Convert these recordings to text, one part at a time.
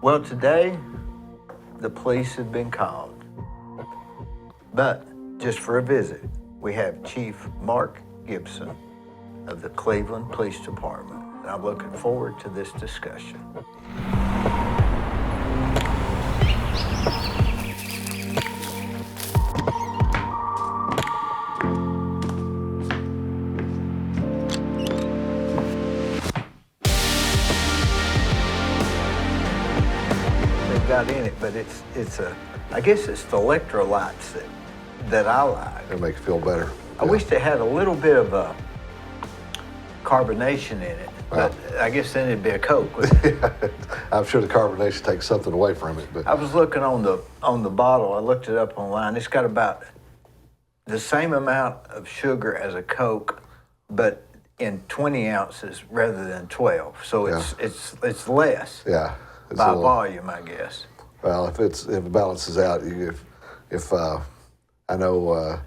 Well, today, the police have been called. But just for a visit, we have Chief Mark Gibson of the Cleveland Police Department. And I'm looking forward to this discussion. Got in it, but I guess it's the electrolytes that I like. It'll make you feel better. I wish they had a little bit of a carbonation in it, but I guess then it'd be a Coke. I'm sure the carbonation takes something away from it. But I was looking on the bottle. I looked it up online. It's got about the same amount of sugar as a Coke, but in 20 ounces rather than 12. So it's less. Yeah. By volume, I guess. Well, if it balances out, if I know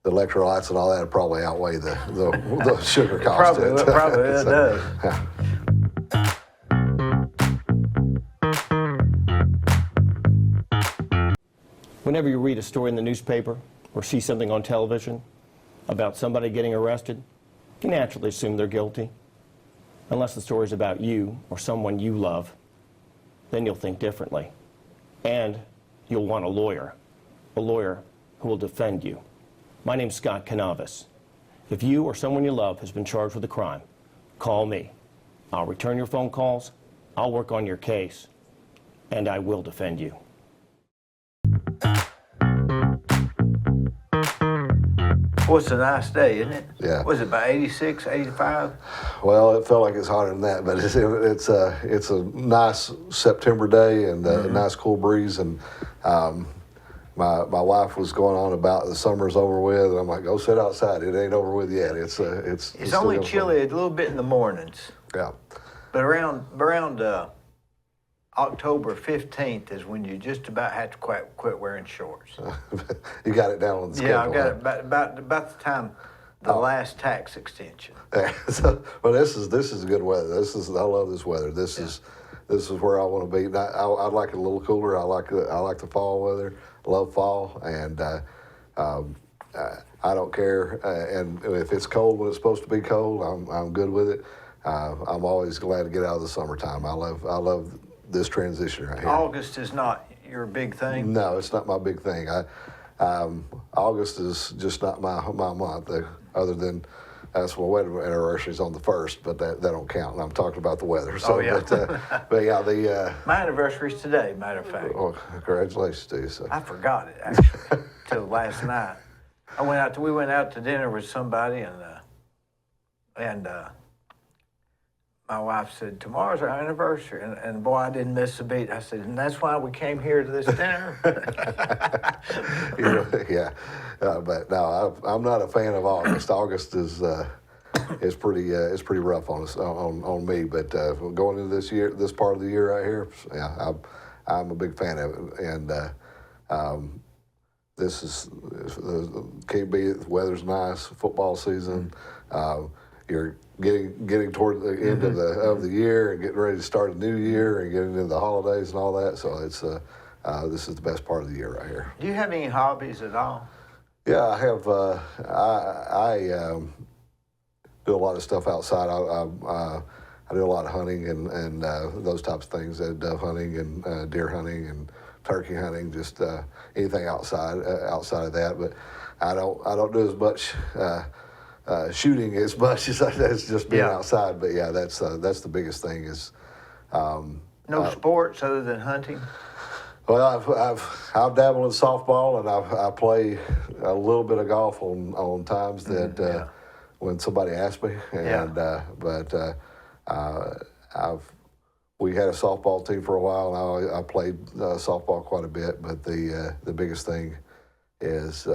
the electrolytes and all that probably outweigh the sugar cost. Probably it does. Whenever you read a story in the newspaper or see something on television about somebody getting arrested, you naturally assume they're guilty, unless the story's about you or someone you love. Then you'll think differently. And you'll want a lawyer who will defend you. My name's Scott Canavis. If you or someone you love has been charged with a crime, call me. I'll return your phone calls, I'll work on your case, and I will defend you. Well, it's a nice day, isn't it? Yeah. Was it about 86, 85? Well, it felt like it's hotter than that, but it's a nice September day and a nice cool breeze. And my wife was going on about the summer's over with, and I'm like, go sit outside. It ain't over with yet. It's only chilly a little bit in the mornings. Yeah. But around October 15th is when you just about have to quit wearing shorts. You got it down on the schedule. Yeah, I've got it about the time the last tax extension. Well, this is good weather. I love this weather. This is where I want to be. I like it a little cooler. I like the fall weather. I love fall, and I don't care. And if it's cold when it's supposed to be cold, I'm good with it. I'm always glad to get out of the summertime. I love this transition right here. August is not your big thing? No, it's not my big thing. August is just not my month, other than that's my wedding anniversary is on the 1st, but that don't count. And I'm talking about the weather. So, yeah. But yeah, my anniversary's today, matter of fact. Well, congratulations to you. So. I forgot it actually till last night. We went out to dinner with somebody, and my wife said, tomorrow's our anniversary. And boy, I didn't miss a beat. I said, and that's why we came here to this dinner? Yeah. But no, I'm not a fan of August. August is pretty rough on us, on me. But going into this part of the year right here, yeah, I'm a big fan of it. And this is can't be it. The weather's nice. Football season. You're getting toward the end of the year and getting ready to start a new year and getting into the holidays and all that. So it's this is the best part of the year right here. Do you have any hobbies at all? Yeah, I have. I do a lot of stuff outside. I do a lot of hunting and those types of things. Dove hunting and deer hunting and turkey hunting. Just anything outside of that. But I don't do as much. Shooting as much as just being outside, but yeah, that's the biggest thing is. No sports other than hunting. Well, I've dabbled in softball and I play a little bit of golf on times that when somebody asks me, and we had a softball team for a while, and I played softball quite a bit, but the biggest thing is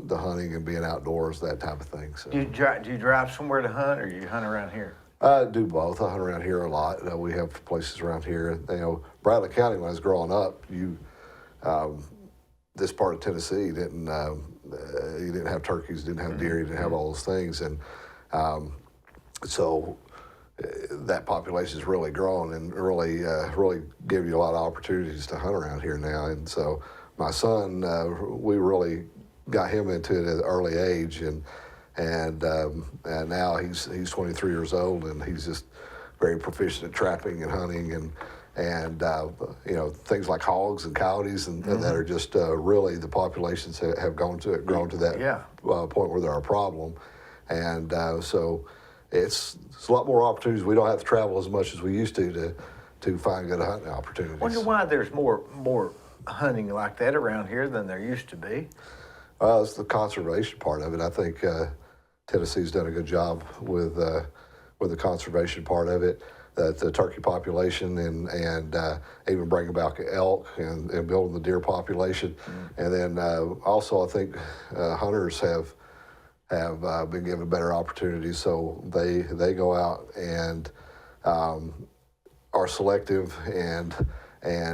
the hunting and being outdoors, that type of thing. So. Do you drive somewhere to hunt, or you hunt around here? I do both. I hunt around here a lot. We have places around here. Bradley County, when I was growing up, this part of Tennessee didn't you didn't have turkeys, didn't have deer, you didn't have all those things, and so that population has really grown and really give you a lot of opportunities to hunt around here now. And so my son, we really got him into it at an early age, and now he's 23 years old, and he's just very proficient at trapping and hunting and things like hogs and coyotes and that are just really the populations have grown to that point where they're a problem, and so it's a lot more opportunities. We don't have to travel as much as we used to find good hunting opportunities. Wonder why there's more hunting like that around here than there used to be. Well, it's the conservation part of it. I think Tennessee's done a good job with the conservation part of it. The turkey population and even bringing back elk and building the deer population, and then also I think hunters have been given better opportunities, so they go out and are selective and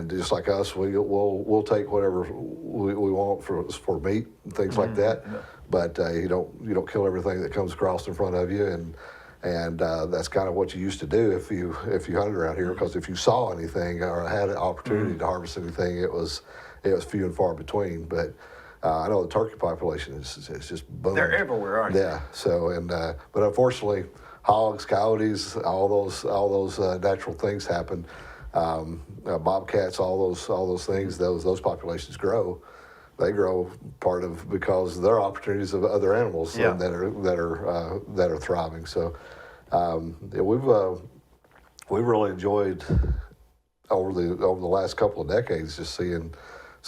just like us, we'll take whatever we want for meat and things like that, but you don't kill everything that comes across in front of you, and that's kind of what you used to do if you hunted around here, because if you saw anything or had an opportunity to harvest anything, it was few and far between. But I know the turkey population is just booming. They're everywhere, aren't they? Yeah. So but unfortunately, hogs, coyotes, all those natural things happen. Bobcats, all those things, those populations grow. They grow because there are opportunities of other animals that are thriving. So we've really enjoyed over the last couple of decades just seeing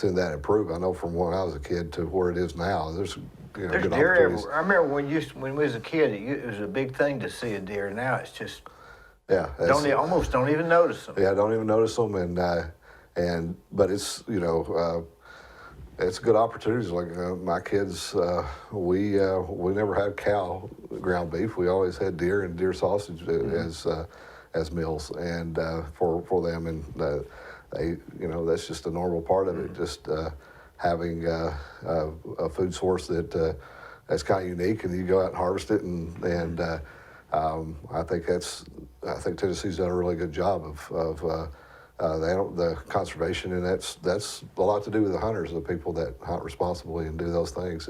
that improve. I know from when I was a kid to where it is now. There's good deer opportunities. everywhere. I remember when we was a kid, it was a big thing to see a deer. Now it's just almost don't even notice them. Yeah, I don't even notice them, but it's it's good opportunities. Like my kids, we never had cow ground beef. We always had deer and deer sausage as meals, and for them, and they that's just a normal part of it. Just having a food source that's kind of unique, and you go out and harvest it, and I think Tennessee's done a really good job of the conservation, and that's a lot to do with the hunters, the people that hunt responsibly and do those things.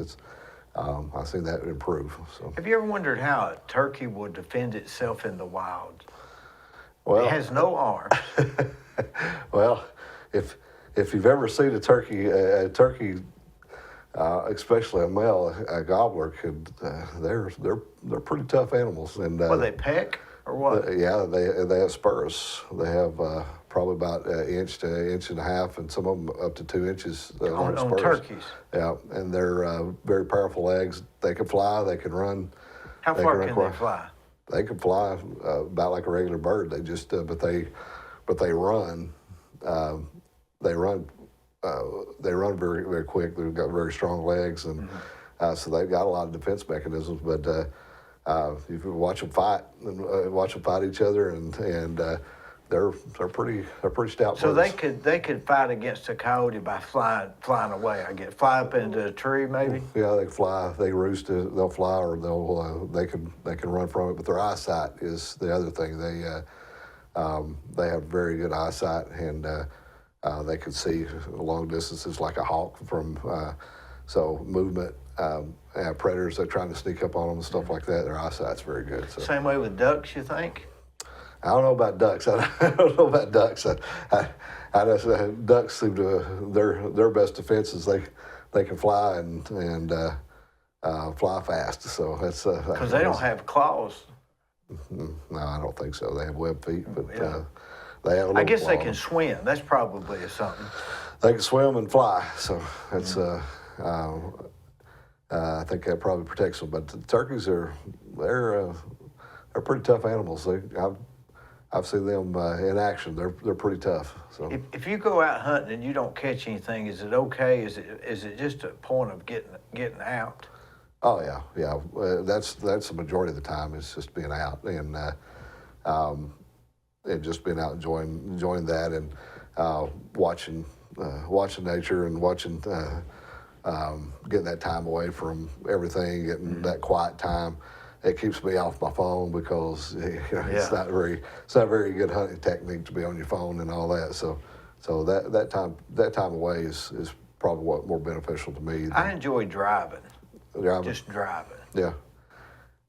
I've seen that improve. So. Have you ever wondered how a turkey would defend itself in the wild? Well, it has no arms. Well, if you've ever seen a turkey, especially a male, a gobbler, they're pretty tough animals. And Well, they peck or what? They have spurs. They have probably about an inch to an inch and a half, and some of them up to 2 inches on spurs. turkeys. Yeah, and they're very powerful legs. They can fly. They can run. How far can they fly? They can fly about like a regular bird. They just but they run. They run very, very quick. They've got very strong legs, and so they've got a lot of defense mechanisms. But you can watch them fight and watch them fight each other, and they're pretty stout. So birds. they could fight against a coyote by flying away. I guess fly up into a tree maybe. Yeah, they fly. They roost. They'll fly, or they can run from it. But their eyesight is the other thing. They have very good eyesight, and they can see long distances like a hawk from. So movement, predators that are trying to sneak up on them and stuff like that. Their eyesight's very good. So. Same way with ducks, you think? I don't know about ducks. I don't know about ducks. I just, ducks seem to their best defense is they can fly and fly fast. So that's because they don't have claws. No, I don't think so. They have webbed feet, but Yeah. they have. I guess they can swim. That's probably something. They can swim and fly. So that's I think that probably protects them. But the turkeys they're pretty tough animals. I've seen them in action. They're pretty tough. So If you go out hunting and you don't catch anything, is it okay? Is it just a point of getting out? Oh yeah. That's the majority of the time. It's just being out and just being out enjoying that and watching nature and watching getting that time away from everything, getting that quiet time. it keeps me off my phone because it's Yeah. not very good hunting technique to be on your phone and all that. So that time away is probably what more beneficial to me. I enjoy driving, Driving. just driving. Yeah.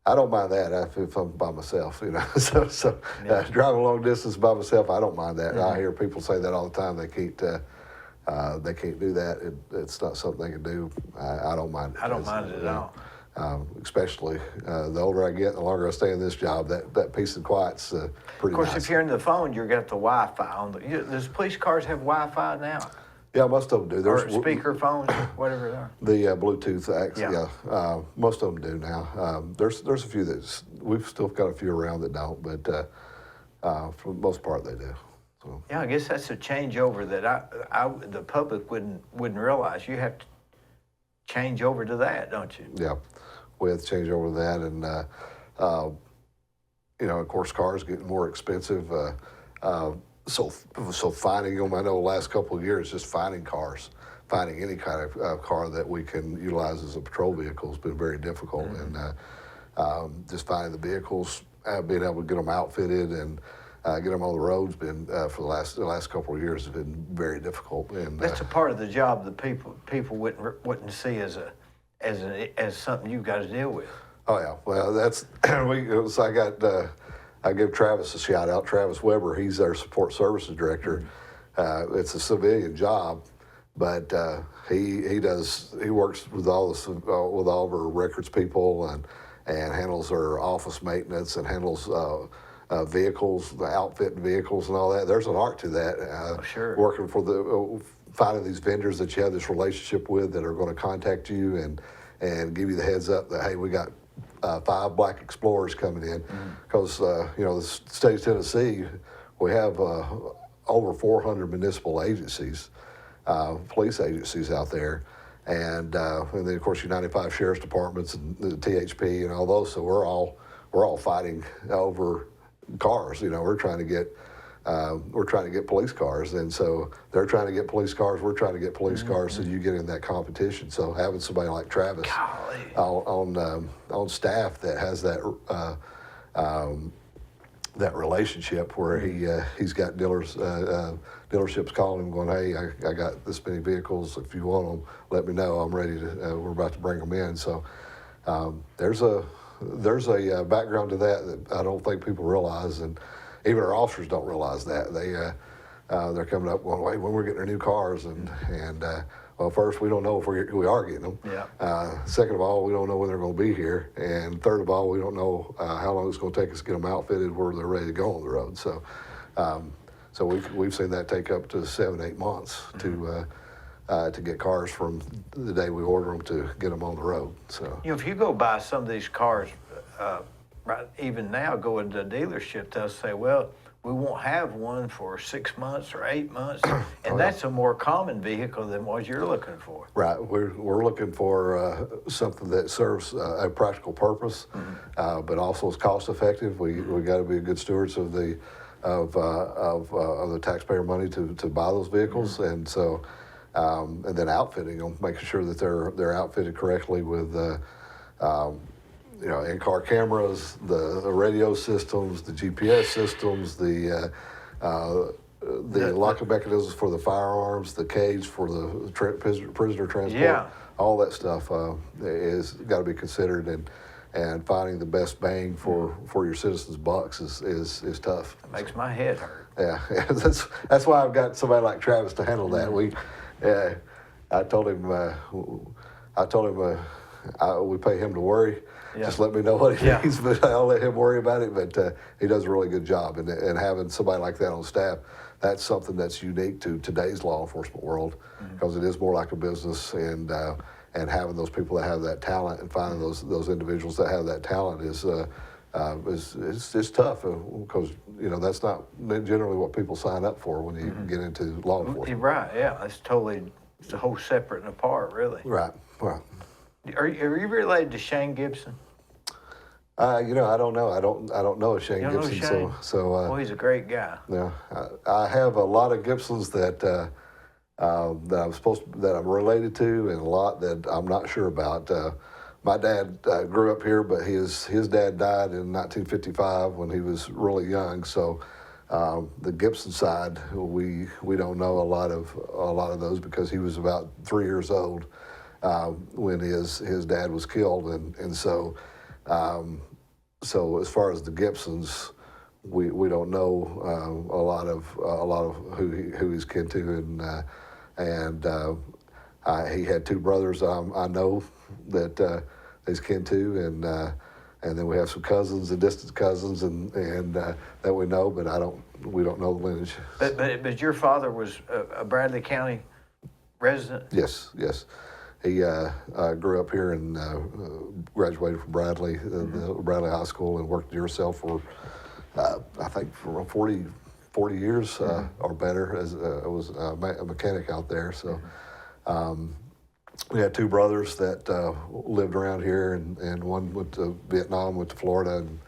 I don't mind that if I'm by myself, you know. So Yeah. driving long distance by myself, I don't mind that. Mm-hmm. I hear people say that all the time. They can't do that. It's not something they can do. I don't mind it. I don't mind it at all. Especially the older I get, the longer I stay in this job. That peace and quiet's pretty Of course, nice. if you're in the phone, you've got the Wi-Fi on. Does police cars have Wi-Fi now? Yeah, most of them do. Or speaker phones, whatever they are? The Bluetooth, actually, Yeah. yeah. Most of them do now. There's a few we've still got a few around that don't, but for the most part they do. So. Yeah, I guess that's a changeover that the public wouldn't realize. You have to change over to that, don't you? Yeah, we have to change over that, and of course, cars getting more expensive. So finding them, I know the last couple of years, just finding any kind of car that we can utilize as a patrol vehicle has been very difficult. Mm-hmm. And just finding the vehicles, being able to get them outfitted and get them on the roads, been for the last couple of years has been very difficult. And That's a part of the job that people wouldn't see as something you've got to deal with. oh yeah, well that's I give Travis a shout out. Travis Weber, he's our support services director. It's a civilian job, but he works with all of our records people and handles our office maintenance and handles vehicles, the outfitting vehicles and all that. There's an art to that. Sure. Working for finding these vendors that you have this relationship with that are going to contact you and give you the heads up that, hey, we got 5 Black Explorers coming in, because the state of Tennessee, we have over 400 municipal agencies, police agencies out there, and then of course your 95 sheriff's departments and the THP and all those. So we're all fighting over cars. We're trying to get police cars, and so they're trying to get police cars. We're trying to get police cars, so you get in that competition. So having somebody like Travis on staff that has that that relationship where he's got dealerships calling him going, hey, I got this many vehicles. If you want them, let me know. I'm ready to. We're about to bring them in. So there's a background to that I don't think people realize, and even our officers don't realize that. They're coming up going, wait, when we're getting our new cars, and well, first, we don't know if we are getting them. Yeah. Second of all, we don't know when they're going to be here. And third of all, we don't know how long it's going to take us to get them outfitted where they're ready to go on the road. So we've seen that take up to 7-8 months to get cars from the day we order them to get them on the road. So If you go buy some of these cars, right, even now going to a dealership, they'll say, well, we won't have one for 6 months or 8 months, and that's a more common vehicle than what you're looking for. Right, we're looking for something that serves a practical purpose, but also is cost effective. We got to be good stewards of the taxpayer money to buy those vehicles, and so and then outfitting them, making sure that they're outfitted correctly with in-car cameras, the radio systems, the GPS systems, the locking mechanisms for the firearms, the cage for the prisoner transport. Yeah. All that stuff is got to be considered, and finding the best bang for your citizens' bucks is tough. It makes my head hurt. Yeah, that's why I've got somebody like Travis to handle that. I told him we pay him to worry. Yeah. Just let me know what he needs, but I'll let him worry about it. But he does a really good job, and having somebody like that on staff, that's something that's unique to today's law enforcement world, because it is more like a business, and having those people that have that talent and finding those individuals that have that talent is tough, because that's not generally what people sign up for when you get into law enforcement. You're right. Yeah, it's a whole separate and apart, really. Right. Are you related to Shane Gibson? I don't know. I don't know Shane You don't know Gibson. Shane? So He's a great guy. yeah, I have a lot of Gibsons that I'm related to, and a lot that I'm not sure about. my dad grew up here, but his dad died in 1955 when he was really young. So the Gibson side, we don't know a lot of those because he was about 3 years old when his dad was killed, and so so as far as the Gibsons, we don't know a lot of who he's kin to, and he had two brothers I know that he's kin to, and then we have some cousins and distant cousins and that we know, but we don't know the lineage. But your father was a Bradley County resident? Yes. He grew up here and graduated from Bradley, Bradley High School, and worked at Duracell for, I think, for 40 years or better. As was a mechanic out there. So we had two brothers that lived around here, and one went to Vietnam, went to Florida, and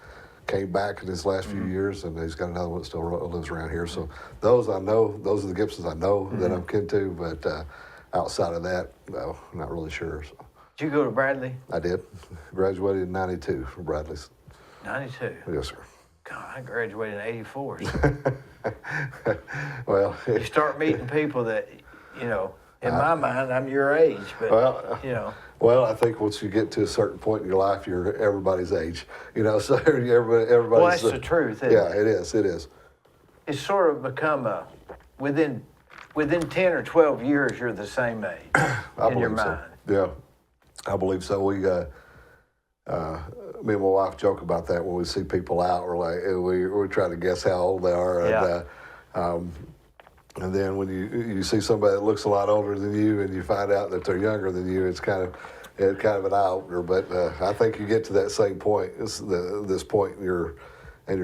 came back in his last few years, and he's got another one that still lives around here. So those I know, those are the Gibsons I know that I'm kin to, but outside of that, no, I'm not really sure. So. Did you go to Bradley? I did. Graduated in '92 from Bradley's. 92? Yes, sir. God, I graduated in '84. Well, You start meeting people that, in my mind, I'm your age, but, Well, I think once you get to a certain point in your life, you're everybody's age. So everybody's. Well, that's the truth, isn't Yeah, it? it is. It's sort of become within 10 or 12 years, you're the same age in your mind. So. Yeah, I believe so. Me and my wife joke about that when we see people out. We're like, we try to guess how old they are. Yeah. And then when you see somebody that looks a lot older than you, and you find out that they're younger than you, it's kind of an eye opener. But I think you get to that same point, this point in your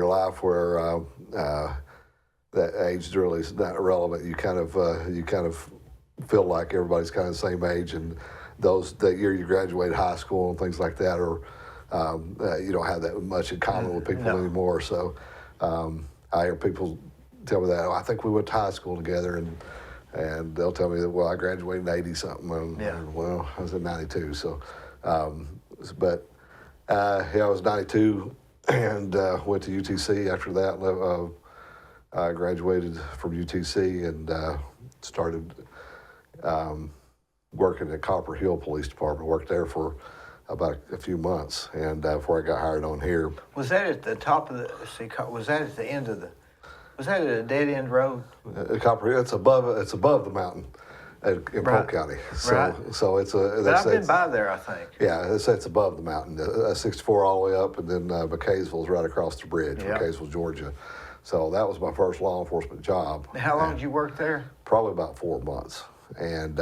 life where that age really is not relevant. You kind of feel like everybody's kind of the same age, and that year you graduated high school and things like that, or you don't have that much in common with people anymore. So I hear people tell me that, I think we went to high school together, and they'll tell me that, well, I graduated in 80 something, and well, I was in 92. So, but I was 92 and went to UTC after that. I graduated from UTC and started working at Copper Hill Police Department. Worked there for about a few months, and before I got hired on here. Was that at the top of was that at the end of was that at a dead end road? Copper Hill, it's above the mountain in Polk County. So, Right. So it's a. But I've been by there, I think. Yeah, it's above the mountain. 64 all the way up, and then McCaysville's right across the bridge, McCaysville, Georgia. So that was my first law enforcement job. How long did you work there? Probably about 4 months, and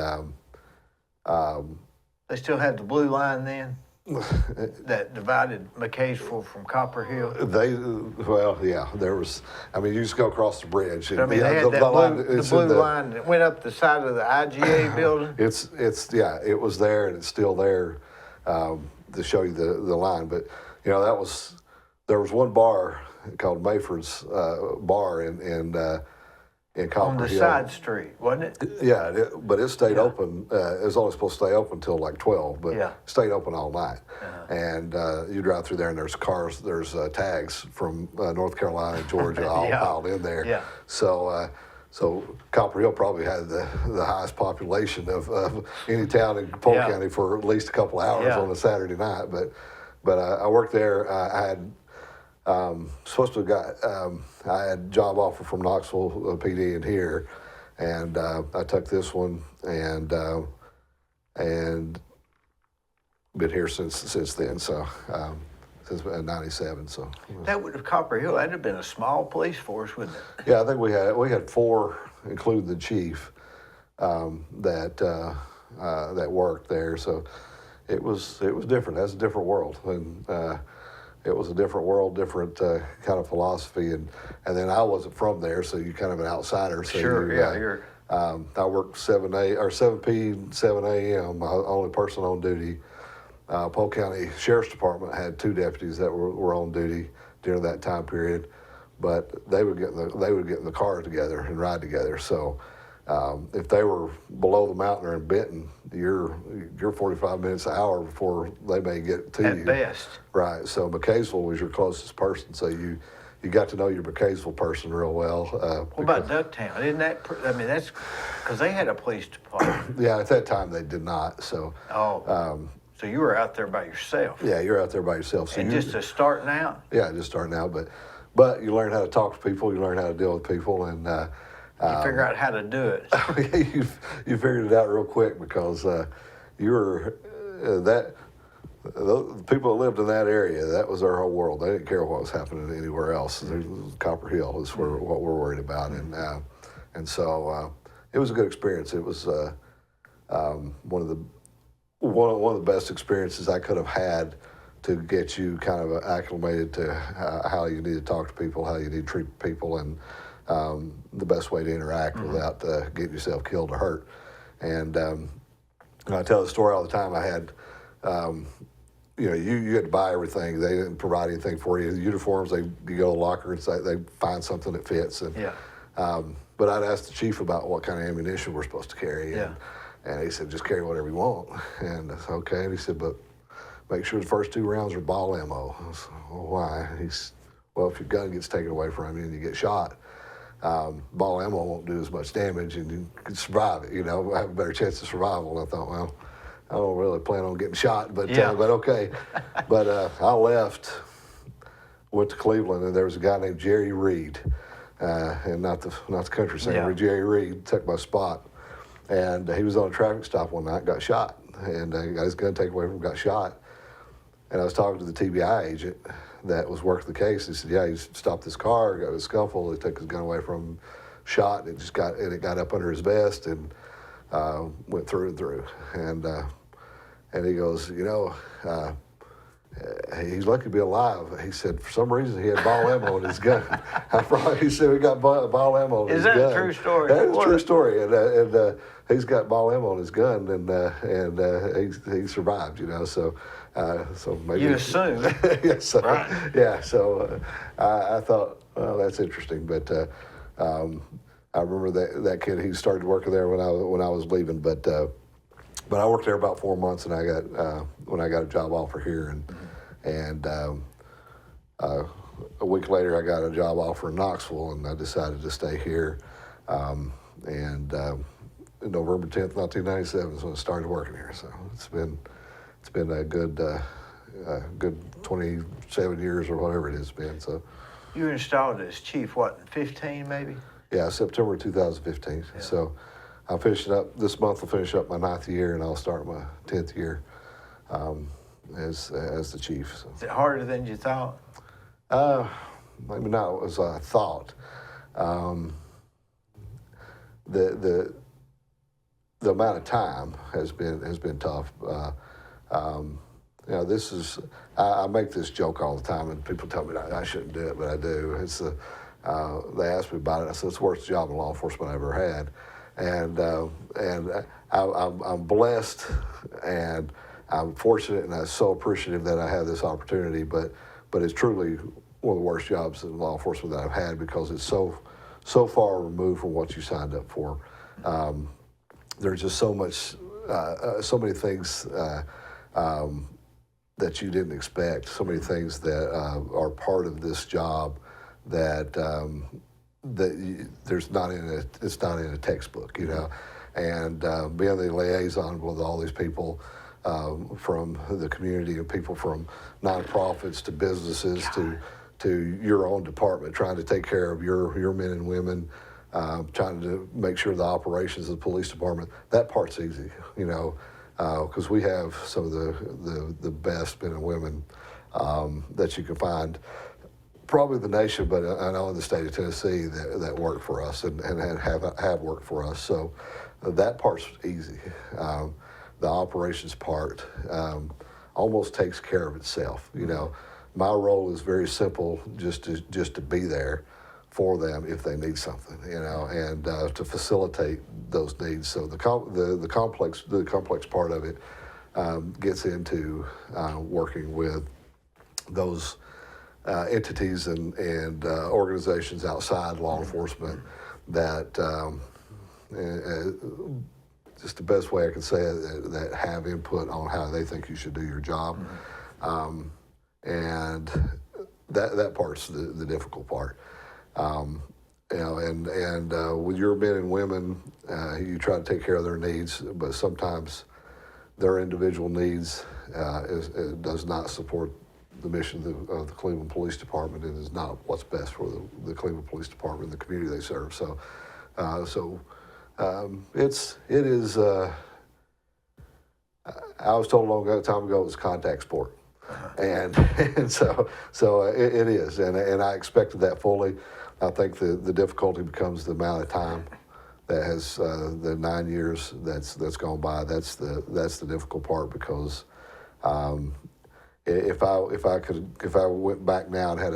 They still had the blue line then that divided McCaysville from Copper Hill. There was. I mean, you just go across the bridge. But, I mean, they had the blue line that went up the side of the IGA building. It was there, and it's still there to show you the line. But there was one bar called Mayford's Bar in Copper On the Hill. side street, wasn't it? Yeah, but it stayed open. It was only supposed to stay open until like 12, but it stayed open all night. And you drive through there, and there's tags from North Carolina and Georgia all piled in there. Yeah. So Copper Hill probably had the highest population of any town in Polk County for at least a couple hours on a Saturday night. But I worked there. I had I had a job offer from Knoxville PD in here, and I took this one and been here since then. So since '97. So That would have Copper Hill. That'd have been a small police force, wouldn't it? yeah, I think we had 4, including the chief, that worked there. So it was different. That's a different world, and it was a different world, different kind of philosophy, and then I wasn't from there, so you're kind of an outsider. So Sure, I worked 7 p, 7 a.m. Only person on duty. Polk County Sheriff's Department had 2 deputies that were on duty during that time period, but they would get in the car together and ride together. So if they were below the mountain or in Benton, you're 45 minutes an hour before they may get to you. At best. Right. So McKaysville was your closest person. So you got to know your McKaysville person real well. What about Ducktown? Isn't that? I mean, that's because they had a police department. Yeah, at that time they did not. So. So you were out there by yourself. Yeah, you're out there by yourself. So and just starting out. Yeah, just starting out, but you learn how to talk to people. You learn how to deal with people, and you figure out how to do it. you figured it out real quick because you were the people that lived in that area. That was their whole world. They didn't care what was happening anywhere else. Copper Hill is what we're worried about, and so it was a good experience. It was one of the best experiences I could have had to get you kind of acclimated to how you need to talk to people, how you need to treat people, and the best way to interact without getting yourself killed or hurt. And I tell the story all the time. I had, you had to buy everything. They didn't provide anything for you. The uniforms, you go to the locker and they find something that fits. And, but I'd ask the chief about what kind of ammunition we're supposed to carry. And he said, just carry whatever you want. And I said, okay. And he said, but make sure the first 2 rounds are ball ammo. I said, well, why? He's, well, if your gun gets taken away from you and you get shot, ball ammo won't do as much damage and you can survive it, have a better chance of survival. And I thought, well, I don't really plan on getting shot, but okay. But I left, went to Cleveland, and there was a guy named Jerry Reed, and not the country singer, but Jerry Reed took my spot. And he was on a traffic stop one night, got shot, and got his gun taken away from him, got shot. And I was talking to the TBI agent that was working the case. He said, yeah, he stopped his car, got a scuffle, they took his gun away from him, shot, and it got up under his vest and went through and through. And he goes, he's lucky to be alive. He said, for some reason, he had ball ammo in his gun. He said, we got ball ammo in his gun. Is that a true story? That is a true story. And he's got ball ammo in his gun, and he survived, So maybe. You assume. Right. Yeah, so I thought, well, that's interesting. But I remember that kid, he started working there when I was leaving. But I worked there about 4 months, and I got a job offer here, and a week later I got a job offer in Knoxville, and I decided to stay here. November 10th, 1997 is when I started working here. So it's been a good 27 years or whatever it has been. So you were installed as chief, what, in 15 maybe? Yeah, September 2015. Yeah. So I'm finishing up, this month I'll finish up my 9th year, and I'll start my 10th year as the chief. So. Is it harder than you thought? Maybe not as I thought. The amount of time has been tough. This is, I make this joke all the time, and people tell me I shouldn't do it, but I do. It's they ask me about it. I said, it's the worst job in law enforcement I ever had. And I'm blessed, and I'm fortunate, and I'm so appreciative that I have this opportunity. But it's truly one of the worst jobs in law enforcement that I've had, because it's so far removed from what you signed up for. There's just so much, so many things that you didn't expect. So many things that are part of this job that. It's not in a textbook, and being the liaison with all these people from the community, and people from nonprofits to businesses to your own department, trying to take care of your men and women, trying to make sure the operations of the police department, that part's easy, because we have some of the best men and women that you can find. Probably the nation, but I know in the state of Tennessee that work for us and have worked for us. So that part's easy. The operations part almost takes care of itself. My role is very simple, just to be there for them if they need something, and to facilitate those needs. So the complex part of it gets into working with those entities and organizations outside law enforcement that just the best way I can say it, that have input on how they think you should do your job. And that part's the difficult part. You know, and with your men and women, you try to take care of their needs, but sometimes their individual needs does not support the mission of the Cleveland Police Department, and is not what's best for the Cleveland Police Department and the community they serve. So, it is. I was told a long time ago it was contact sport, and so it is, and I expected that fully. I think the difficulty becomes the amount of time that has the 9 years that's gone by. That's the difficult part, because if I went back now and had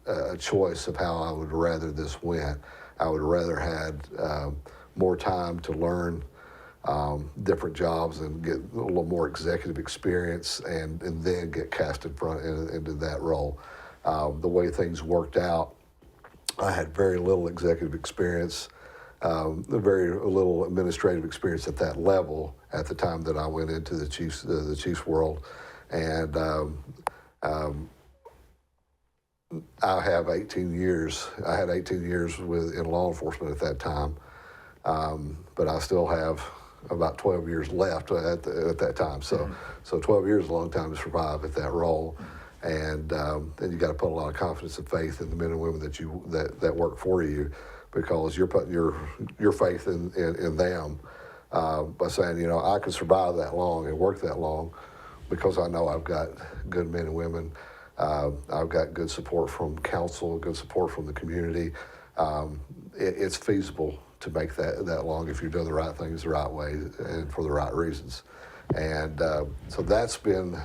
a choice of how I would rather this went, I would rather had more time to learn different jobs and get a little more executive experience, and then get cast into that role. The way things worked out, I had very little executive experience, very little administrative experience at that level at the time that I went into the Chiefs world, and I have 18 years. I had 18 years in law enforcement at that time, but I still have about 12 years left at that time. So 12 years is a long time to survive at that role. And then you got to put a lot of confidence and faith in the men and women that work for you, because you're putting your faith in them by saying, you know, I can survive that long and work that long because I know I've got good men and women. I've got good support from council, good support from the community. It's feasible to make that long if you're doing the right things the right way and for the right reasons. And so that's been.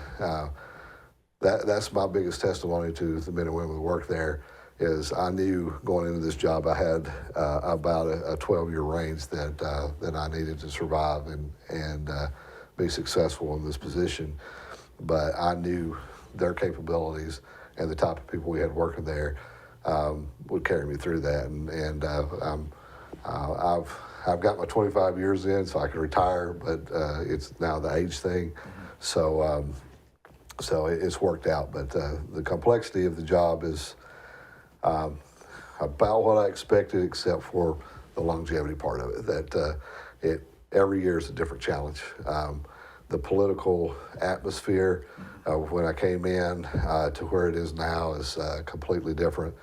That's my biggest testimony to the men and women who work there, is I knew going into this job I had about a 12-year range that I needed to survive and be successful in this position. But I knew their capabilities and the type of people we had working there would carry me through that. And I've got my 25 years in, so I can retire, but it's now the age thing. So it's worked out, but the complexity of the job is about what I expected, except for the longevity part of it. That every year is a different challenge. The political atmosphere when I came in to where it is now is completely different.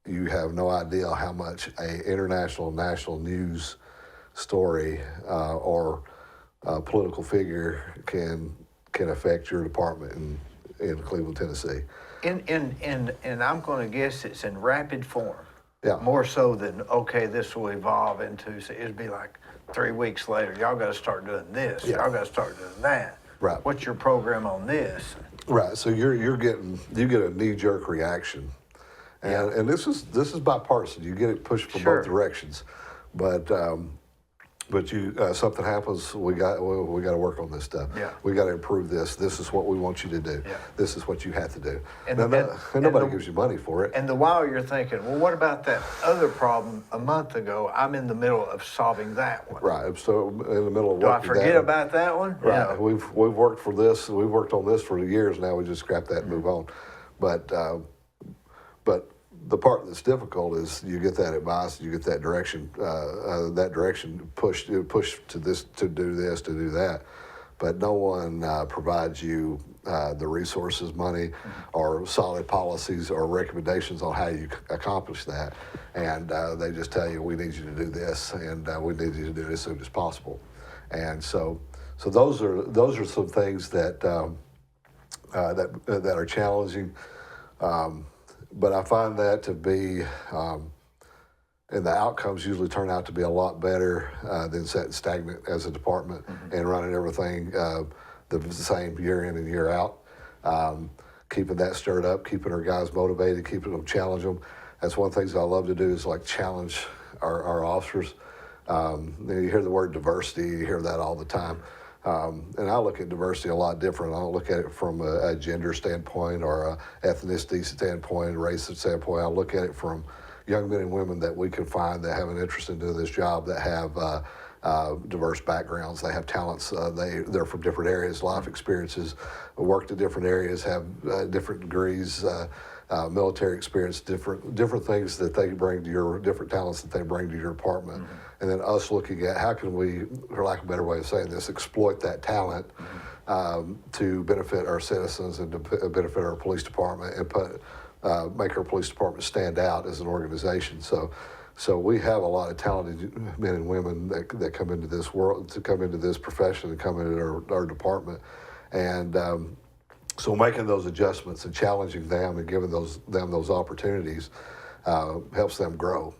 You have no idea how much a international, national news story or political figure can affect your department in Cleveland, Tennessee. And I'm going to guess it's in rapid form. Yeah. More so than, okay, this will evolve into, so it'd be like 3 weeks later, y'all got to start doing this. Yeah. Y'all got to start doing that. Right. What's your program on this? Right. So you get a knee-jerk reaction, and this is bipartisan. You get it pushed from both directions, but you something happens. We got to work on this stuff. Yeah. We got to improve this. This is what we want you to do. Yeah. This is what you have to do. And nobody gives you money for it. And the while you're thinking, well, what about that other problem a month ago? I'm in the middle of solving that one. Right. I'm still in the middle of. Do I forget about that one? Right. Yeah. We've worked for this. We've worked on this for years now. We just scrap that and move on. But the part that's difficult is you get that advice, you get that direction pushed to this, to do this, to do that, but no one provides you the resources, money, or solid policies or recommendations on how you accomplish that, and they just tell you, we need you to do this, and we need you to do it as soon as possible, and so those are some things that are challenging. But I find that to be, and the outcomes usually turn out to be a lot better than sitting stagnant as a department and running everything the same year in and year out. Keeping that stirred up, keeping our guys motivated, keeping them, challenge them. That's one of the things I love to do, is like challenge our officers. You hear the word diversity, you hear that all the time. And I look at diversity a lot different. I don't look at it from a gender standpoint or a ethnicity standpoint, race standpoint. I look at it from young men and women that we can find that have an interest in doing this job, that have diverse backgrounds, they have talents, they're from different areas, life experiences, worked in different areas, have different degrees, military experience, different things that they bring to your, different talents that they bring to your department. And then us looking at how can we, for lack of a better way of saying this, exploit that talent to benefit our citizens and to benefit our police department and make our police department stand out as an organization. So we have a lot of talented men and women that come into this world, to come into this profession and come into our department. And so making those adjustments and challenging them and giving them those opportunities helps them grow.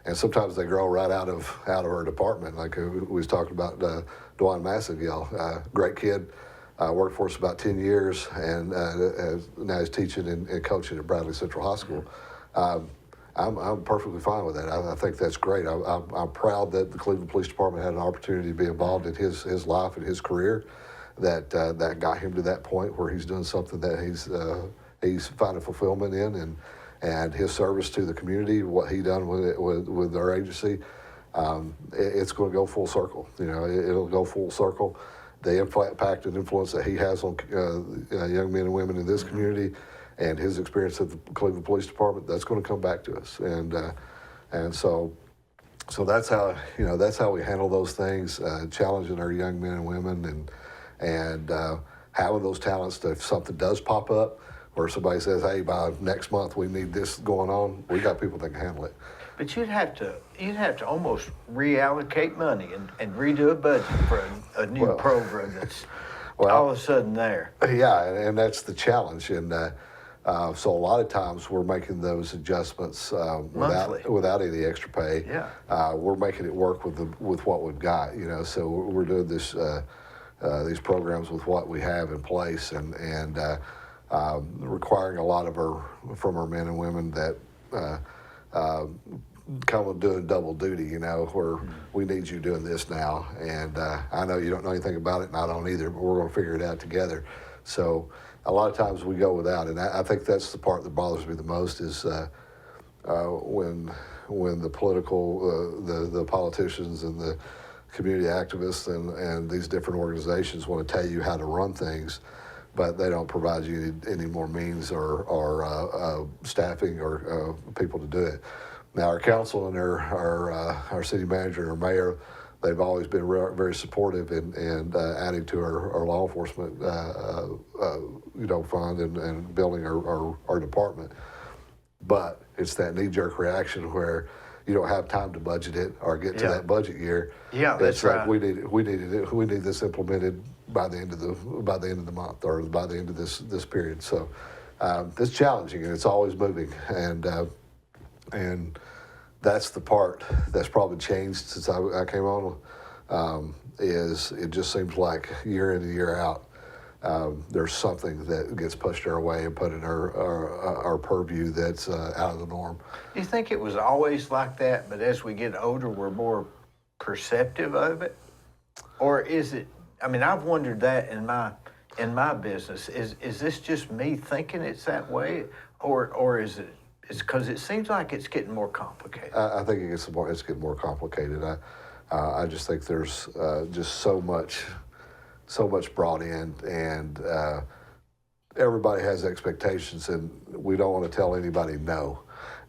And sometimes they grow right out of our department. Like we was talking about Dwan Massagill, great kid, worked for us about 10 years, and now he's teaching and coaching at Bradley Central High School. I'm perfectly fine with that. I think that's great. I'm proud that the Cleveland Police Department had an opportunity to be involved in his life and his career, that got him to that point where he's doing something that he's finding fulfillment in, and his service to the community, what he done with our agency, it's going to go full circle. You know, it'll go full circle. The impact and influence that he has on young men and women in this community, and his experience at the Cleveland Police Department, that's going to come back to us. And so that's how we handle those things, challenging our young men and women, and having those talents that if something does pop up, where somebody says, hey, by next month we need this going on, we got people that can handle it. But you'd have to almost reallocate money and redo a budget for a new program that's all of a sudden there. Yeah, and that's the challenge. And so a lot of times we're making those adjustments without any extra pay. Yeah. We're making it work with what we've got. You know, so we're doing this these programs with what we have in place, and requiring a lot from our men and women that come and doing double duty, you know, where we need you doing this now, and I know you don't know anything about it, and I don't either, but we're going to figure it out together. So a lot of times we go without, and I think that's the part that bothers me the most is when the political, the politicians and the community activists and these different organizations want to tell you how to run things, but they don't provide you any more means or staffing or people to do it. Now, our council and our city manager and our mayor, they've always been very supportive in adding to our law enforcement fund and building our department. But it's that knee-jerk reaction where you don't have time to budget it or get to that budget year. Yeah, that's right. We need this implemented by the end of the month or by the end of this period. So it's challenging, and it's always moving, and that's the part that's probably changed since I came on. Is it just seems like year in and year out, there's something that gets pushed our way and put in our purview that's out of the norm. Do you think it was always like that, but as we get older, we're more perceptive of it? Or is it, I mean, I've wondered that in my business. Is this just me thinking it's that way? Or is it, it's because it seems like it's getting more complicated? I think it's getting more complicated. I just think there's just so much brought in, and everybody has expectations, and we don't want to tell anybody no.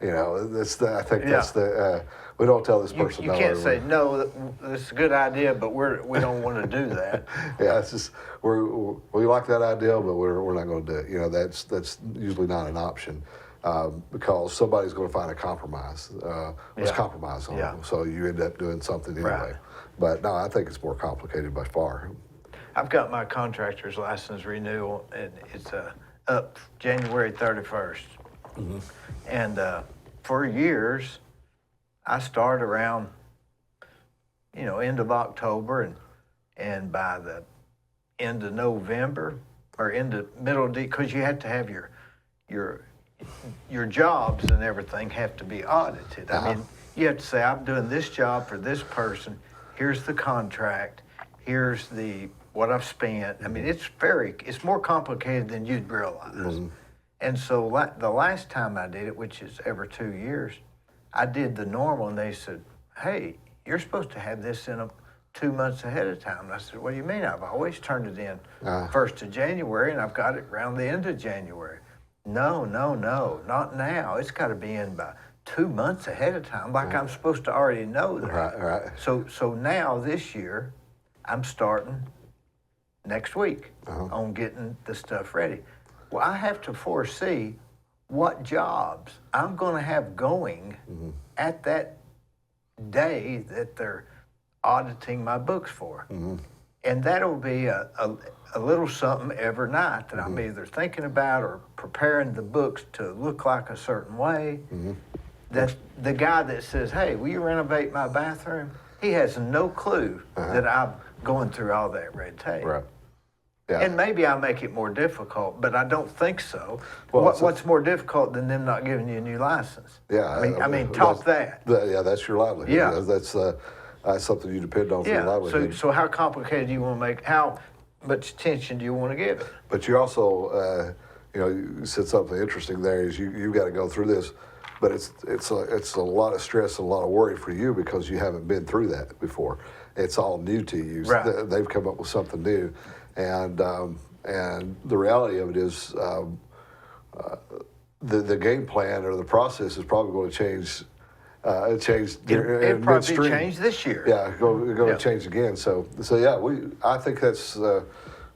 You know, that's the we don't tell this person no. You can't say no. This is a good idea, but we don't want to do that. Yeah, it's just we like that idea, but we're not going to do it. You know, that's usually not an option. Because somebody's going to find a compromise. Let's compromise on them. So you end up doing something anyway. Right. But no, I think it's more complicated by far. I've got my contractor's license renewal, and it's up January 31st. Mm-hmm. And for years, I start around, end of October, and by the end of November or into middle of because you have to have your jobs and everything have to be audited. I mean, you have to say, I'm doing this job for this person. Here's the contract. Here's what I've spent. I mean, it's more complicated than you'd realize. Mm-hmm. And so the last time I did it, which is every 2 years, I did the normal, and they said, hey, you're supposed to have this in 2 months ahead of time. And I said, what do you mean? I've always turned it in 1st of January, and I've got it around the end of January. No, not now. It's got to be in by 2 months ahead of time, like I'm supposed to already know that. Right. So now this year, I'm starting next week on getting the stuff ready. Well, I have to foresee what jobs I'm going to have going at that day that they're auditing my books for. And that'll be a little something every night that I'm either thinking about or preparing the books to look like a certain way. That the guy that says, hey, will you renovate my bathroom? He has no clue that I'm going through all that red tape. Right. Yeah. And maybe I make it more difficult, but I don't think so. Well, What's more difficult than them not giving you a new license? Yeah. I mean, talk that. Yeah, that's your livelihood. Yeah. That's something you depend on for your Yeah, livelihood. so how complicated do you want to make, how much attention do you want to give it? But you also, you said something interesting there is you've got to go through this, but it's a lot of stress and a lot of worry for you because you haven't been through that before. It's all new to you. Right. They've come up with something new, and the reality of it is the game plan or the process is probably going to change. It probably midstream. changed this year. Yeah, going to change again. So yeah, I think that's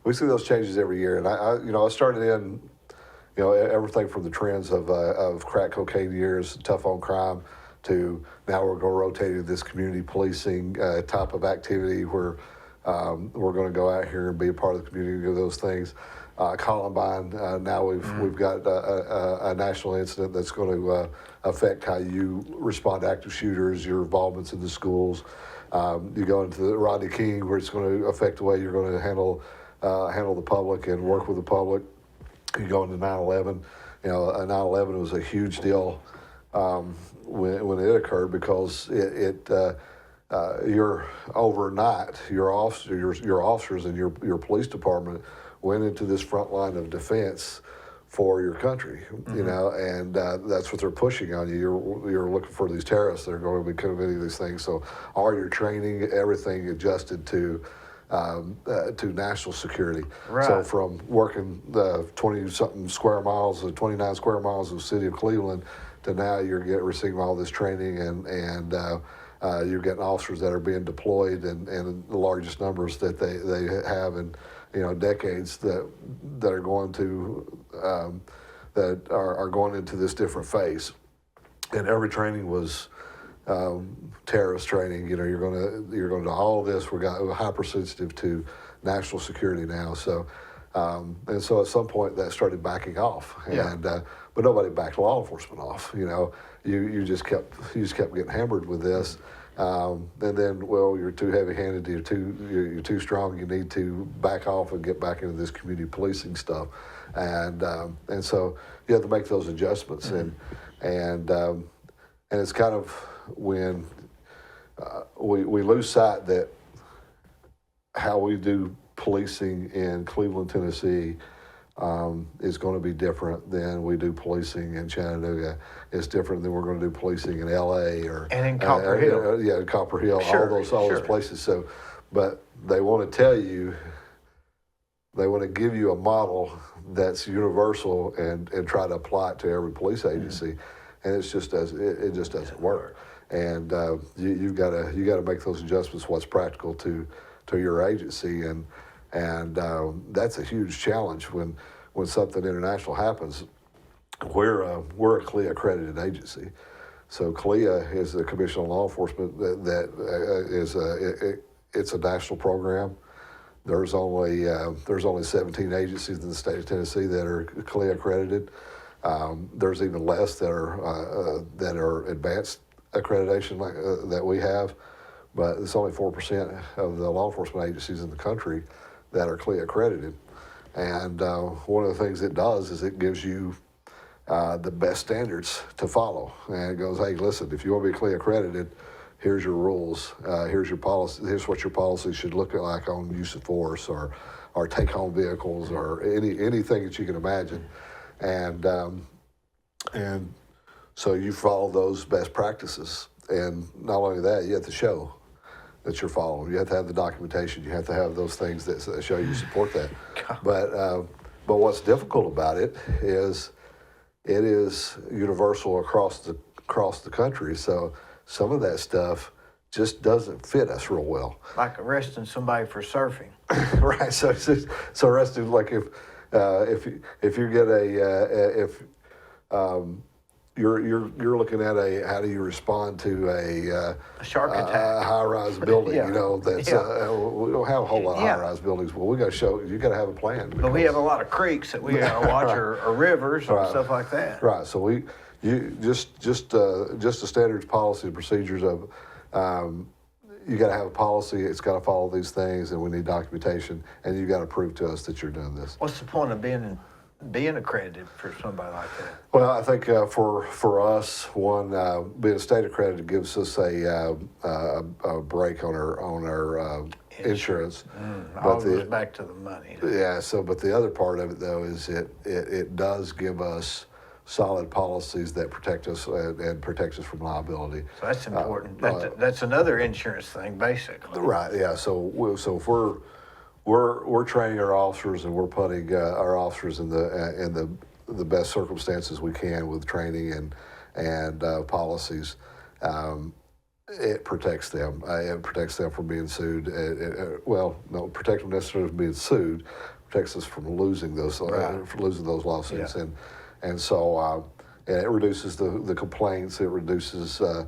we see those changes every year, and I started in everything from the trends of crack cocaine years, tough on crime, to now we're going to rotate into this community policing type of activity where we're going to go out here and be a part of the community and do those things. Columbine, now we've got a national incident that's going to affect how you respond to active shooters, your involvements in the schools. You go into the Rodney King, where it's going to affect the way you're going to handle the public and work with the public. You go into 9/11. 9/11 was a huge deal when it occurred because you're overnight, your officers and your police department went into this front line of defense for your country, and that's what they're pushing on you. You're looking for these terrorists that are going to be committing these things. So all your training, everything adjusted to national security. Right. So from working the 20-something square miles, 29 square miles of the city of Cleveland, to now you're receiving all this training and you're getting officers that are being deployed and the largest numbers that they have in decades that are going to that are going into this different phase. And every training was terrorist training. You're going to do all of this. We're hypersensitive to national security now. So and so at some point that started backing off. And but nobody backed law enforcement off. You just kept getting hammered with this. And then, well, you're too heavy-handed. You're too strong. You need to back off and get back into this community policing stuff, and so you have to make those adjustments. And it's kind of when we lose sight that how we do policing in Cleveland, Tennessee, is going to be different than we do policing in Chattanooga. It's different than we're going to do policing in L.A. and in Copper Hill. In Copper Hill, Sure, all those places. So, but they want to tell you, they want to give you a model that's universal and try to apply it to every police agency, and it just doesn't work. And you've got to make those adjustments. What's practical to your agency and that's a huge challenge when something international happens. We're a CLIA accredited agency, so CLIA is the Commission on Law Enforcement it's a national program. There's only 17 agencies in the state of Tennessee that are CLIA accredited. There's even less that are advanced accreditation that we have, but it's only 4% of the law enforcement agencies in the country that are CLIA accredited. And one of the things it does is it gives you the best standards to follow. And it goes, hey, listen, if you want to be CLIA accredited, here's your rules, here's your policy, here's what your policy should look like on use of force or take-home vehicles or anything that you can imagine. And So you follow those best practices, and not only that, you have to show that you're following. You have to have the documentation. You have to have those things that show you support that. But what's difficult about it is universal across the country. So some of that stuff just doesn't fit us real well. Like arresting somebody for surfing. Right. So arresting, like if you get you're looking at how do you respond to a shark attack, a high-rise building, Yeah. you know, that's we don't have a whole lot of high-rise buildings. Well, you got to have a plan. But we have a lot of creeks that we gotta watch, or rivers and stuff like that. Right. So just the standards, policy, and procedures of you got to have a policy. It's got to follow these things, and we need documentation. And you got to prove to us that you're doing this. What's the point of being accredited for somebody like that? Well, I think for us, one being state accredited gives us a break on our insurance. All goes back to the money. Yeah. So, but the other part of it though is it does give us solid policies that protect us and protect us from liability. So that's important. That's another insurance thing, basically. Right. Yeah. So if we're training our officers and we're putting our officers in the best circumstances we can with training and policies. It protects them. It protects them from being sued. No, protect them necessarily from being sued. Protects us from losing those lawsuits. Yeah. And so it reduces the complaints. It reduces a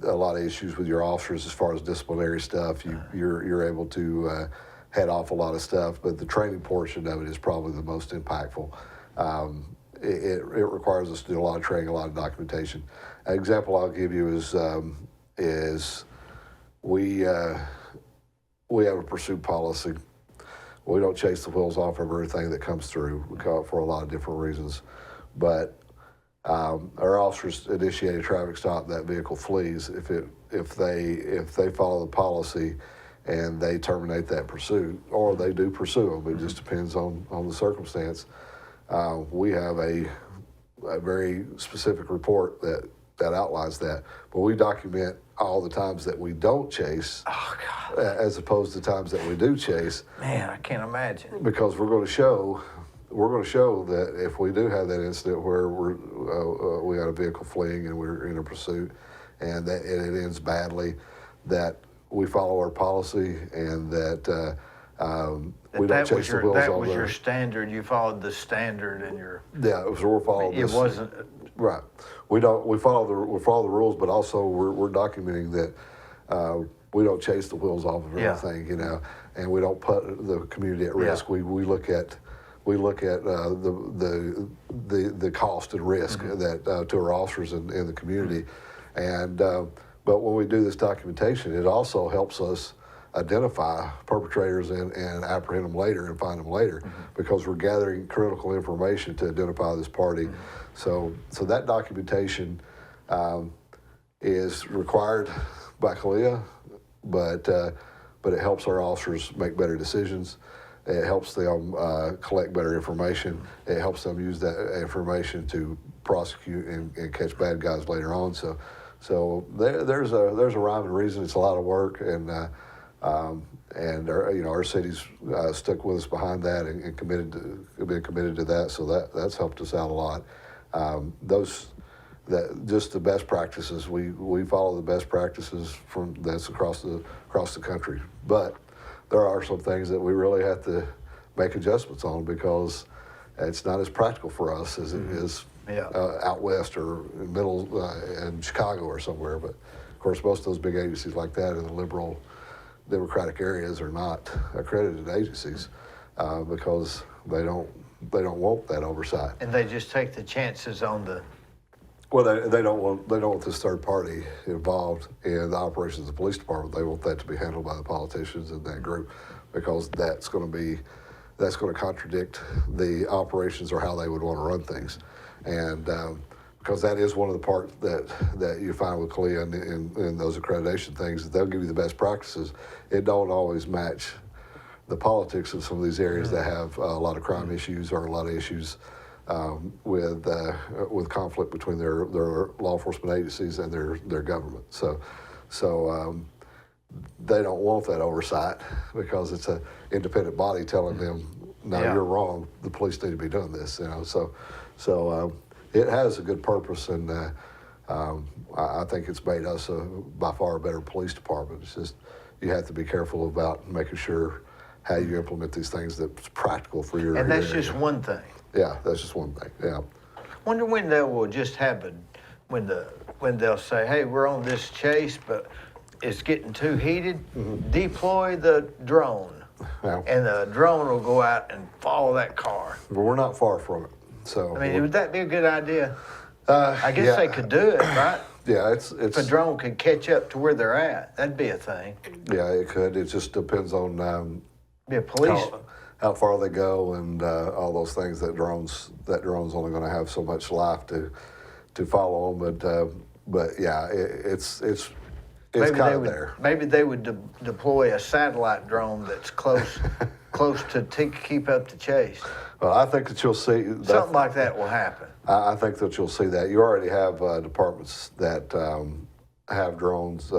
lot of issues with your officers as far as disciplinary stuff. You're able to head off a lot of stuff, but the training portion of it is probably the most impactful. It requires us to do a lot of training, a lot of documentation. An example I'll give you is we have a pursuit policy. We don't chase the wheels off of everything that comes through for a lot of different reasons, but our officers initiate a traffic stop. That vehicle flees. If they follow the policy and they terminate that pursuit, or they do pursue them, it just depends on the circumstance. We have a very specific report that outlines that, but we document all the times that we don't chase, as opposed to times that we do chase. Man, I can't imagine. Because we're going to show that if we do have that incident where we got a vehicle fleeing and we're in a pursuit, and that it ends badly, that we follow our policy and that we don't chase the wheels off. That was your standard. You followed the standard, and we're following this. It wasn't right. We follow the rules, but also we're documenting that we don't chase the wheels off of everything, you know, and we don't put the community at risk. We look at the cost and risk that to our officers in the community, and but when we do this documentation, it also helps us identify perpetrators and apprehend them later and find them later, because we're gathering critical information to identify this party. So that documentation is required by CALEA, but it helps our officers make better decisions. It helps them collect better information. It helps them use that information to prosecute and catch bad guys later on. So there's a rhyme and reason. It's a lot of work, and our city's stuck with us behind that and been committed to that. So that's helped us out a lot. Just the best practices. We follow the best practices that's across the country, but there are some things that we really have to make adjustments on, because it's not as practical for us as it is out west or in Chicago or somewhere. But of course, most of those big agencies like that in the liberal Democratic areas are not accredited agencies because they don't want that oversight. And they just take the chances on the. Well, they don't want this third party involved in the operations of the police department. They want that to be handled by the politicians in that group, because that's going to contradict the operations or how they would want to run things, and because that is one of the parts that you find with CALEA in those accreditation things, that they'll give you the best practices. It don't always match the politics of some of these areas that have a lot of crime issues or a lot of issues with conflict between their law enforcement agencies and their government. So they don't want that oversight because it's an independent body telling them, no, Yeah. you're wrong. The police need to be doing this. So it has a good purpose, and I think it's made us by far a better police department. It's just you have to be careful about making sure how you implement these things that's practical for your And that's area. just one thing. Yeah, that's just one thing. Yeah. Wonder when that will just happen, when they'll say, hey, we're on this chase, but it's getting too heated, deploy the drone. Yeah. And the drone will go out and follow that car. But we're not far from it. So I mean, would that be a good idea? I guess yeah. they could do it, right? Yeah, it's If a drone could catch up to where they're at, that'd be a thing. yeah, it could. It just depends on Be a police. how far they go and all those things. That drone's only going to have so much life to follow them. But yeah, it's kind of there. Maybe they would deploy a satellite drone that's close to keep up the chase. Well, I think that you'll see Something like that will happen. I think that you'll see that. You already have departments that have drones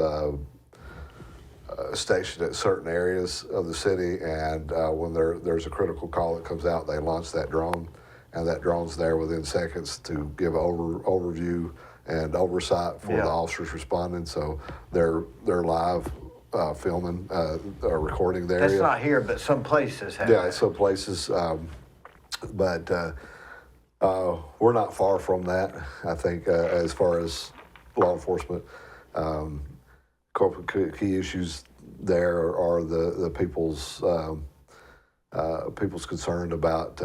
stationed at certain areas of the city, and when there's a critical call that comes out, they launch that drone, and that drone's there within seconds to give overview and oversight for the officers responding. So they're live filming or recording the area. That's not here, but some places have Yeah, that. some places, but we're not far from that. I think as far as law enforcement, corporate key issues there are the people's concerned about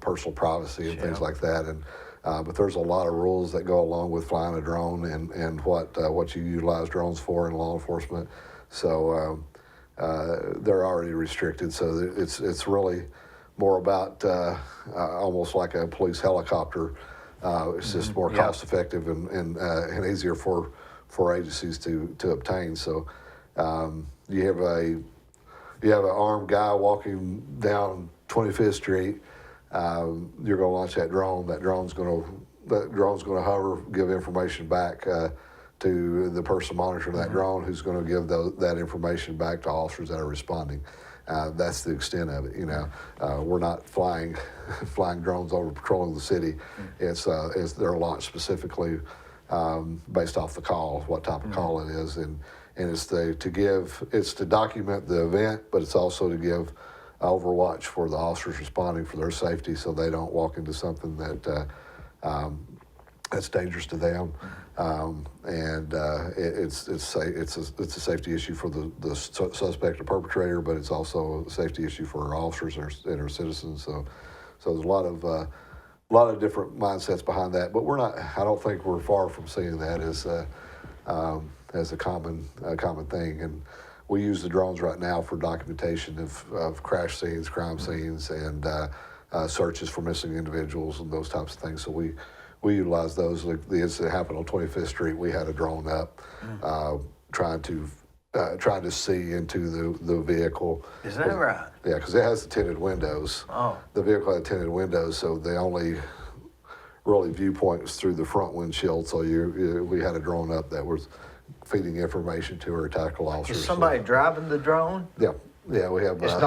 personal privacy and things like that. And but there's a lot of rules that go along with flying a drone and what you utilize drones for in law enforcement. So they're already restricted. So it's really more about almost like a police helicopter. It's just more cost effective and easier for agencies to obtain. So you have an armed guy walking down 25th Street. You're going to launch that drone. That drone's going to hover, give information back to the person monitoring that drone, who's going to give that information back to officers that are responding. That's the extent of it. We're not flying drones over patrolling the city. It's they're launched specifically based off the call, what type of call it is, and it's to document the event, but it's also to give overwatch for the officers responding for their safety, so they don't walk into something that's dangerous to them. It's a safety issue for the suspect or perpetrator, but it's also a safety issue for our officers and our citizens. So there's a lot of different mindsets behind that, but I don't think we're far from seeing that as a common thing. And we use the drones right now for documentation of crash scenes, crime scenes, and searches for missing individuals and those types of things. So we utilize those. Like the incident happened on 25th Street, we had a drone up trying to see into the vehicle. Is that right? Yeah, because it has the tinted windows. Oh. The vehicle had tinted windows, so the only really viewpoint was through the front windshield. So we had a drone up that was feeding information to our tactical officers. Is somebody driving the drone? Yeah, we have. It's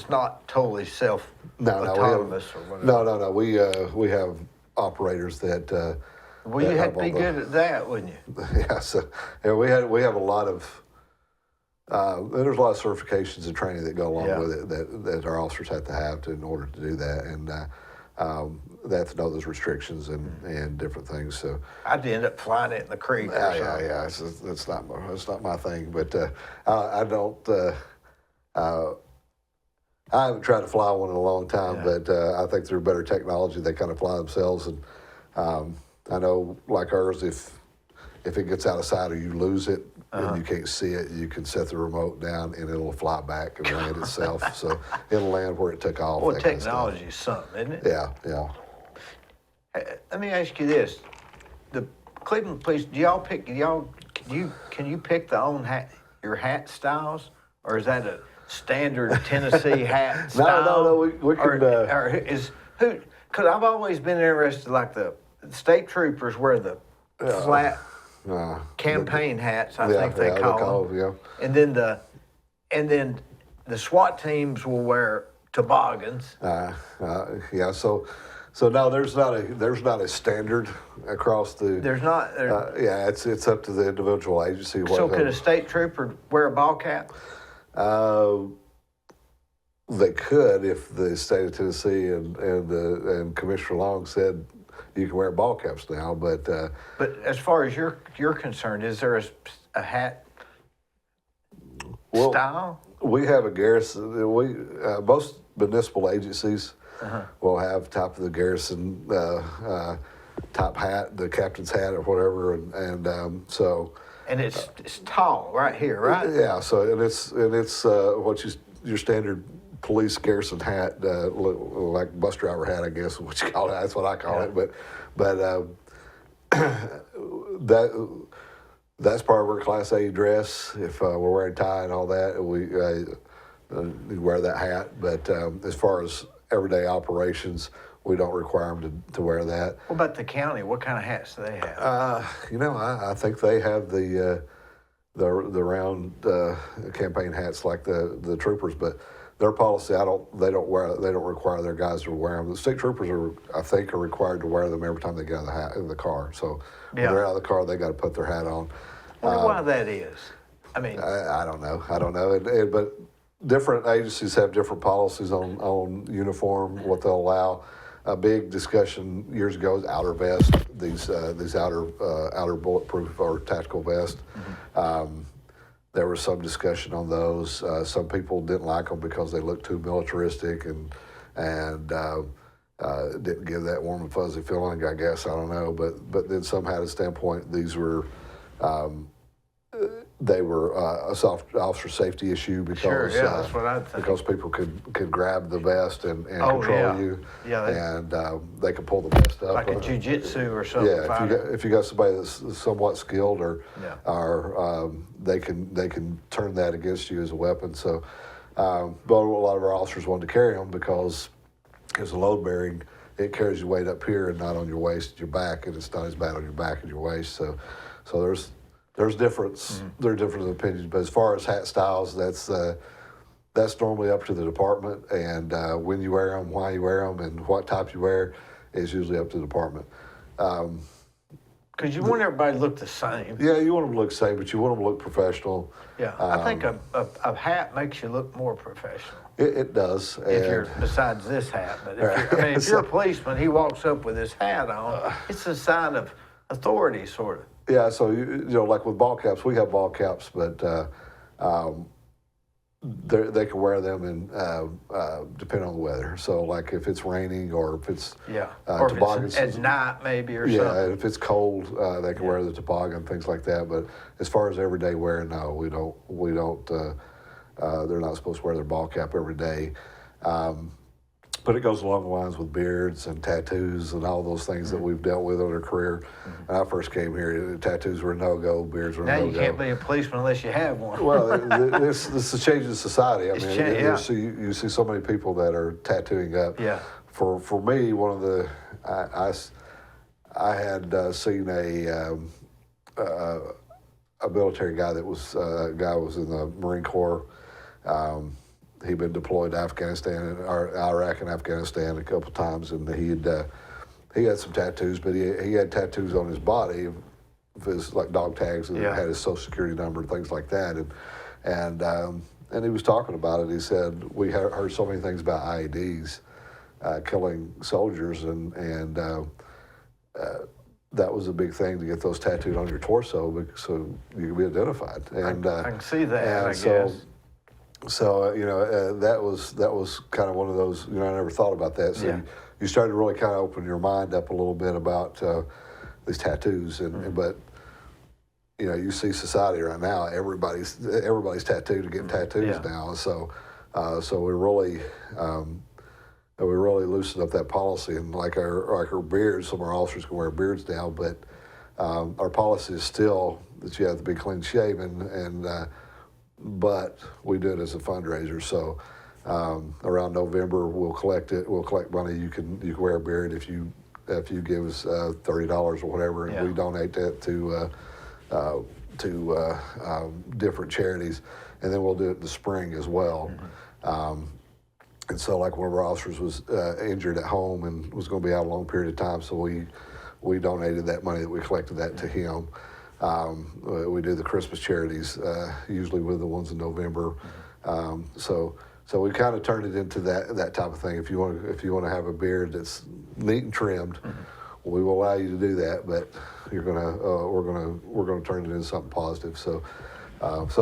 not totally autonomous or whatever. No. We have operators that. Well, you had to be good at that, wouldn't you? Yeah. So we have a lot of. There's a lot of certifications and training that go along with it that our officers have to have in order to do that, and they have to know those restrictions and different things. So I'd end up flying it in the creek. yeah. That's not my thing. But I don't. I haven't tried to fly one in a long time, but I think through better technology, they kind of fly themselves. And I know, like ours, if it gets out of sight or you lose it and you can't see it, you can set the remote down and it'll fly back and land itself. So it'll land where it took off. Well, technology is something, isn't it? Yeah. Let me ask you this: the Cleveland Police, can you pick your hat styles, or is that a standard Tennessee hat style? No, we can. Because I've always been interested, like the state troopers wear the flat campaign hats, I think they call them. Yeah. And then the SWAT teams will wear toboggans. Yeah. So no, there's not a standard across the. There's not. Yeah, it's up to the individual agency. So could a state trooper wear a ball cap? They could if the state of Tennessee and Commissioner Long said you can wear ball caps now, but as far as you're concerned, is there a hat style? We have a garrison. Most municipal agencies will have top of the garrison top hat, the captain's hat or whatever, and so. And it's tall right here, right? Yeah. So and it's what your standard police garrison hat, like bus driver hat, I guess is what you call it. That's what I call it. But that's part of our Class A dress. If we're wearing tie and all that, we wear that hat. But as far as everyday operations, we don't require them to wear that. What about the county? What kind of hats do they have? I think they have the round campaign hats like the troopers, but their policy, they don't require their guys to wear them. The state troopers are required to wear them every time they get out of the car. So when they're out of the car, they got to put their hat on. I wonder why that is. I mean, I don't know. But different agencies have different policies on uniform, what they'll allow. A big discussion years ago is outer vest, these outer bulletproof or tactical vest. There was some discussion on those. Some people didn't like them because they looked too militaristic and didn't give that warm and fuzzy feeling, I guess. I don't know. But then some had a standpoint these were they were a soft officer safety issue because that's what I'd think. Because people could grab the vest and control you, and they could pull the vest up like a jiu-jitsu or something. Yeah, if you got somebody that's somewhat skilled or they can turn that against you as a weapon. So, but a lot of our officers wanted to carry them because as a load bearing, it carries your weight up here and not on your waist and your back, and it's not as bad on your back and your waist. So there's difference. There are different opinions, but as far as hat styles, that's normally up to the department, and when you wear them, why you wear them, and what type you wear is usually up to the department. Because you want everybody to look the same. Yeah, you want them to look the same, but you want them to look professional. Yeah, I think a hat makes you look more professional. It does. If you're besides this hat, but if you're a policeman, he walks up with his hat on. It's a sign of authority, sort of. Yeah, so like with ball caps, we have ball caps, but they can wear them in depending on the weather. So, like if it's raining or if it's or toboggans, if it's at night maybe or something. Yeah, if it's cold, they can wear the toboggan, things like that. But as far as everyday wear, no, we don't. They're not supposed to wear their ball cap every day. But it goes along the lines with beards and tattoos and all those things that we've dealt with in our career. When I first came here, tattoos were a no-go, beards were a no-go. Now you can't be a policeman unless you have one. Well, this is a change in society. I mean, you see so many people that are tattooing up. Yeah. For me, one of the I had seen a military guy that was was in the Marine Corps. He'd been deployed to Afghanistan, or Iraq and Afghanistan a couple of times, and he had some tattoos, but he had tattoos on his body, his like dog tags, and had his social security number and things like that, and he was talking about it. He said we heard so many things about IEDs killing soldiers, and that was a big thing to get those tattooed on your torso so you can be identified. And I can see that. I guess. So that was kind of one of those. I never thought about that. So you started to really kind of open your mind up a little bit about these tattoos, but you see society right now. Everybody's tattooed or getting tattoos now. So we really loosened up that policy, and like our beards. Some of our officers can wear beards now, but our policy is still that you have to be clean shaven and. But we do it as a fundraiser, so Around November, we'll collect it. We'll collect money. You can wear a beard if you give us $30 or whatever, and we donate that to different charities, and then we'll do it in the spring as well. And so, like one of our officers was injured at home and was going to be out a long period of time, so we donated that money that we collected that to him. We do the Christmas charities, usually with the ones in November. So we kind of turned it into that type of thing. If you want to have a beard that's neat and trimmed, we will allow you to do that. But we're gonna turn it into something positive. So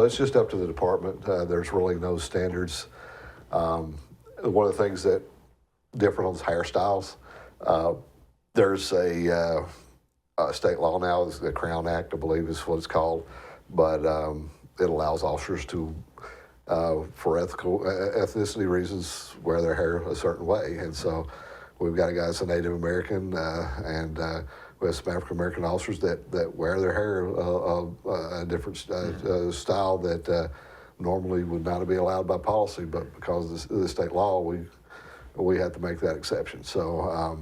it's just up to the department. There's really no standards. One of the things that different on hairstyles. There's a state law now, is the Crown Act, I believe is what it's called, but it allows officers to, for ethnicity reasons, wear their hair a certain way. And so we've got a guy that's a Native American, and we have some African American officers that wear their hair a different style that normally would not be allowed by policy, but because of the state law, we have to make that exception. So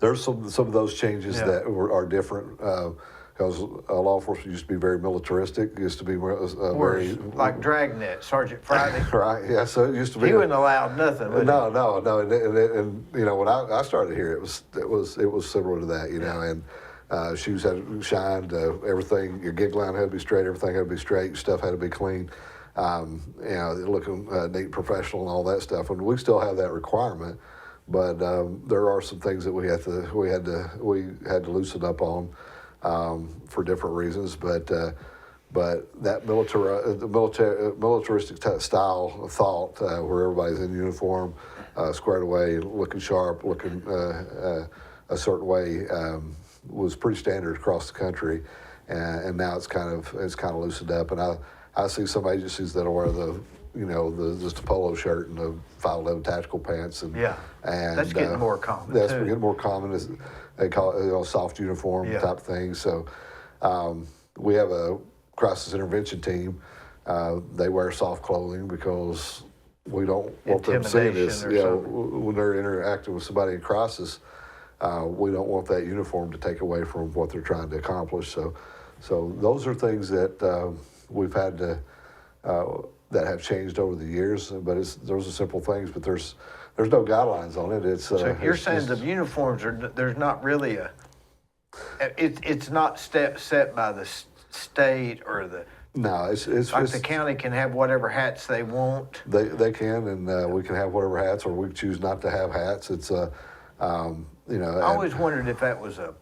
there's some of those changes that are different, because law enforcement used to be very militaristic. Used to be very like Dragnet, Sergeant Friday. Right. Yeah. So it used to be. He wasn't allowed nothing. No. And you know, when I started here, it was similar to that. You know, and shoes had to shine. Everything, your gig line had to be straight. Everything had to be straight. Stuff had to be clean. You know, looking neat, professional, and all that stuff. And we still have that requirement. But there are some things that we had to loosen up on for different reasons. But that militaristic style of thought, where everybody's in uniform, squared away, looking sharp, looking a certain way, was pretty standard across the country. And now it's kind of loosened up. And I see some agencies that'll wear just a polo shirt and the 511 tactical pants, and that's getting more common. That's getting more common. They call it soft uniform type thing. So we have a crisis intervention team. They wear soft clothing because we don't want them seeing this. When they're interacting with somebody in crisis, we don't want that uniform to take away from what they're trying to accomplish. So those are things that we've had to. That have changed over the years, but those are simple things. But there's no guidelines on it. So you're saying the uniforms there's not really it's not set by the state or the. No, it's like the county can have whatever hats they want. They can, and we can have whatever hats, or we choose not to have hats. It's I always wondered if that was a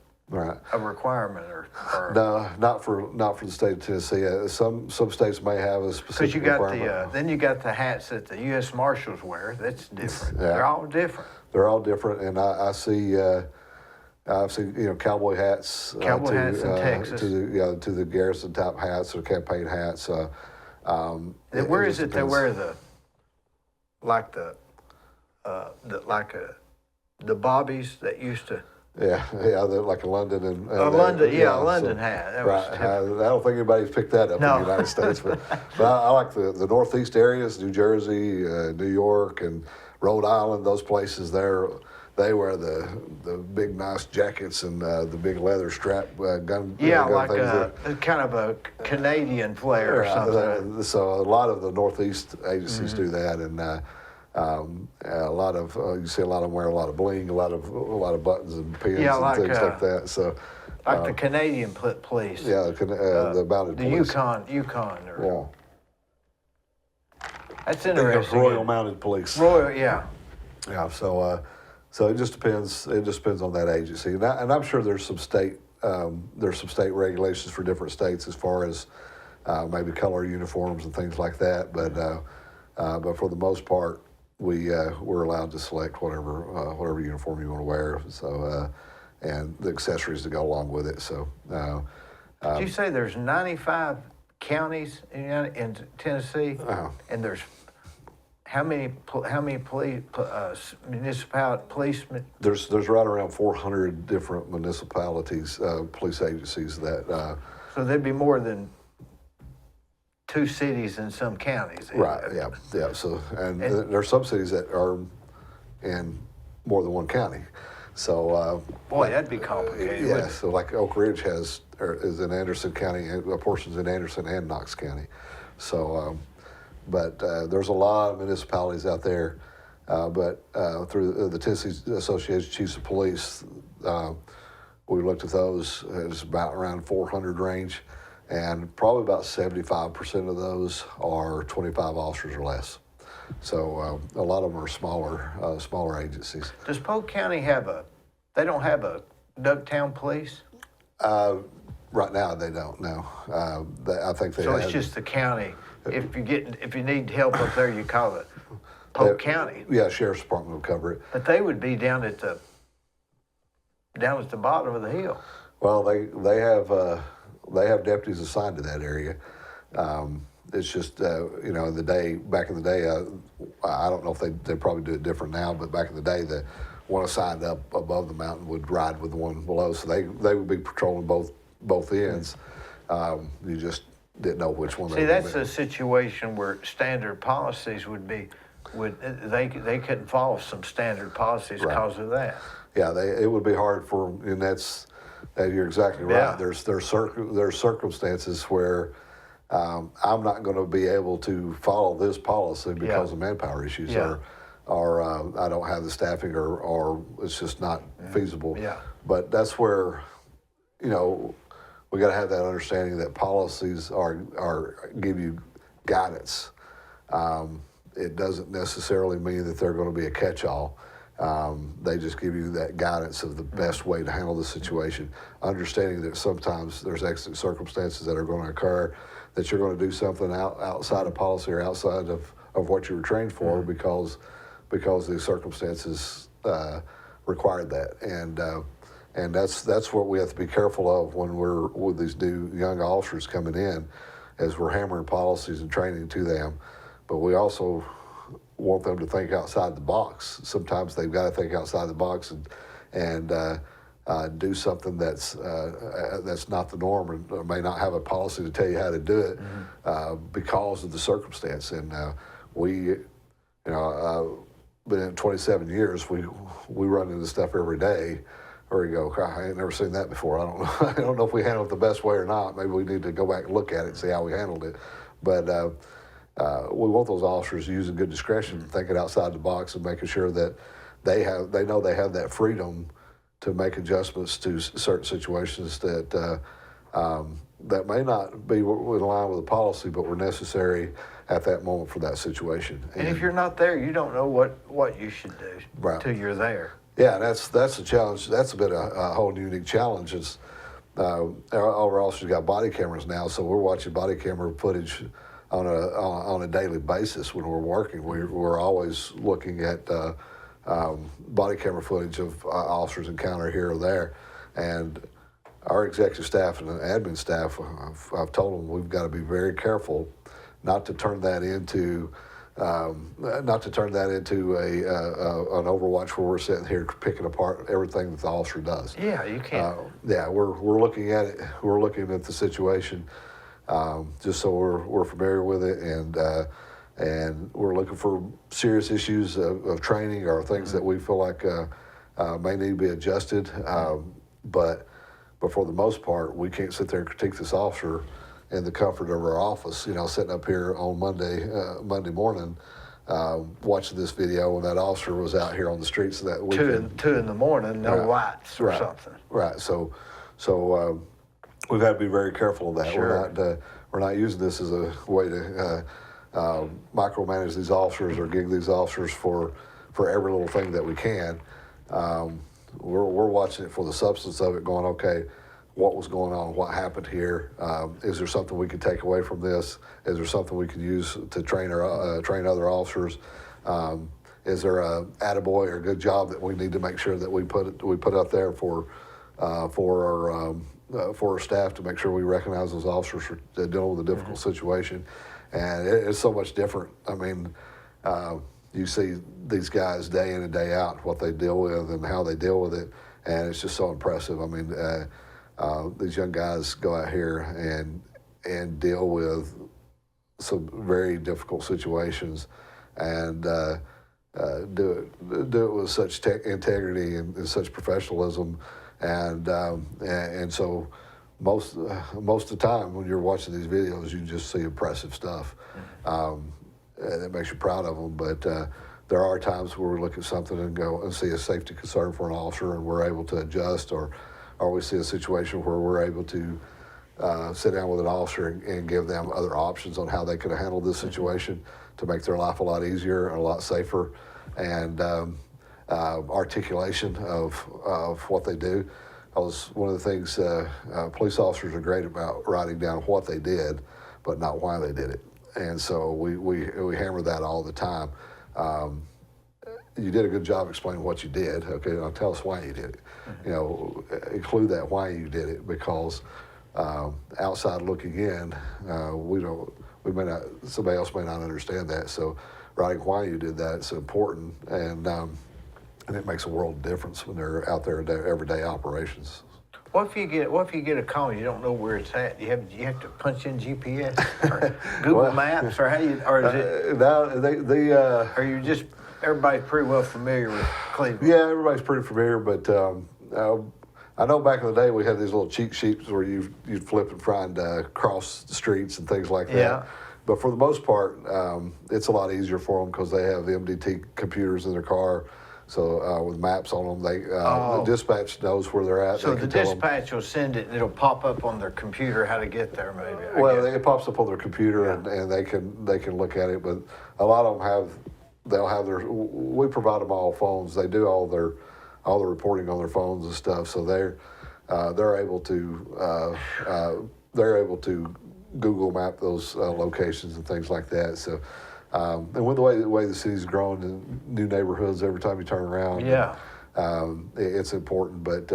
requirement or no, not for the state of Tennessee. Some states may have a specific requirement. Then you got the hats that the U.S. Marshals wear. That's different. They're all different. They're all different, and I've seen cowboy hats. Cowboy hats in Texas. To the garrison type hats or campaign hats. Where is it they wear the bobbies that used to. Yeah, they're like a London and London hat. That was I don't think anybody's picked that up in the United States, but I like the Northeast areas, New Jersey, New York, and Rhode Island. Those places they wear the big nice jackets and the big leather strap gun. Like kind of a Canadian flair or something. So a lot of the Northeast agencies do that, and. A lot of you see a lot of them wear a lot of bling, a lot of buttons and pins and things like that. So, like the Canadian police. Yeah, the mounted police. Yukon. That's interesting. Royal Mounted Police. Yeah. So it just depends. It just depends on that agency, and I'm sure there's some state regulations for different states as far as maybe color uniforms and things like that. But for the most part, we're allowed to select whatever uniform you want to wear. So and the accessories to go along with it. So. Did you say there's 95 counties in Tennessee, and there's how many police policemen? There's right around 400 different municipalities, police agencies that. So there'd be more than 2 cities and some counties. Right, yeah. So, and there's some cities that are in more than one county. So, Boy, that'd be complicated. yeah. So, like Oak Ridge is in Anderson County, and a portion's in Anderson and Knox County. So, but there's a lot of municipalities out there. But through the Tennessee Association of Chiefs of Police, we looked at those. It's about around 400 range, and probably about 75% of those are 25 officers or less. So a lot of them are smaller agencies. Does Polk County they don't have a Ducktown police? Right now, they don't. No, I think they. So have, it's just the county. If you need help up there, you call it Polk County. Yeah, Sheriff's Department will cover it. But they would be down at the bottom of the hill. Well, they have deputies assigned to that area. It's just back in the day, I don't know if they probably do it different now, but back in the day, the one assigned up above the mountain would ride with the one below, so they would be patrolling both ends. You just didn't know which one. See, that's a situation where standard policies they couldn't follow some standard policies because of that. Yeah, it would be hard for them, and you're exactly right. Yeah. There's circumstances where I'm not going to be able to follow this policy because of manpower issues, or I don't have the staffing, or it's just not feasible. Yeah. But that's where, we got to have that understanding that policies give you guidance. It doesn't necessarily mean that they're going to be a catch-all. They just give you that guidance of the best way to handle the situation, understanding that sometimes there's exigent circumstances that are going to occur, that you're going to do something outside of policy or outside of what you were trained for because the circumstances required that. And that's what we have to be careful of when we're with these new young officers coming in, as we're hammering policies and training to them. But we also want them to think outside the box. Sometimes they've got to think outside the box and do something that's not the norm, or may not have a policy to tell you how to do it because of the circumstance. And been in 27 years, we run into stuff every day. Or you go, I ain't never seen that before. I don't know. I don't know if we handled it the best way or not. Maybe we need to go back and look at it and see how we handled it. But we want those officers using good discretion, thinking outside the box, and making sure that they know they have that freedom to make adjustments to certain situations that may not be in line with the policy, but were necessary at that moment for that situation. And if you're not there, you don't know what you should do until you're there. Yeah, that's a challenge. That's been a whole unique challenge. Is all our officers got body cameras now, so we're watching body camera footage on a daily basis when we're working. We're always looking at body camera footage of officers encounter here or there, and our executive staff and admin staff, I've told them we've got to be very careful not to turn that into an Overwatch where we're sitting here picking apart everything that the officer does. Yeah, you can't. We're looking at it. We're looking at the situation just so we're familiar with it, and we're looking for serious issues of training or things that we feel like may need to be adjusted. But for the most part, we can't sit there and critique this officer in the comfort of our office. Sitting up here on Monday morning, watching this video when that officer was out here on the streets that weekend. 2 in the morning, no lights or something. Right. So we've got to be very careful of that. Sure. We're not using this as a way to micromanage these officers or gig these officers for every little thing that we can. We're watching it for the substance of it, going, okay, what was going on, what happened here? Is there something we can take away from this? Is there something we can use to train other officers? Is there a attaboy or good job that we need to make sure that we put out there for our staff to make sure we recognize those officers for dealing with a difficult situation? And it's so much different. I mean, you see these guys day in and day out, what they deal with and how they deal with it, and it's just so impressive. I mean, these young guys go out here and deal with some very difficult situations, and do it with such integrity and such professionalism, and so most of the time when you're watching these videos, you just see impressive stuff, and it makes you proud of them. But there are times where we look at something and go and see a safety concern for an officer, and we're able to adjust, or we see a situation where we're able to sit down with an officer and give them other options on how they could have handled this situation to make their life a lot easier and a lot safer, and articulation of what they do. One of the things police officers are great about writing down what they did, but not why they did it. And so we hammer that all the time. You did a good job explaining what you did. Okay, now tell us why you did it. You know, include that why you did it, because outside looking in, somebody else may not understand that. So writing why you did that is important, and it makes a world of difference when they're out there in their everyday operations. What if you get a call and you don't know where it's at? You have to punch in GPS or Google Maps, or or is it? Are you just everybody's pretty well familiar with Cleveland? Yeah, everybody's pretty familiar, but I know back in the day we had these little cheat sheets where you'd flip and find cross the streets and things like that. Yeah. But for the most part, it's a lot easier for them because they have MDT computers in their car. So with maps on them, the dispatch knows where they're at. So the dispatch will send it, and it'll pop up on their computer how to get there, maybe. It pops up on their computer, and they can look at it. But a lot of them they'll have we provide them all phones. They do all the reporting on their phones and stuff. So they're able to Google map those locations and things like that. So. And with the way the city's growing and new neighborhoods every time you turn around, it's important. But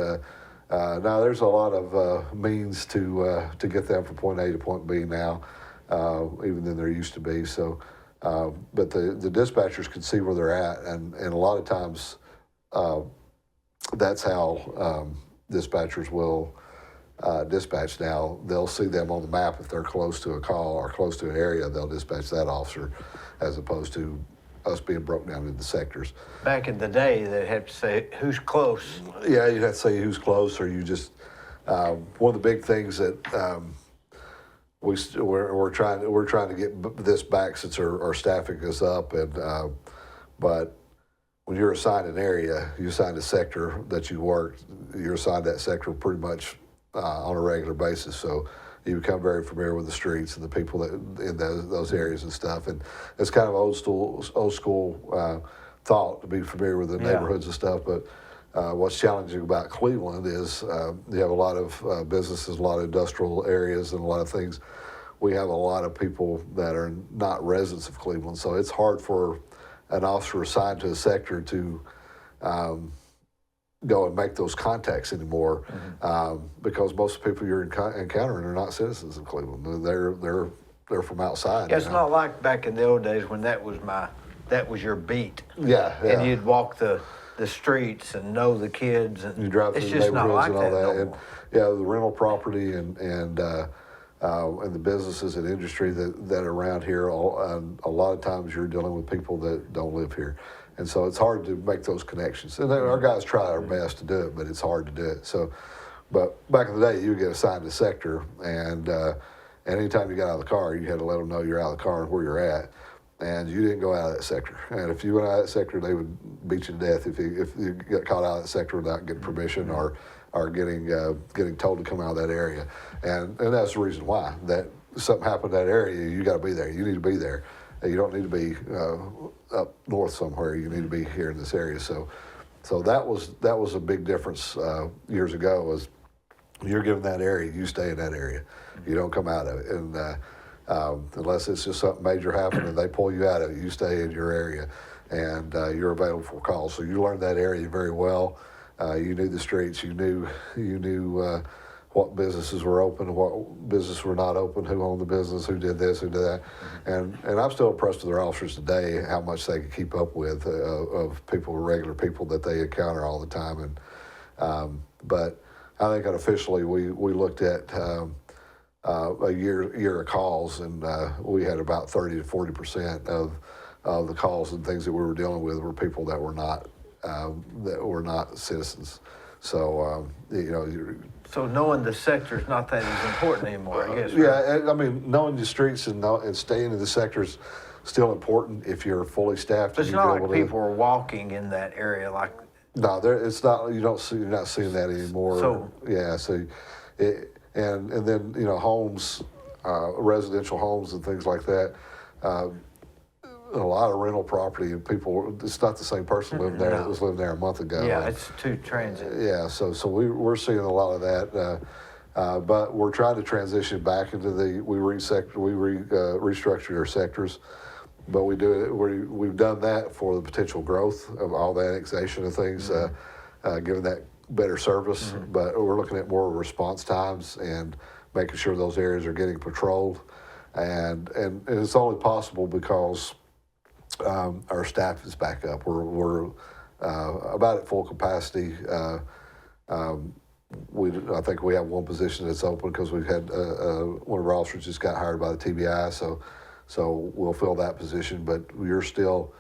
now there's a lot of means to get them from point A to point B now, even than there used to be. So, but the dispatchers can see where they're at, and a lot of times that's how dispatchers will dispatch now. They'll see them on the map if they're close to a call or close to an area. They'll dispatch that officer, as opposed to us being broken down into sectors. Back in the day, they'd have to say who's close. Yeah, you'd have to say who's close, or you just one of the big things that we're trying to get this back since our staffing is up, and but when you're assigned an area, you assigned a sector that you work, you're assigned that sector pretty much on a regular basis. So you become very familiar with the streets and the people that in those areas and stuff. And it's kind of old school thought to be familiar with the neighborhoods and stuff. But what's challenging about Cleveland is you have a lot of businesses, a lot of industrial areas, and a lot of things. We have a lot of people that are not residents of Cleveland, so it's hard for an officer assigned to a sector to go and make those contacts anymore, because most of the people you're encountering are not citizens of Cleveland. They're from outside. Yeah, it's not like back in the old days when that was your beat. Yeah. And you'd walk the streets and know the kids, and you drive through the neighborhoods and all that. No and the rental property and the businesses and industry that are around here. A lot of times you're dealing with people that don't live here. And so it's hard to make those connections. And our guys try their best to do it, but it's hard to do it. So, but back in the day, you would get assigned a sector, and anytime you got out of the car, you had to let them know you're out of the car and where you're at. And you didn't go out of that sector. And if you went out of that sector, they would beat you to death if you got caught out of that sector without getting permission or getting told to come out of that area. And that's the reason why. That something happened in that area, you got to be there. You need to be there. You don't need to be up north somewhere. You need to be here in this area. So that was a big difference years ago. Was you're given that area, you stay in that area. You don't come out of it, and unless it's just something major happened and they pull you out of it, you stay in your area, and you're available for calls. So you learned that area very well. You knew the streets. You knew what businesses were open, what businesses were not open, who owned the business, who did this, who did that. And I'm still impressed with their officers today, how much they can keep up with of people, regular people that they encounter all the time. And but I think unofficially we looked at a year of calls, and we had about 30 to 40% of the calls and things that we were dealing with were people that were not citizens. So So knowing the sector's not that as important anymore, I guess. Right? yeah, I mean, knowing the streets and staying in the sector's still important if you're fully staffed. But it's not like people are walking in that area like. No, it's not. You're not seeing that anymore. So yeah, and then homes, residential homes and things like that. A lot of rental property and people. It's not the same person living there that was living there a month ago. Yeah, it's too transient. Yeah, so we're seeing a lot of that, but we're trying to transition back into we restructured our sectors, but we've done that for the potential growth of all the annexation of things, giving that better service. But we're looking at more response times and making sure those areas are getting patrolled, and it's only possible because our staff is back up. We're about at full capacity. I think we have one position that's open because we've had one of our officers just got hired by the TBI, so we'll fill that position. But we're still,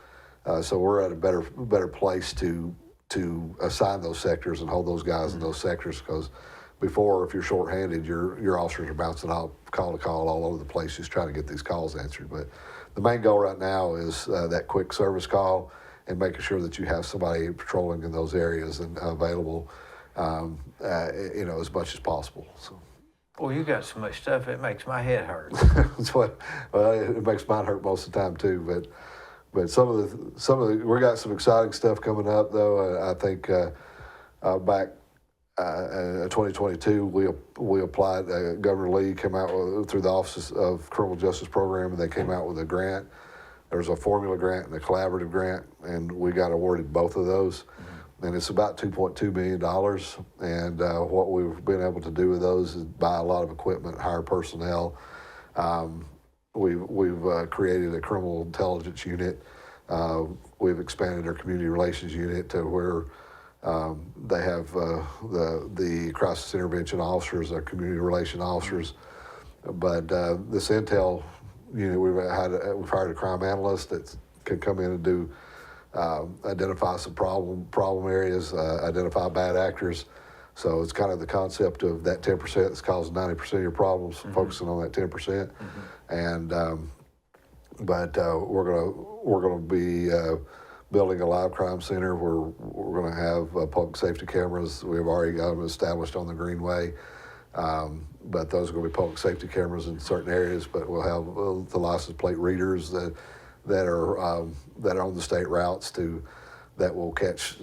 so we're at a better place to assign those sectors and hold those guys in those sectors, because before, if you're shorthanded, your officers are bouncing off call to call all over the place just trying to get these calls answered. But the main goal right now is that quick service call and making sure that you have somebody patrolling in those areas and available, as much as possible. So. Well, you got so much stuff, it makes my head hurt. It makes mine hurt most of the time too. But some of the we got some exciting stuff coming up though. I think back. In 2022, we applied. Governor Lee came out through the Office of Criminal Justice Program, and they came out with a grant. There was a formula grant and a collaborative grant, and we got awarded both of those. And it's about $2.2 million. And what we've been able to do with those is buy a lot of equipment, hire personnel. We've created a criminal intelligence unit. We've expanded our community relations unit to where they have the crisis intervention officers, our community relation officers. But this intel unit, we've hired a crime analyst that can come in and do identify some problem areas, identify bad actors. So it's kind of the concept of that 10% that's causing 90% of your problems, focusing on that 10%. And but we're gonna be building a live crime center where we're going to have public safety cameras. We've already got them established on the Greenway, but those are going to be public safety cameras in certain areas. But we'll have the license plate readers that are on the state routes that will catch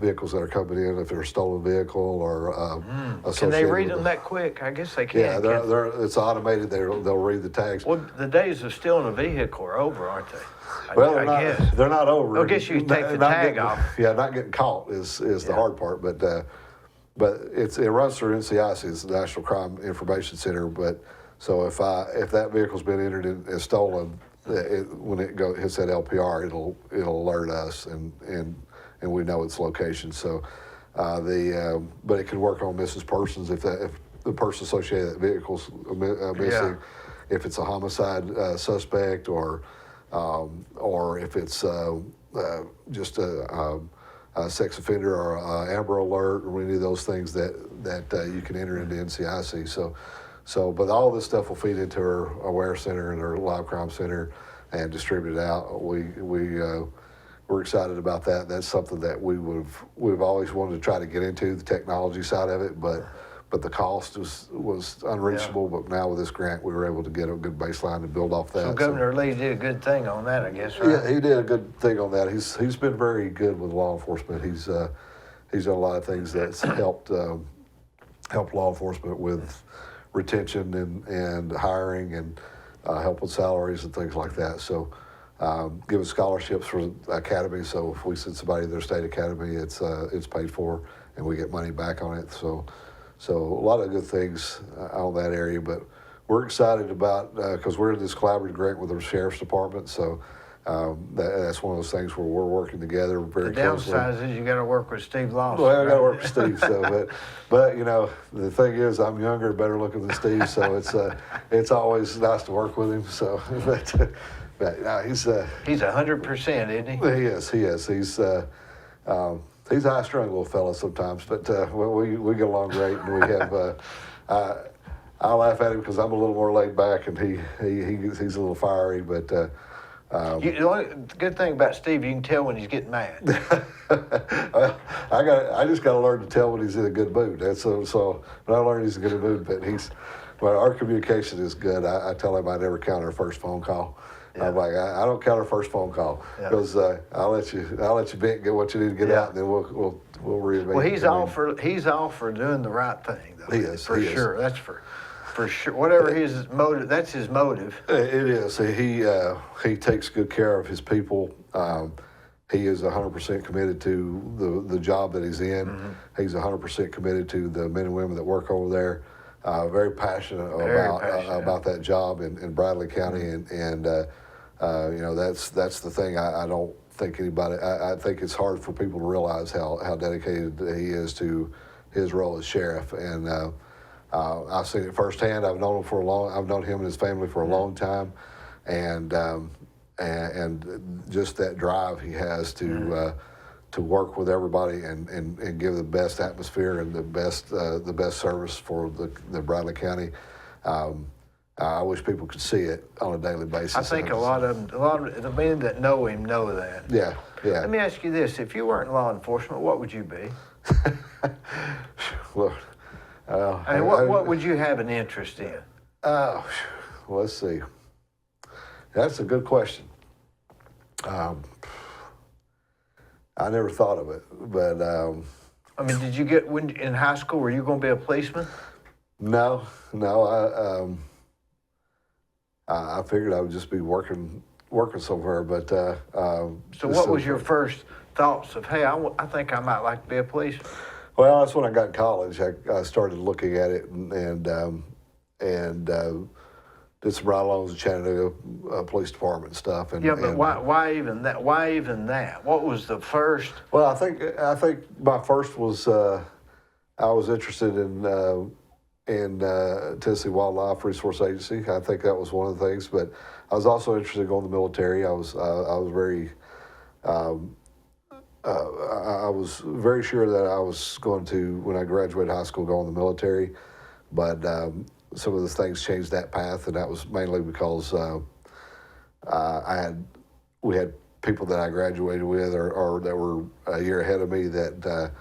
vehicles that are coming in if they're a stolen vehicle or Can they read them that quick? I guess they can. Yeah, it's automated. They'll read the tags. Well, the days of stealing a vehicle are over, aren't they? Well, they're not over. I guess you take the tag off. Yeah, not getting caught is the hard part. But it runs through NCIC, it's the National Crime Information Center. But so if that vehicle's been entered and stolen, when it hits that LPR, it'll alert us and we know its location. So but it can work on missing persons if the person associated with that vehicle's missing, if it's a homicide suspect or if it's just a sex offender or Amber Alert or any of those things that you can enter into NCIC. So, but all this stuff will feed into our Aware Center and our Live Crime Center and distribute it out. We're excited about that. That's something that we've always wanted to try to get into, the technology side of it, but the cost was unreachable. But now with this grant, we were able to get a good baseline to build off that. So Governor Lee did a good thing on that, I guess, right? Yeah, he did a good thing on that. He's been very good with law enforcement. He's done a lot of things that's helped law enforcement with retention and hiring and help with salaries and things like that. So giving scholarships for academy. So if we send somebody to their state academy, it's paid for and we get money back on it. So a lot of good things on that area. But we're excited about because we're in this collaborative grant with the sheriff's department. So that's one of those things where we're working together very The closely. downside is you got to work with Steve Lawson. Well, I got to right? work with Steve. So, but you know, the thing is, I'm younger, better looking than Steve, so it's always nice to work with him. So, but he's 100%, isn't he? he is. He's a high-strung little fella sometimes, but we get along great, and we have. I laugh at him because I'm a little more laid back, and he's a little fiery, but. The only good thing about Steve, you can tell when he's getting mad. Well, I just got to learn to tell when he's in a good mood. That's so when I learn he's in a good mood, but our communication is good. I tell him I never count our first phone call. Yeah. I'm like, I don't count our first phone call because I'll let you vent, get what you need to get out, and then we'll reevaluate. Well, he's all for doing the right thing, though. He is, for he is. sure. That's for sure. Whatever his motive, that's his motive. It is. He takes good care of his people. He is 100% committed to the job that he's in. Mm-hmm. He's 100% committed to the men and women that work over there. Very passionate about that job in Bradley County, and you know that's the thing. I don't think anybody. I think it's hard for people to realize how dedicated he is to his role as sheriff, and I've seen it firsthand. I've known him and his family for a long time, and just that drive he has to work with everybody and give the best atmosphere and the best service for the Bradley County. I wish people could see it on a daily basis. I think a lot of the men that know him know that. Yeah. Let me ask you this: if you weren't in law enforcement, what would you be? Well, what would you have an interest in? Let's see. That's a good question. I never thought of it, but I mean, did you get in high school? Were you going to be a policeman? No. I figured I would just be working somewhere, but. So, what was your first thoughts of, hey, I think I might like to be a policeman? Well, that's when I got in college. I started looking at it and did some ride-alongs in Chattanooga Police Department stuff. And, why even that? Why even that? What was the first? Well, I think my first was I was interested in Tennessee Wildlife Resource Agency. I think that was one of the things, but I was also interested in going to the military. I was very. I was very sure that I was going to, when I graduated high school, go in the military, but some of the things changed that path, and that was mainly because we had people that I graduated with or that were a year ahead of me that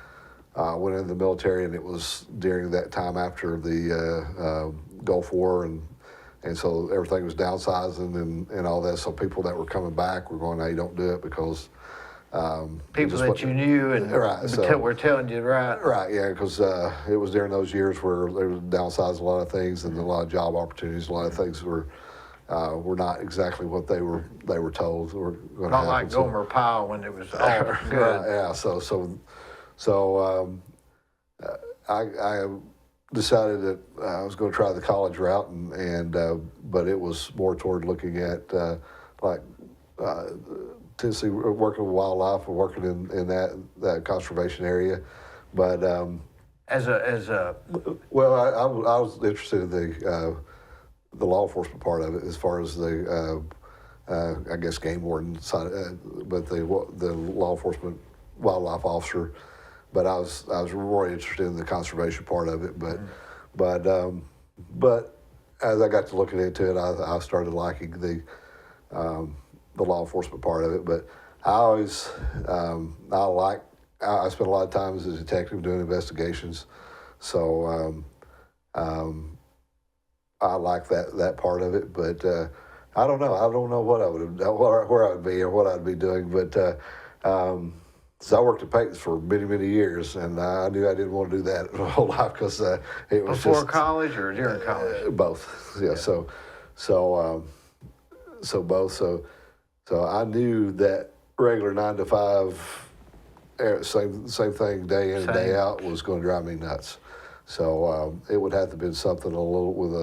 went into the military, and it was during that time after the Gulf War, and so everything was downsizing and all that. So people that were coming back were going, "Hey, don't do it," because people that you knew and were telling you, right, yeah, because it was during those years where they were downsizing a lot of things, and a lot of job opportunities, a lot of things were not exactly what they were told were going to happen. Not like Gomer Pyle when it was all good. Right, yeah, so I decided that I was going to try the college route, but it was more toward looking at Tennessee, working with wildlife or working in that conservation area, but well, I was interested in the law enforcement part of it as far as the I guess game warden side, but the law enforcement wildlife officer. But I was more interested in the conservation part of it. But as I got to looking into it, I started liking the law enforcement part of it. But I always I spent a lot of time as a detective doing investigations, so I like that part of it. But I don't know what I would have, where I would be or what I'd be doing. But so I worked at Peyton's for many years, and I knew I didn't want to do that my whole life because it was before college or during college. Both, yeah. So both. So I knew that regular 9 to 5, same thing day in and day out was going to drive me nuts. So it would have to have been something a little with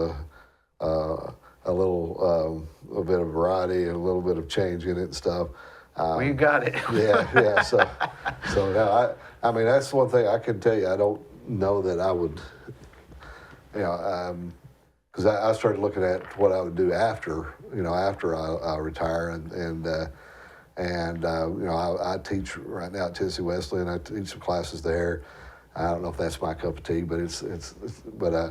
a a bit of variety and a little bit of change in it and stuff. Well, you got it. Yeah. So now I mean, that's one thing I can tell you. I don't know that I would, because I started looking at what I would do after I retire, and I teach right now at Tennessee Wesleyan. I teach some classes there. I don't know if that's my cup of tea, but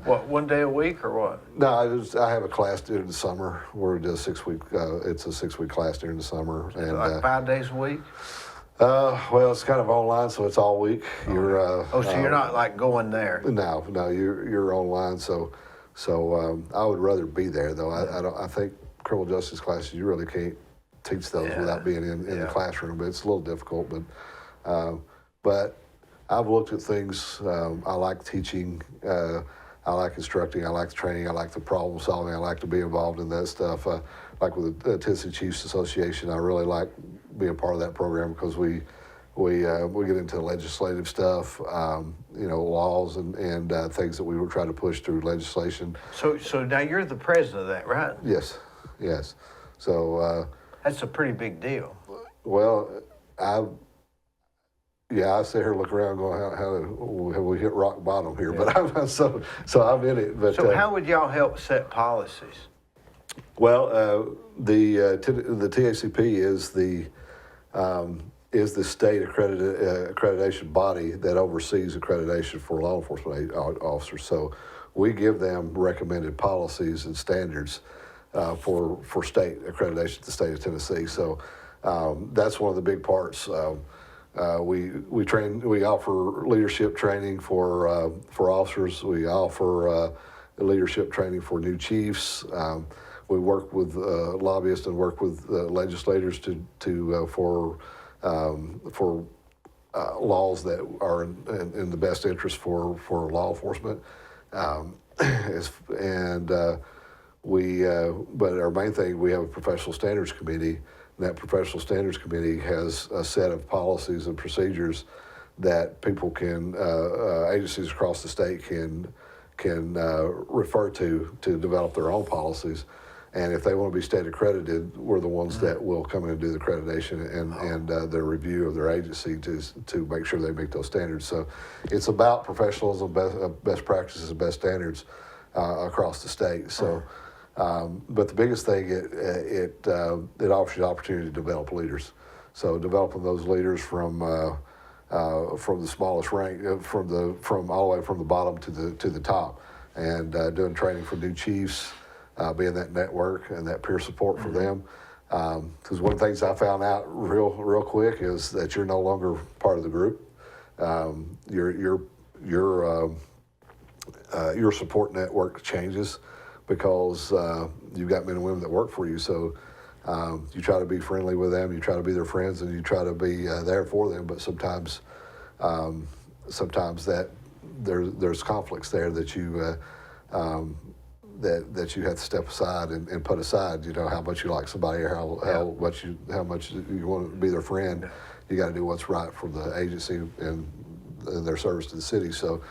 What, 1 day a week or what? no, I have a class during the summer. We're doing 6 week. It's a 6 week class during the summer, and Like 5 days a week? well, it's kind of online, so it's all week. You're Oh, so you're not like going there? no, you're online, so I would rather be there though. I think criminal justice classes you really can't teach those Yeah. without being in the classroom. But it's a little difficult. But I've looked at things. I like teaching. I like instructing. I like the training. I like the problem solving. I like to be involved in that stuff. Like with the Tennessee Chiefs Association, I really like being part of that program because we get into legislative stuff, laws and things that we were trying to push through legislation. So now you're the president of that, right? Yes. So That's a pretty big deal. well, I sit here looking around going, how have we hit rock bottom here? Yeah. But so I'm in it. But So how would y'all help set policies? well, the TACP is the state accreditation body that oversees accreditation for law enforcement officers. So we give them recommended policies and standards for state accreditation to the state of Tennessee. So that's one of the big parts. We offer leadership training for officers. We offer leadership training for new chiefs. We work with lobbyists and work with legislators for laws that are in the best interest for law enforcement. But our main thing, we have a professional standards committee, and that professional standards committee has a set of policies and procedures that people can, agencies across the state can refer to develop their own policies. And if they want to be state accredited, we're the ones that will come in and do the accreditation and their review of their agency to make sure they meet those standards. So it's about professionalism, best practices, and best standards across the state. So, but the biggest thing, it offers you the opportunity to develop leaders. So developing those leaders from the smallest rank, from all the way from the bottom to the top, and doing training for new chiefs. Being that network and that peer support for them, because one of the things I found out real quick is that you're no longer part of the group. Your support network changes because you've got men and women that work for you. So you try to be friendly with them, you try to be their friends, and you try to be there for them. But sometimes that there's conflicts there that you. That you have to step aside and put aside. How much you like somebody, or how much you want to be their friend. You got to do what's right for the agency and their service to the city. So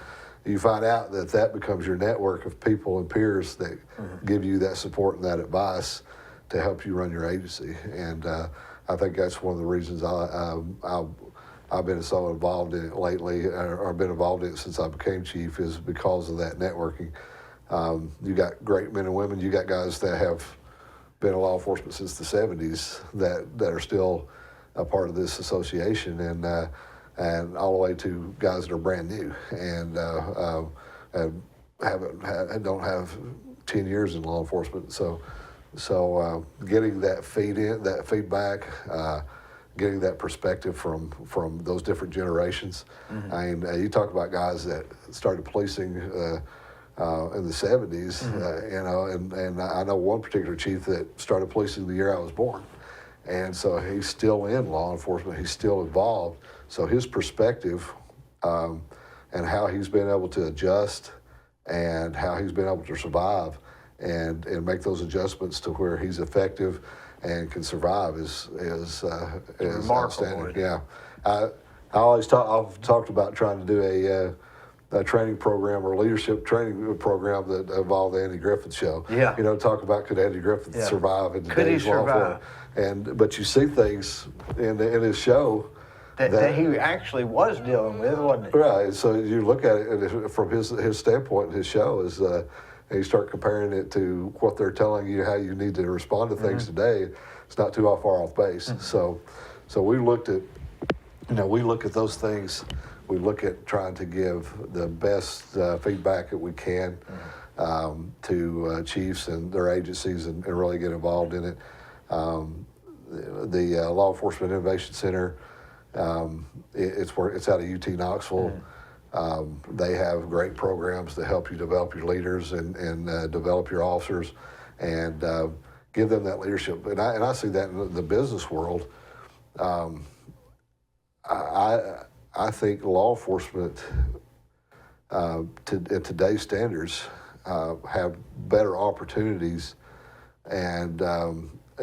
you find out that becomes your network of people and peers that give you that support and that advice to help you run your agency. And I think that's one of the reasons I've been so involved in it lately, or I've been involved in it since I became chief, is because of that networking. You got great men and women. You got guys that have been in law enforcement since the 70s that are still a part of this association, and all the way to guys that are brand new and don't have 10 years in law enforcement. So getting that feedback, getting that perspective from those different generations. I mean, you talk about guys that started policing. In the 70s, and I know one particular chief that started policing the year I was born, and so he's still in law enforcement. He's still involved. So his perspective and how he's been able to adjust and how he's been able to survive and make those adjustments to where he's effective and can survive is remarkable. outstanding. Yeah, I've talked about trying to do a training program or leadership training program that involved the Andy Griffith Show. Yeah. You know, talk about could Andy Griffith Yeah. survive in Could he today's law survive? enforcement? But you see things in his show that he actually was dealing with, wasn't he? right. So you look at it from his standpoint, his show is. And you start comparing it to what they're telling you how you need to respond to things today. It's not too far off base. So we looked at, we look at those things. We look at trying to give the best feedback that we can to chiefs and their agencies and really get involved in it. The Law Enforcement Innovation Center, it's out of UT Knoxville. They have great programs to help you develop your leaders and develop your officers and give them that leadership. And I see that in the business world. I think law enforcement at today's standards have better opportunities and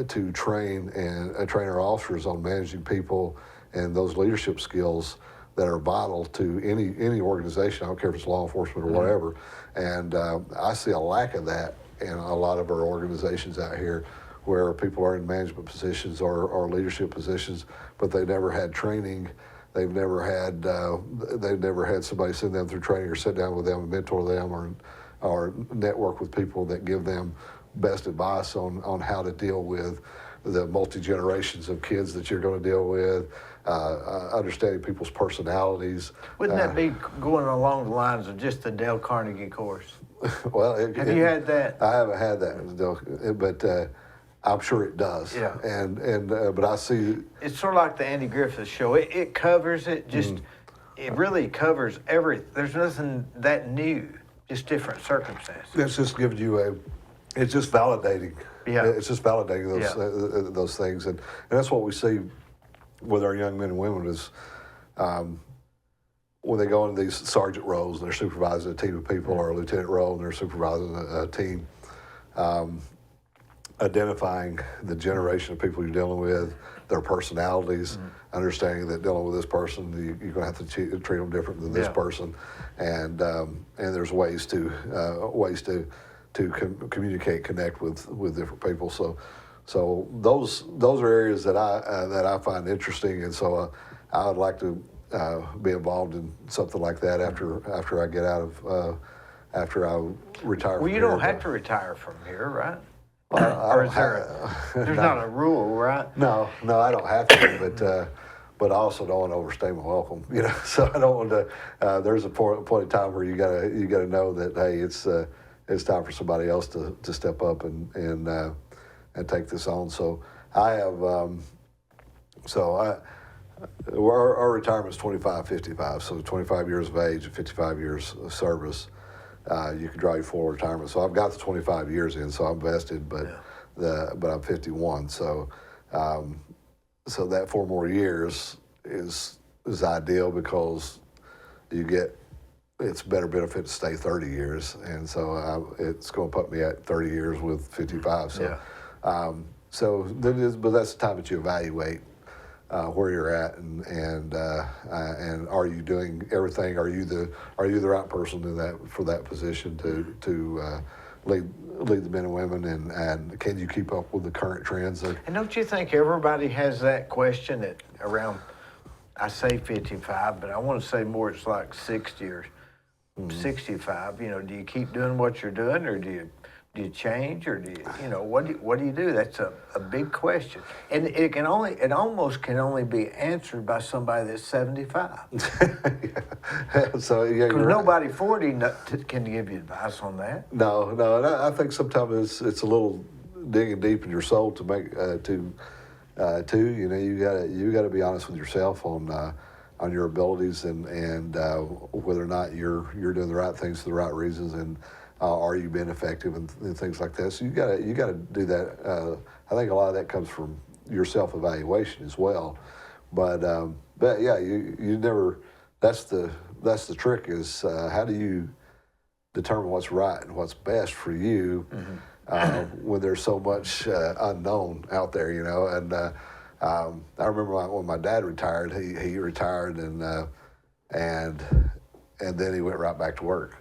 to train our officers on managing people and those leadership skills that are vital to any organization. I don't care if it's law enforcement or whatever. And I see a lack of that in a lot of our organizations out here, where people are in management positions or leadership positions, but they never had training. They've never had somebody send them through training or sit down with them and mentor them or network with people that give them best advice on how to deal with the multi-generations of kids that you're going to deal with, understanding people's personalities. Wouldn't that be going along the lines of just the Dale Carnegie course? Well, have you had that? I haven't had that, but I'm sure it does. Yeah. But I see. It's sort of like the Andy Griffith Show. It covers it. It really covers everything. There's nothing that new. Just different circumstances. It's just giving you it's just validating. Yeah. It's just validating those things, and that's what we see with our young men and women is when they go into these sergeant roles and they're supervising a team of people, or a lieutenant role and they're supervising a team, identifying the generation of people you're dealing with, their personalities, understanding that dealing with this person, you're going to have to treat them different than this person, and there's ways to communicate, connect with different people. So those are areas that I find interesting, and so I would like to be involved in something like that after I get out of after I retire. Well, you don't have to retire from here, right? Or is there's not a rule, right? No, I don't have to, but I also don't want to overstay my welcome, So I don't want to. There's a point in time where you gotta know that hey, it's time for somebody else to step up and take this on. So I have. Our retirement is 25-55, so 25 years of age and 55 years of service. You can draw your full retirement. So I've got the 25 years in, so I'm vested, but I'm 51. So that 4 more years is ideal because it's a better benefit to stay 30 years, and so it's going to put me at 30 years with 55. So but that's the time that you evaluate where you're at and are you doing everything? Are you the right person for that position to lead the men and women, and can you keep up with the current trends? And don't you think everybody has that question at around, I say 55, but I want to say more, it's like 60 or 65. Do you keep doing what you're doing, or do you change, or do you, what do you do? That's a big question, and it almost can only be answered by somebody that's 75. So you're right. Nobody 40 can give you advice on that. No, and I think sometimes it's a little digging deep in your soul to make you got to be honest with yourself on your abilities and whether or not you're doing the right things for the right reasons, and are you being effective and things like that. So you got to do that. I think a lot of that comes from your self-evaluation as well. But yeah, you never. That's the trick is how do you determine what's right and what's best for you when there's so much unknown out there, And I remember when my dad retired. He retired and and then he went right back to work,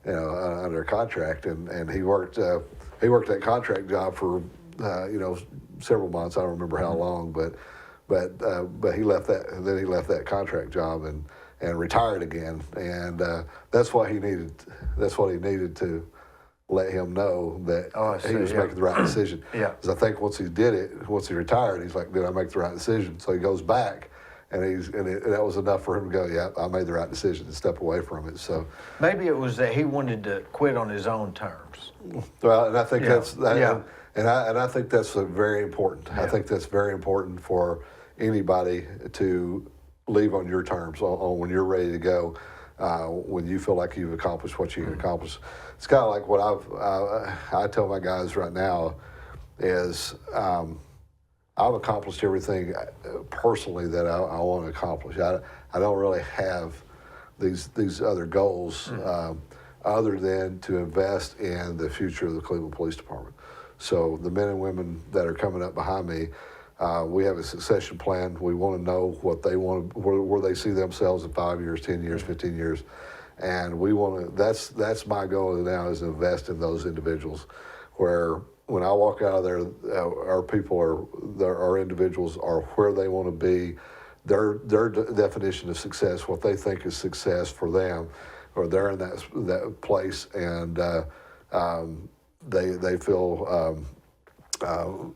under contract, and he worked that contract job for several months. I don't remember how long, but he left that, and then he left that contract job and retired again, and that's what he needed. That's what he needed to let him know that he was making the right decision. Yeah. Because I think once he retired, he's like, did I make the right decision? So he goes back, and that was enough for him to go, yeah, I made the right decision to step away from it. So maybe it was that he wanted to quit on his own terms. well, and I think Yeah. and I think that's very important. Yeah. I think that's very important for anybody to leave on your terms, on when you're ready to go, when you feel like you've accomplished what you can accomplish. It's kind of like what I tell my guys right now is I've accomplished everything personally that I want to accomplish. I don't really have these other goals other than to invest in the future of the Cleveland Police Department. So the men and women that are coming up behind me, we have a succession plan. We want to know what they want, where they see themselves in 5 years, 10 years, 15 years. And we want to, that's my goal now, is to invest in those individuals where when I walk out of there, our individuals are where they want to be, their definition of success, what they think is success for them, or they're in that place, and they feel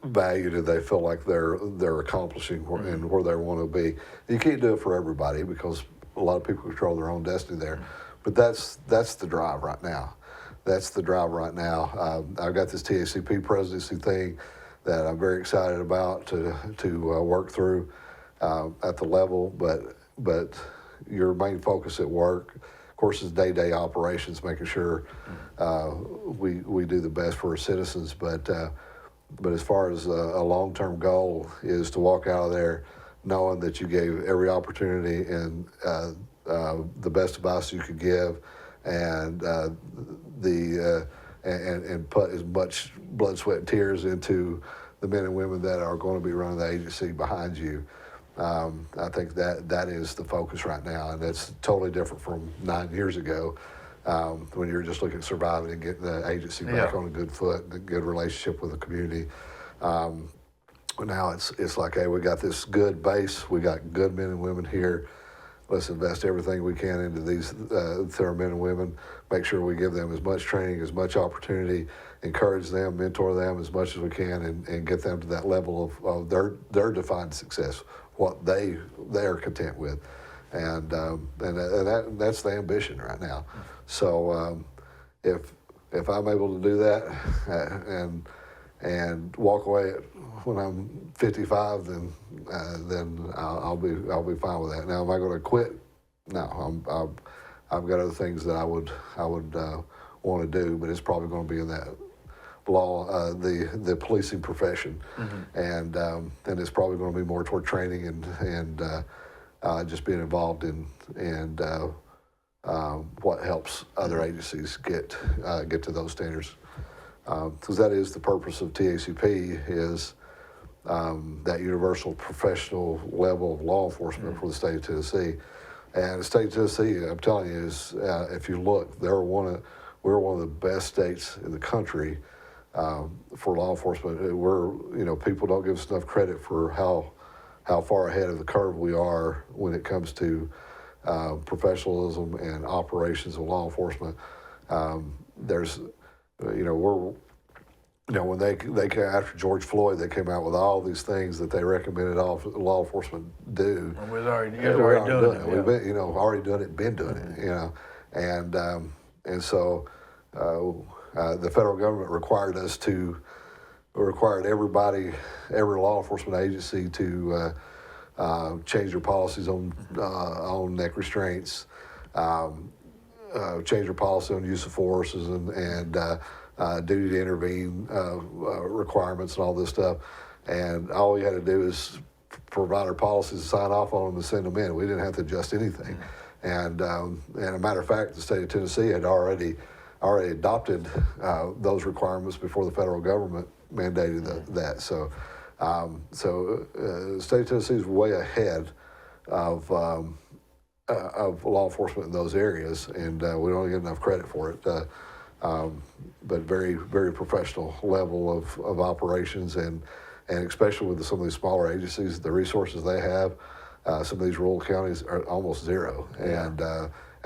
valued, and they feel like they're accomplishing and where they want to be. You can't do it for everybody because a lot of people control their own destiny there, but that's the drive right now. That's the drive right now. I've got this TACP presidency thing that I'm very excited about to work through at the level, but your main focus at work, of course, is day-to-day operations, making sure we do the best for our citizens. But as far as a long-term goal is to walk out of there knowing that you gave every opportunity and the best advice you could give, and and put as much blood, sweat, and tears into the men and women that are going to be running the agency behind you. I think that is the focus right now, and that's totally different from 9 years ago when you were just looking at surviving and getting the agency back on a good foot, and a good relationship with the community. Now it's like, hey, we got this good base, we got good men and women here. Let's invest everything we can into these to our men and women. Make sure we give them as much training, as much opportunity, encourage them, mentor them as much as we can, and get them to that level of their defined success, what they are content with, and that's the ambition right now. So if I'm able to do that and walk away when I'm 55, then I'll be fine with that. Now, am I going to quit? No, I've got other things that I would want to do, but it's probably going to be in that law, the policing profession, and it's probably going to be more toward training and just being involved in what helps other agencies get to those standards. Because that is the purpose of TACP, is that universal professional level of law enforcement for the state of Tennessee. And the state of Tennessee, I'm telling you, is if you look, we're one of the best states in the country for law enforcement. People don't give us enough credit for how far ahead of the curve we are when it comes to professionalism and operations of law enforcement. When they came after George Floyd, they came out with all these things that they recommended all law enforcement do. And we're already doing it. Yeah. We've been, already done it, been doing it, and so the federal government required everybody, every law enforcement agency to change their policies on neck restraints, change their policy on use of forces and duty to intervene requirements and all this stuff. And all we had to do is provide our policies, sign off on them, and send them in. We didn't have to adjust anything. And a matter of fact, the state of Tennessee had already adopted those requirements before the federal government mandated that. So the state of Tennessee is way ahead of of law enforcement in those areas, and we don't get enough credit for it. But very, very professional level of operations, and especially with some of these smaller agencies, the resources they have, some of these rural counties are almost zero, and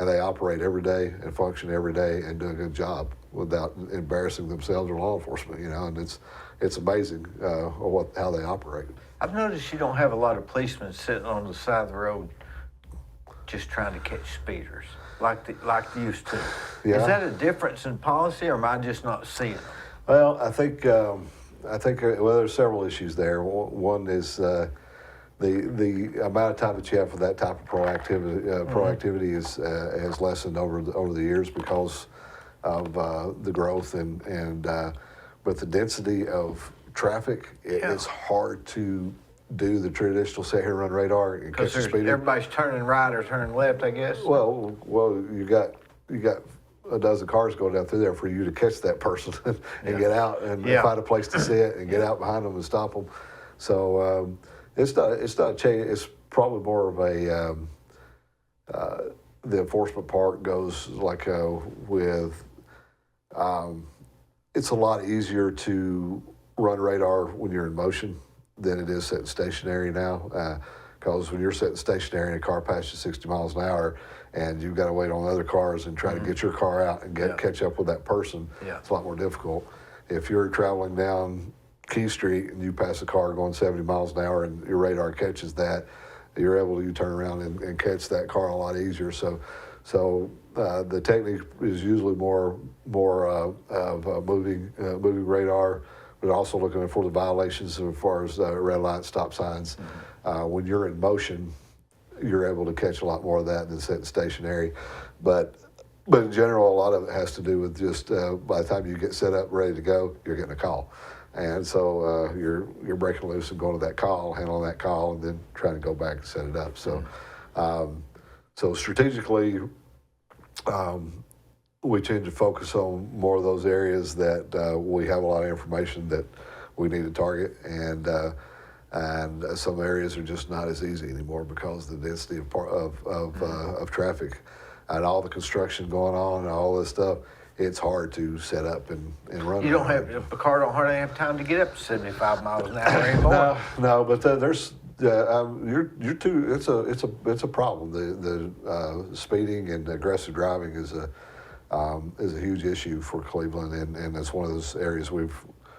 they operate every day and function every day and do a good job without embarrassing themselves or law enforcement. And it's amazing how they operate. I've noticed you don't have a lot of policemen sitting on the side of the road just trying to catch speeders like they used to. Yeah. Is that a difference in policy, or am I just not seeing them? Well, I think there's several issues there. One is the amount of time that you have for that type of proactivity has lessened over the years because of the growth but the density of traffic. It's hard to do the traditional sit here and run radar and catch the speeder. Everybody's turning right or turning left, I guess. Well, you got a dozen cars going down through there for you to catch that person and get out and find a place to sit and get out behind them and stop them. So it's not a change. It's probably more of the enforcement part goes like with. It's a lot easier to run radar when you're in motion than it is sitting stationary now. Because when you're sitting stationary and a car passes you 60 miles an hour and you've got to wait on other cars and try to get your car out and catch up with that person, it's a lot more difficult. If you're traveling down Key Street and you pass a car going 70 miles an hour and your radar catches that, you're able to turn around and catch that car a lot easier. So the technique is usually more of moving radar, but also looking for the violations as far as red light, stop signs. When you're in motion, you're able to catch a lot more of that than sitting stationary. But in general, a lot of it has to do with just by the time you get set up, ready to go, you're getting a call. And so you're breaking loose and going to that call, handling that call, and then trying to go back and set it up. So so strategically, we tend to focus on more of those areas that we have a lot of information that we need to target, and some areas are just not as easy anymore because of the density of traffic and all the construction going on and all this stuff. It's hard to set up and run. You don't have the car don't hardly have time to get up to 75 miles an hour anymore. No, but there's you're too. It's a problem. The speeding and aggressive driving is a huge issue for Cleveland, and it's one of those areas we've.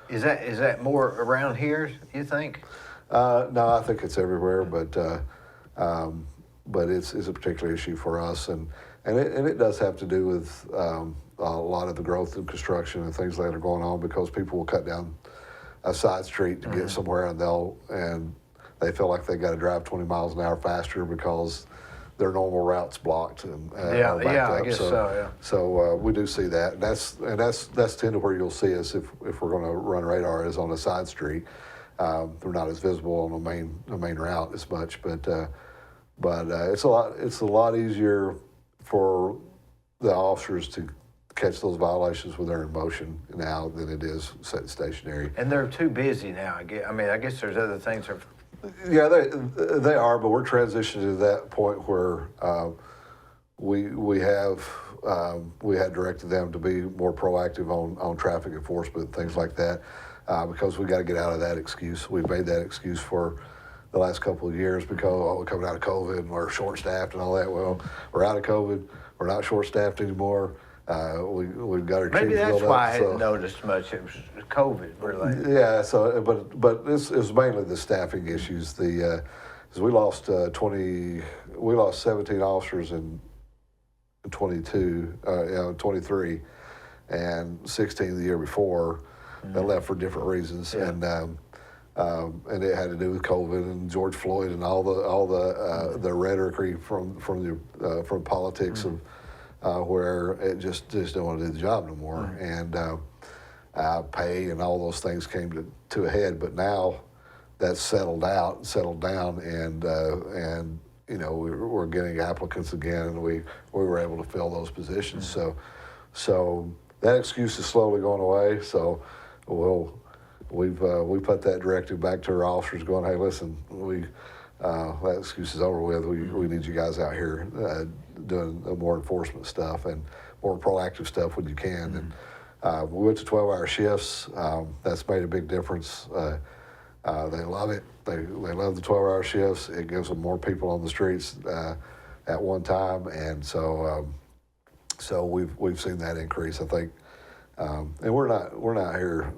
Is that more around here, you think? No, I think it's everywhere, but it's a particular issue for us, and it does have to do with a lot of the growth in construction and things that are going on, because people will cut down a side street to get somewhere, and they feel like they got to drive 20 miles an hour faster because their normal route's blocked and are backed up. I guess so. So we do see that, and that's tend to where you'll see us if we're going to run radar is on a side street. They're not as visible on the main route as much, but it's a lot easier for the officers to catch those violations when they're in motion now than it is sitting stationary. And they're too busy now. I guess there's other things. Yeah, they are, but we're transitioning to that point where we had directed them to be more proactive on traffic enforcement and things like that, because we got to get out of that excuse. We've made that excuse for the last couple of years because we're coming out of COVID and we're short-staffed and all that. Well, we're out of COVID. We're not short-staffed anymore. We've got our Maybe teams that's built why up, I hadn't noticed much. It was COVID related. Yeah. So, but it's mainly the staffing issues. Because we lost 17 officers in 23, and 16 the year before. That left for different reasons, and it had to do with COVID and George Floyd and all the rhetoric from politics of. Where it just don't want to do the job no more, and pay and all those things came to a head. But now that's settled down, and we're getting applicants again, and we were able to fill those positions. So that excuse is slowly going away. So we put that directive back to our officers, going, hey, listen, that excuse is over with. We need you guys out here doing more enforcement stuff and more proactive stuff when you can. And we went to 12-hour shifts. That's made a big difference. They love it. They love the 12-hour shifts. It gives them more people on the streets at one time, and so we've seen that increase, I think. And we're not here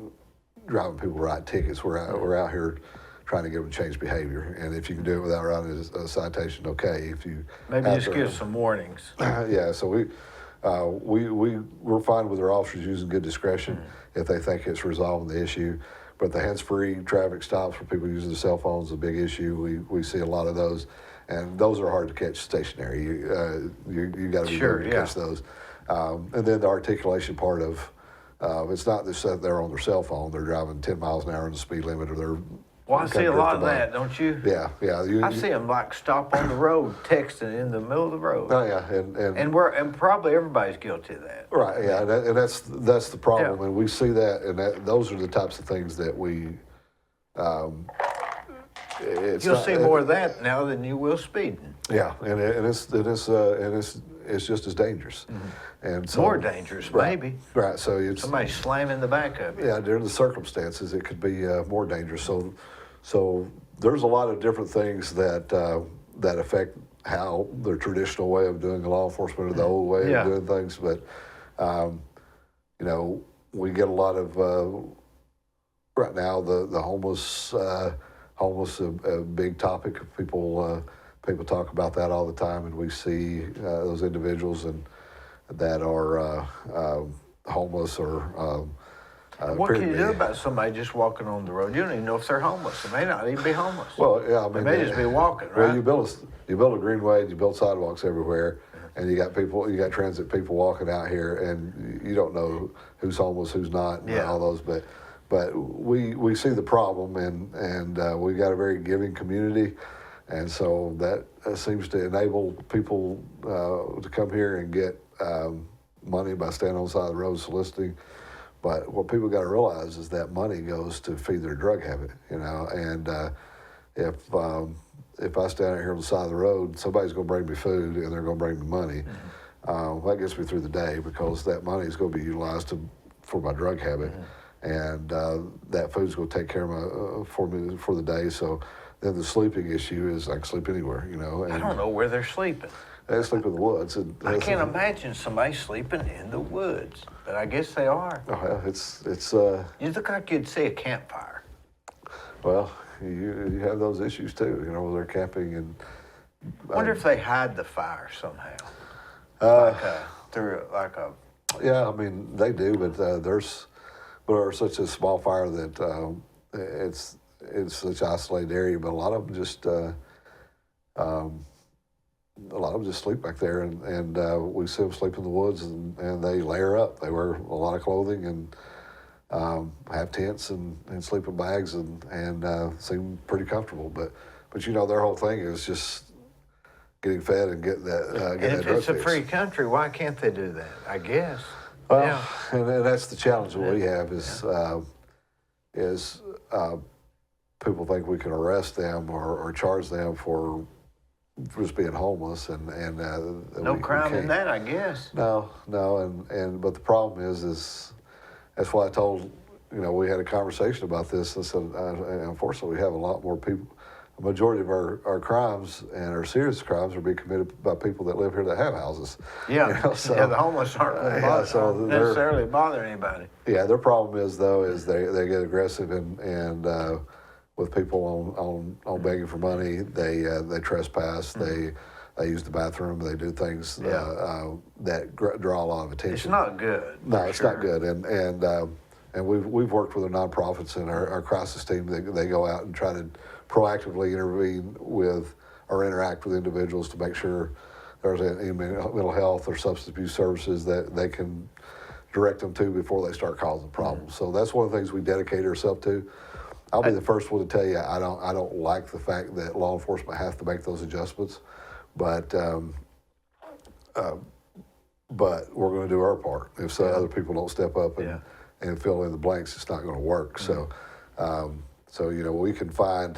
driving people to write tickets. We're out here trying to get them to change behavior. And if you can do it without writing a citation, okay. If you maybe just give some warnings. Yeah. So we're fine with our officers using good discretion if they think it's resolving the issue. But the hands-free traffic stops where people using their cell phones is a big issue. We see a lot of those, and those are hard to catch stationary. You got to be able to catch those. And then the articulation part of it's not just that they're on their cell phone; they're driving 10 miles an hour in the speed limit, or they're. Well, I see a lot of that, don't you? Yeah. I see them like stop on the road, texting in the middle of the road. Oh yeah, and probably everybody's guilty of that. Right. Yeah, and that's the problem, and we see that, and those are the types of things that we. You'll see more of that now than you will speeding. Yeah, and it's just as dangerous, and so, more dangerous, maybe. Right. So it's somebody slamming the back of you. Yeah, during the circumstances, it could be more dangerous. So there's a lot of different things that affect how the traditional way of doing law enforcement or the old way of doing things. But we get a lot of right now the homeless. Homeless a big topic. People talk about that all the time, and we see those individuals that are homeless or. What can you do about somebody just walking on the road? You don't even know if they're homeless. They may not even be homeless. Well, yeah, I mean, they may just be walking, right? Well, you build a greenway, you build sidewalks everywhere, and you got transit people walking out here, and you don't know who's homeless, who's not, and all those. But we see the problem, and we've got a very giving community, and so that seems to enable people to come here and get money by standing on the side of the road soliciting. But what people got to realize is that money goes to feed their drug habit, and if I stand out here on the side of the road, somebody's going to bring me food and they're going to bring me money. That gets me through the day because that money is going to be utilized for my drug habit, and that food's going to take care of for me for the day. So then the sleeping issue is I can sleep anywhere, And I don't know where they're sleeping. They sleep in the woods. I can't imagine somebody sleeping in the woods, but I guess they are. Oh, yeah, it's. You look like you'd see a campfire. Well, you have those issues too, where they're camping and. I wonder if they hide the fire somehow. Yeah, I mean they do, but there's such a small fire that it's such an isolated area. But a lot of them just. A lot of them just sleep back there, and we see them sleep in the woods, and they layer up. They wear a lot of clothing and have tents and sleeping bags and seem pretty comfortable. But their whole thing is just getting fed and getting that. And if it's a free country, why can't they do that? I guess. Well, and that's the challenge that we have is people think we can arrest them or charge them for just being homeless and no crime in that, I guess. No, but the problem is that's why I told we had a conversation about this. I said unfortunately we have a lot more people. The majority of our crimes and our serious crimes are being committed by people that live here that have houses. Yeah, the homeless aren't necessarily bother anybody. Yeah, their problem is they get aggressive and with people on begging for money, they trespass, they use the bathroom, they do things that draw a lot of attention. It's not good. No, it's not good, and we've worked with our nonprofits and our crisis team. They go out and try to proactively intervene with or interact with individuals to make sure there's any mental health or substance abuse services that they can direct them to before they start causing problems. So that's one of the things we dedicate ourselves to. I'll be the first one to tell you I don't like the fact that law enforcement have to make those adjustments, but we're going to do our part. If other people don't step up and fill in the blanks, it's not going to work. So we can find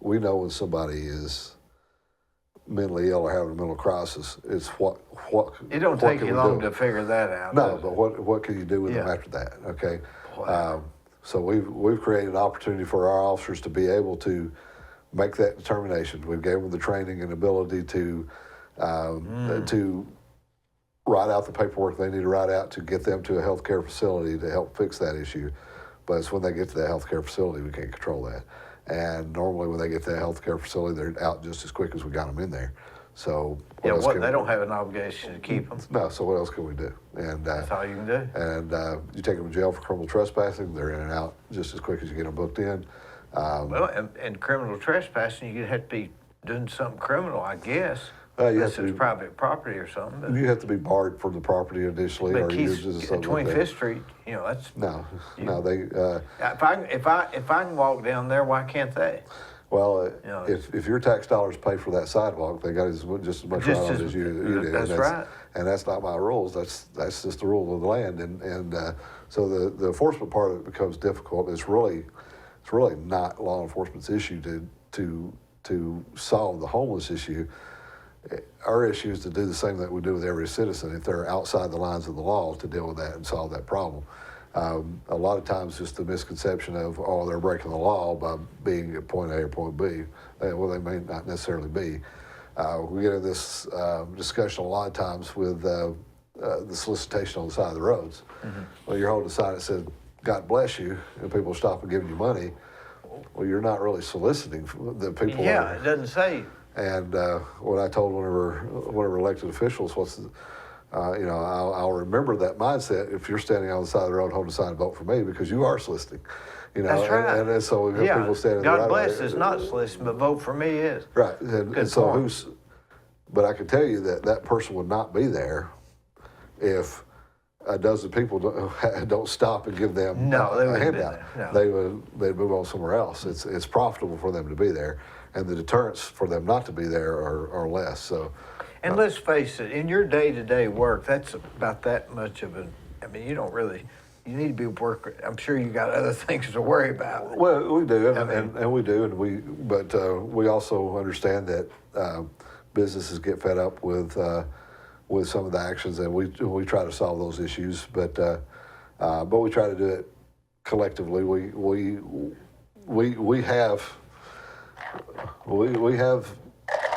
we know when somebody is mentally ill or having a mental crisis. It's what It don't what take can you we long do? to figure that out. No, does but it? what can you do with them Yeah. after that? Okay. Wow. So we've created an opportunity for our officers to be able to make that determination. We've gave them the training and ability to write out the paperwork they need to write out to get them to a healthcare facility to help fix that issue. But it's when they get to that healthcare facility we can't control that. And normally when they get to that healthcare facility, they're out just as quick as we got them in there. So Yeah, else what, can they we- don't have an obligation to keep them. No, so what else can we do? And That's all you can do. and you take them to jail for criminal trespassing, they're in and out just as quick as you get them booked in. Well, and criminal trespassing, you have to be doing something criminal, I guess. You have Unless to it's be- private property or something. But, You have to be barred from the property initially, but or you Keith's, just something like 25th that. Street, you know, that's. No, they. If I can walk down there, why can't they? Well, You know, if your tax dollars pay for that sidewalk, they got just as much Just right on as- it as you do. that's and right. And that's not my rules. That's just the rule of the land. And so the enforcement part of it becomes difficult. It's really not law enforcement's issue to solve the homeless issue. Our issue is to do the same that we do with every citizen if they're outside the lines of the law, to deal with that and solve that problem. A lot of times just the misconception of, oh, they're breaking the law by being at point A or point B. Well, they may not necessarily be. We get in this discussion a lot of times with the solicitation on the side of the roads. Mm-hmm. Well, you're holding a sign that says, God bless you, and people stop and giving you money. Well, you're not really soliciting the people. Yeah, it doesn't say. And what I told one of our elected officials was, I'll remember that mindset if you're standing on the side of the road holding a sign to vote for me, because you are soliciting. That's right. And so we've got people standing God right bless away. is not soliciting, but vote for me is. Right. And Good so point. but I can tell you that person would not be there if a dozen people don't stop and give them No, they a wouldn't be handout. there. No. They'd move on somewhere else. It's profitable for them to be there, and the deterrents for them not to be there are less. So, And let's face it, in your day-to-day work, that's about that much of an, I mean, you need to be working. I'm sure you got other things to worry about. well, we do, I mean- and we do, but we also understand that businesses get fed up with some of the actions, and we try to solve those issues, but we try to do it collectively. We have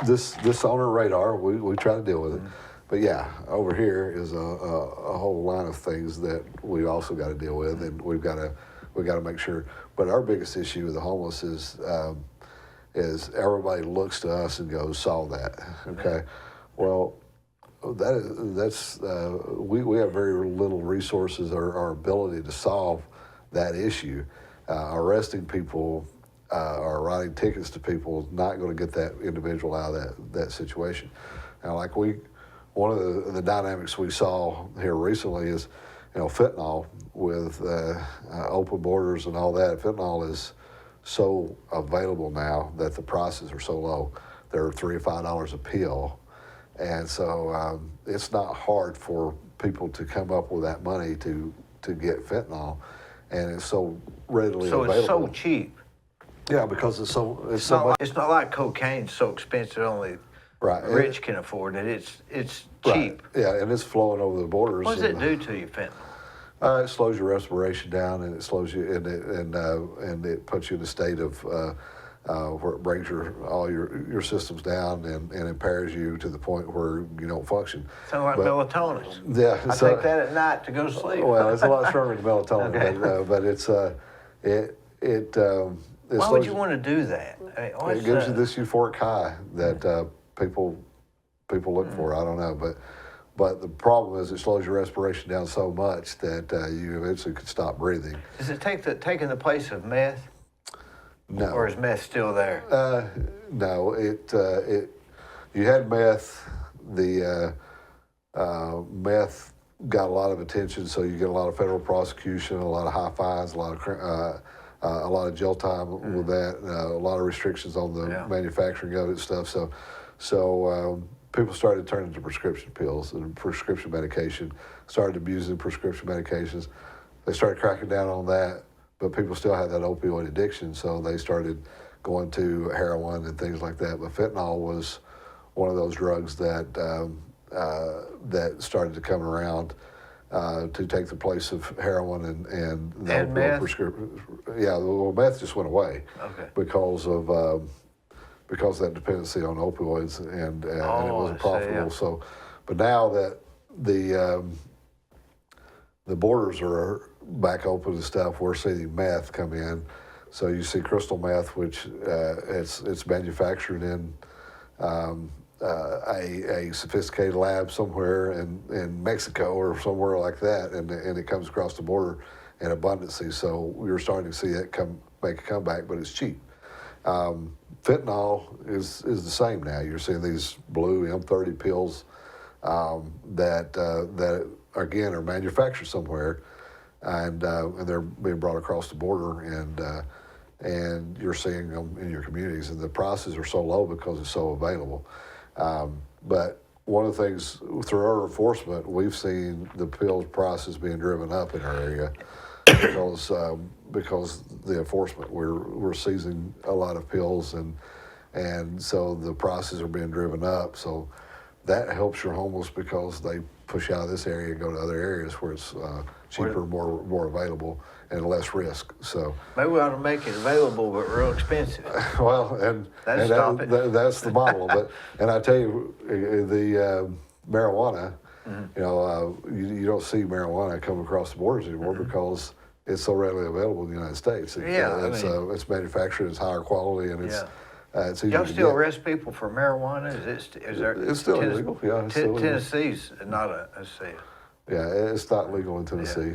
this on our radar. We try to deal with it. But yeah, over here is a whole line of things that we also got to deal with, and we got to make sure. But our biggest issue with the homeless is everybody looks to us and goes, solve that. Okay, well, we have very little resources or ability to solve that issue. Arresting people or writing tickets to people is not going to get that individual out of that situation. Now, one of the dynamics we saw here recently is, fentanyl with open borders and all that. Fentanyl is so available now that the prices are so low. They're $3 or $5 a pill. And so it's not hard for people to come up with that money to get fentanyl. And it's so readily So available. it's so cheap. Yeah, because it's so It's not like cocaine's so expensive only right. rich can afford it. It's Right. cheap. Yeah, and it's flowing over the borders. What does it and, do to you, fentanyl? It slows your respiration down, and it slows you, and it puts you in a state of where it brings all your systems down and impairs you to the point where you don't function. Sounds like melatonin. Yeah, I take that at night to go to sleep. Well, it's a lot stronger than melatonin, Okay. but it's it Why slows would you want to do that? I mean, It gives you this euphoric high that people look for. I don't know, but the problem is it slows your respiration down so much that you eventually could stop breathing. Does it taking the place of meth? No. Or is meth still there? No, you had meth. The meth got a lot of attention, so you get a lot of federal prosecution, a lot of high fines, a lot of jail time with that, a lot of restrictions on the manufacturing of it and stuff. So people started turning to prescription pills and prescription medication, started abusing prescription medications. They started cracking down on that, but people still had that opioid addiction, so they started going to heroin and things like that. But fentanyl was one of those drugs that that started to come around to take the place of heroin and meth? prescription. Yeah, well, meth just went away because of that dependency on opioids and it wasn't profitable. So, but now that the borders are back open and stuff, we're seeing meth come in. So you see crystal meth, which it's manufactured in a sophisticated lab somewhere in Mexico or somewhere like that, and it comes across the border in abundancy. So we're starting to see it make a comeback, but it's cheap. Fentanyl is the same now. You're seeing these blue M30 pills that again are manufactured somewhere, and they're being brought across the border, and you're seeing them in your communities, and the prices are so low because it's so available. But one of the things through our enforcement, we've seen the pill prices being driven up in our area because the enforcement, we're seizing a lot of pills, and so the prices are being driven up. So that helps your homeless because they push out of this area and go to other areas where it's cheaper, more available, and less risk. So maybe we ought to make it available, but real expensive. Well, that's the model. But and I tell you, the marijuana, you don't see marijuana come across the borders anymore because it's so readily available in the United States. It's manufactured, it's higher quality, and it's easy y'all to still get. arrest people for marijuana? It's still illegal. Yeah, it's still illegal. Tennessee's not a state. Yeah, it's not legal in Tennessee.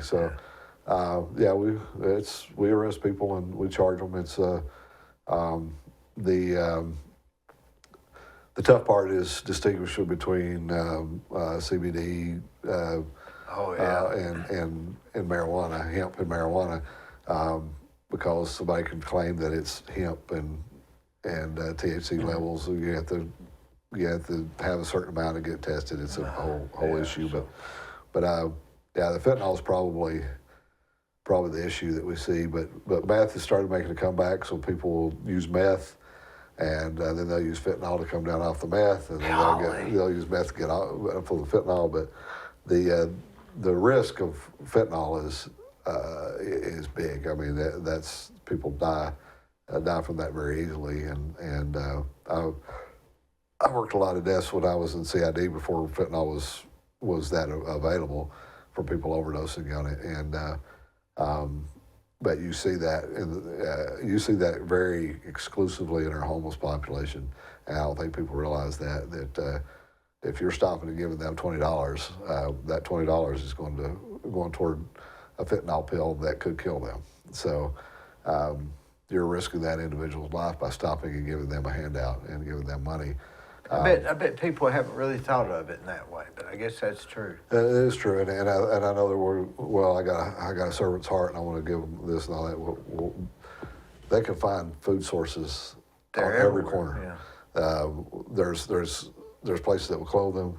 We arrest people and we charge them. It's the tough part is distinguishing between CBD and marijuana, hemp and marijuana, because somebody can claim that it's hemp and THC levels. So you have to have a certain amount to get tested. It's a whole issue, but the fentanyl is probably the issue that we see. But meth has started making a comeback, so people will use meth, and then they'll use fentanyl to come down off the meth, and then they'll use meth to get off for the fentanyl. But the risk of fentanyl is big. I mean, that's people die from that very easily, and I worked a lot of deaths when I was in CID before fentanyl was that available for people overdosing on it, and but you see that very exclusively in our homeless population, and I don't think people realize that if you're stopping and giving them $20, that $20 is going toward a fentanyl pill that could kill them. So you're risking that individual's life by stopping and giving them a handout and giving them money. I bet people haven't really thought of it in that way, but I guess that's true. It is true, and I know that I got a servant's heart, and I want to give them this and all that. Well, they can find food sources on every corner. Yeah. There's places that will clothe them,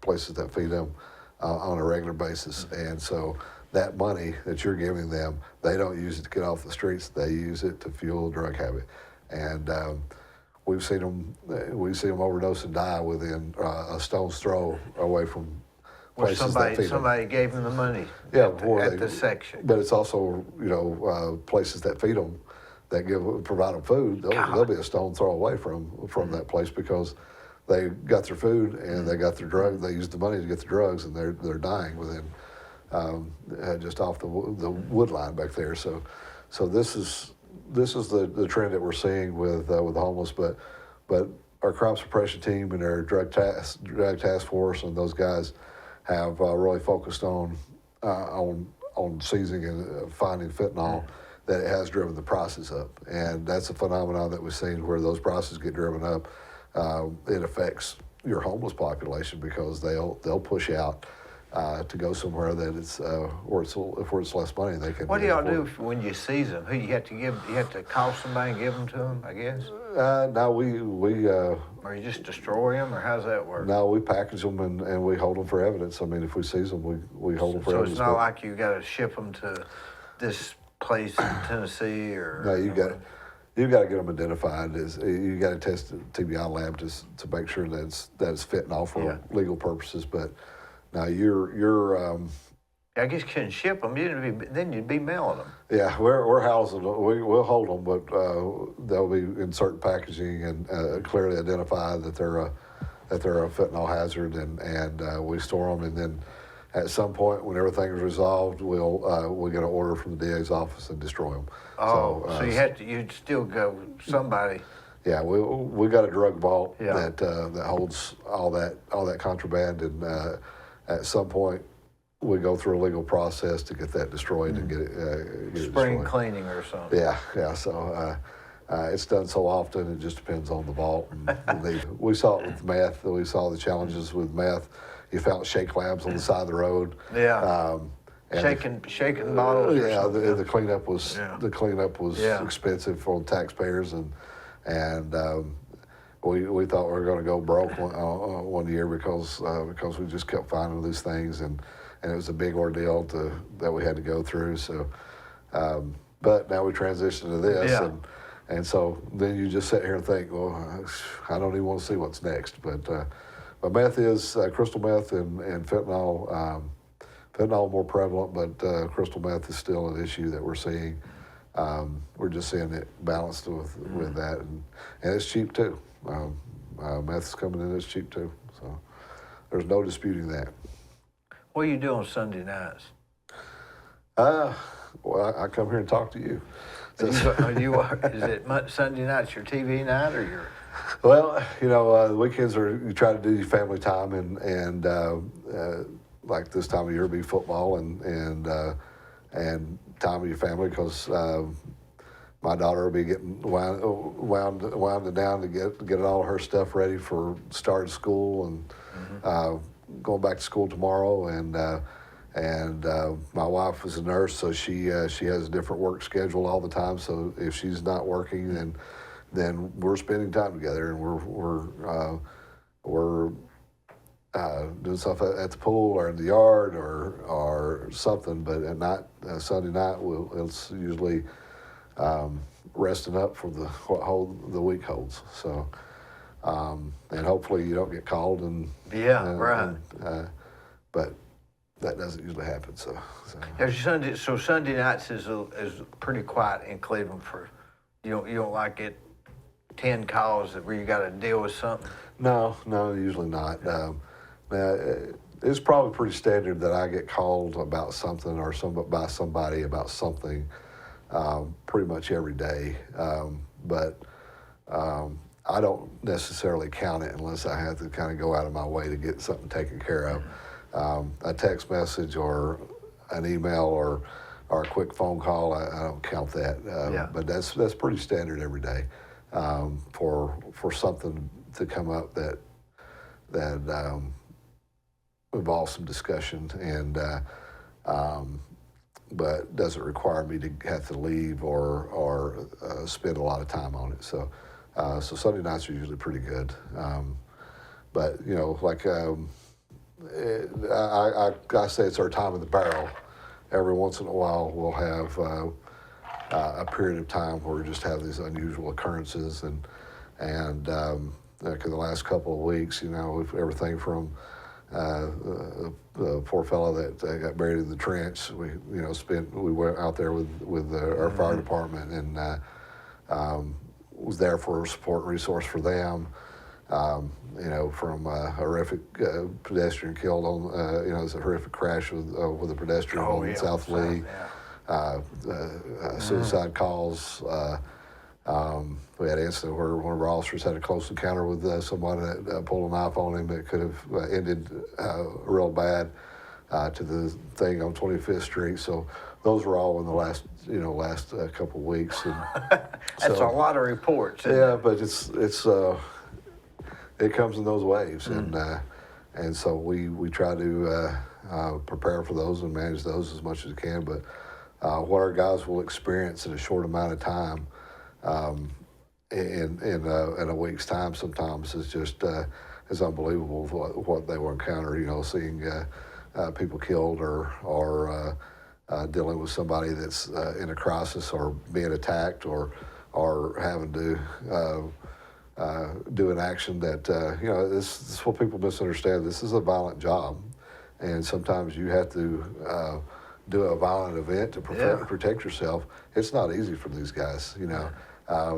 places that feed them on a regular basis, and so that money that you're giving them, they don't use it to get off the streets. They use it to fuel a drug habit, and we've seen them overdose and die within a stone's throw away from places that feed them. Somebody gave them the money. Yeah, at the section. But it's also places that feed them, that provide them food. They'll be a stone throw away from that place because they got their food and they got their drugs. They used the money to get the drugs, and they're dying within just off the wood line back there. So this is the trend that we're seeing with homeless, but our crime suppression team and our drug task force and those guys have really focused on seizing and finding fentanyl. That it has driven the prices up, and that's a phenomenon that we've seen where those prices get driven up. It affects your homeless population because they'll push out to go somewhere that it's where it's less money. They can. What do y'all do when you seize them? Who you have to call somebody and give them to them, I guess. No, we or you just destroy them, or how's that work? No, we package them and we hold them for evidence. I mean, if we seize them, we hold them for evidence. So it's not like you got to ship them to this place in Tennessee, or no, you've got to get them identified. You got to test the TBI lab to make sure that it's fentanyl for legal purposes. But now you're I guess you couldn't ship them. Then you'd be mailing them. yeah, we're housing them. We'll hold them, but they'll be in certain packaging and clearly identify that they're a fentanyl hazard, and we store them, and then at some point when everything is resolved, we'll get an order from the DA's office and destroy them. Oh, so you'd still go somebody. Yeah, we got a drug vault Yeah. that holds all that contraband, and at some point we go through a legal process to get that destroyed and get it Spring destroyed. cleaning or something. Yeah. So it's done so often. It just depends on the vault. And we saw it with meth. We saw the challenges with meth. You found shake labs on the side of the road. Yeah. And shaking bottles. Or yeah, something. the cleanup was Yeah. expensive for the taxpayers, and we thought we were going to go broke one year because we just kept finding these things, and it was a big ordeal that we had to go through. So, but now we transitioned to this, Yeah. and so then you just sit here and think, well, I don't even want to see what's next. But meth is crystal meth and fentanyl. Fentanyl more prevalent, but crystal meth is still an issue that we're seeing. We're just seeing it balanced with that, and it's cheap too. Meth's coming in, it's cheap too. So there's no disputing that. What do you do on Sunday nights? Well, I come here and talk to you. So, Is it Sunday nights your TV night or your? well, the weekends you try to do your family time, and like this time of year be football and time with your family, because my daughter will be getting wound down to get all her stuff ready for start of school and going back to school tomorrow, and my wife is a nurse, so she has a different work schedule all the time. So if she's not working, then we're spending time together, and we're doing stuff at the pool or in the yard or something. But at night, Sunday night, it's usually resting up for what the week holds. So, and hopefully you don't get called Right. But that doesn't usually happen. So. So Sunday nights is pretty quiet in Cleveland. You don't like it 10 calls where you got to deal with something. No, usually not. It's probably pretty standard that I get called about something or by somebody about something pretty much every day. But I don't necessarily count it unless I have to kind of go out of my way to get something taken care of. A text message or an email or a quick phone call, I don't count that. But that's pretty standard every day for something to come up that involves some discussion, and but doesn't require me to have to leave or spend a lot of time on it. So Sunday nights are usually pretty good. But I say it's our time of the barrel. Every once in a while, we'll have a period of time where we just have these unusual occurrences, and the last couple of weeks, we've everything from the poor fellow that got buried in the trench. We went out there with our fire department and was there for a support resource for them. From a horrific pedestrian killed on, it was a horrific crash with a pedestrian on South Lee. Suicide calls. We had an incident where one of our officers had a close encounter with someone that pulled a knife on him that could have ended real bad to the thing on 25th Street. So those were all in the last couple of weeks. And That's a lot of reports. Yeah, but it comes in those waves, and so we try to prepare for those and manage those as much as we can. But what our guys will experience in a short amount of time, in a week's time, sometimes is just is unbelievable what they will encounter. Seeing people killed or dealing with somebody that's in a crisis or being attacked or are having to do an action that, this is what people misunderstand. This is a violent job, and sometimes you have to do a violent event to protect yourself. It's not easy for these guys,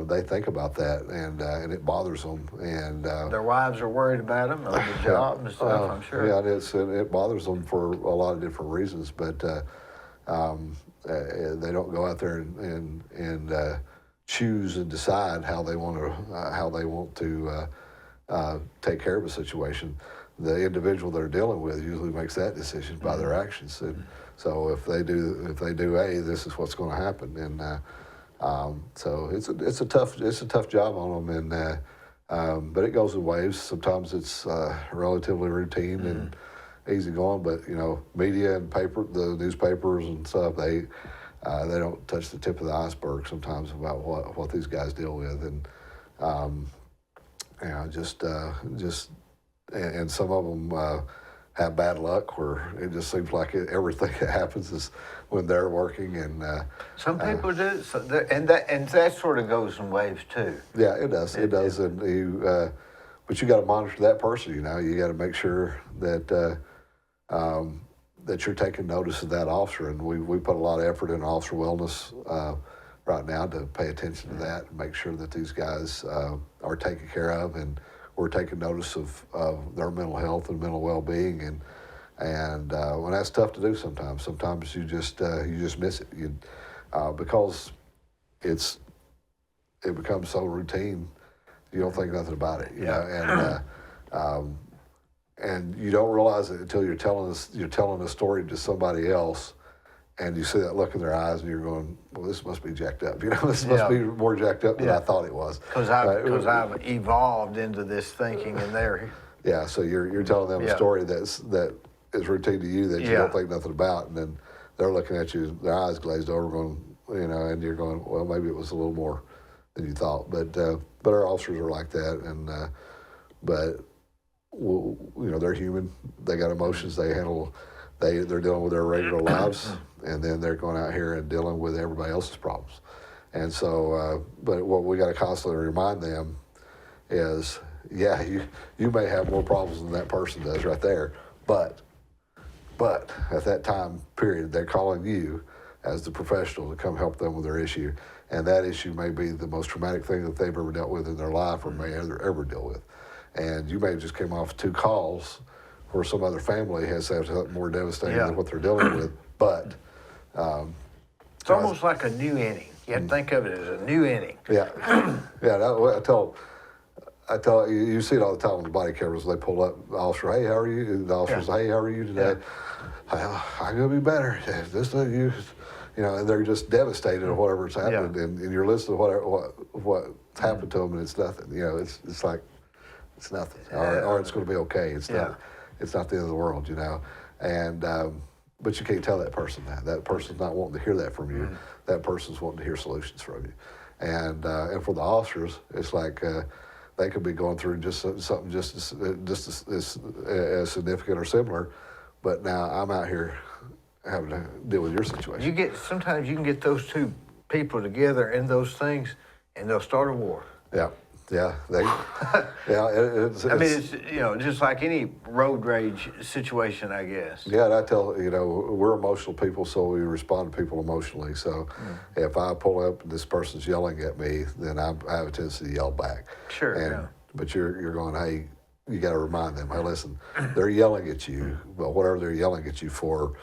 They think about that, and it bothers them. And their wives are worried about them, the job and stuff, I'm sure. Yeah, it bothers them for a lot of different reasons, but they don't go out there and choose and decide how they want to take care of a situation. The individual they're dealing with usually makes that decision by their actions, and so if they do A, this is what's going to happen, and so it's a tough job on them, and but it goes in waves. Sometimes it's relatively routine and easy going, but media and the newspapers and stuff, they don't touch the tip of the iceberg sometimes about what these guys deal with, and and some of them have bad luck where it just seems like everything that happens is when they're working, and some people do, and that sort of goes in waves too. Yeah, it does. It does, and but you got to monitor that person. You got to make sure that that you're taking notice of that officer, and we put a lot of effort in officer wellness right now to pay attention to that and make sure that these guys are taken care of, and we're taking notice of their mental health and mental well-being, and when that's tough to do sometimes. Sometimes you just miss it, because it becomes so routine, you don't think nothing about it, and you don't realize it until you're telling a story to somebody else, and you see that look in their eyes, and you're going, well, this must be jacked up. This must be more jacked up than I thought it was. Because I've evolved into this thinking, and there. Yeah, so you're telling them a story that is routine to you that you don't think nothing about, and then they're looking at you, their eyes glazed over, going, and you're going, well, maybe it was a little more than you thought. But our officers are like that, and but they're human. They got emotions. They handle. They're dealing with their regular lives, and then they're going out here and dealing with everybody else's problems. And so, but what we got to constantly remind them is, you may have more problems than that person does right there, but at that time period, they're calling you as the professional to come help them with their issue, and that issue may be the most traumatic thing that they've ever dealt with in their life, or may ever deal with. And you may have just came off 2 calls where some other family has had something more devastating than what they're dealing with, but it's almost like a new inning. You have to think of it as a new inning. Yeah, I tell you see it all the time on the body cameras. They pull up the officer, hey, how are you? And the officer says, hey, how are you today? I'm gonna be better. This you, and they're just devastated at whatever's happened, and you're listening to what's happened to them, and it's nothing. It's like it's nothing, or it's going to be okay. It's not. It's not the end of the world, and but you can't tell that person that. That person's not wanting to hear that from you. That person's wanting to hear solutions from you, and for the officers, it's like they could be going through just something just as significant or similar, but now I'm out here having to deal with your situation. Sometimes you can get those 2 people together in those things, and they'll start a war. Yeah. Yeah, it's just like any road rage situation, I guess. Yeah, and I tell we're emotional people, so we respond to people emotionally. So if I pull up and this person's yelling at me, then I have a tendency to yell back. Sure. But you're going, hey, you got to remind them, hey, listen, they're yelling at you, but whatever they're yelling at you for,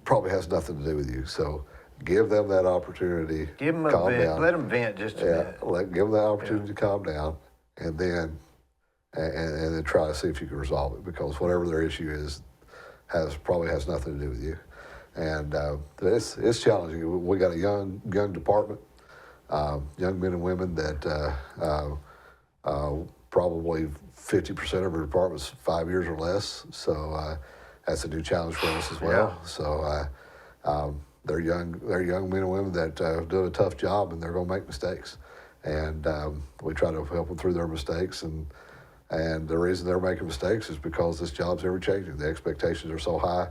probably has nothing to do with you. So give them that opportunity. Give them calm down. Let them vent just a minute. Give them that opportunity to calm down, and then and then try to see if you can resolve it, because whatever their issue is probably has nothing to do with you. And it's challenging. We got a young department, young men and women that probably 50% of our department's 5 years or less. So that's a new challenge for us as well. Yeah. So they're young men and women that do a tough job, and they're going to make mistakes. And we try to help them through their mistakes. And the reason they're making mistakes is because this job's ever changing. The expectations are so high.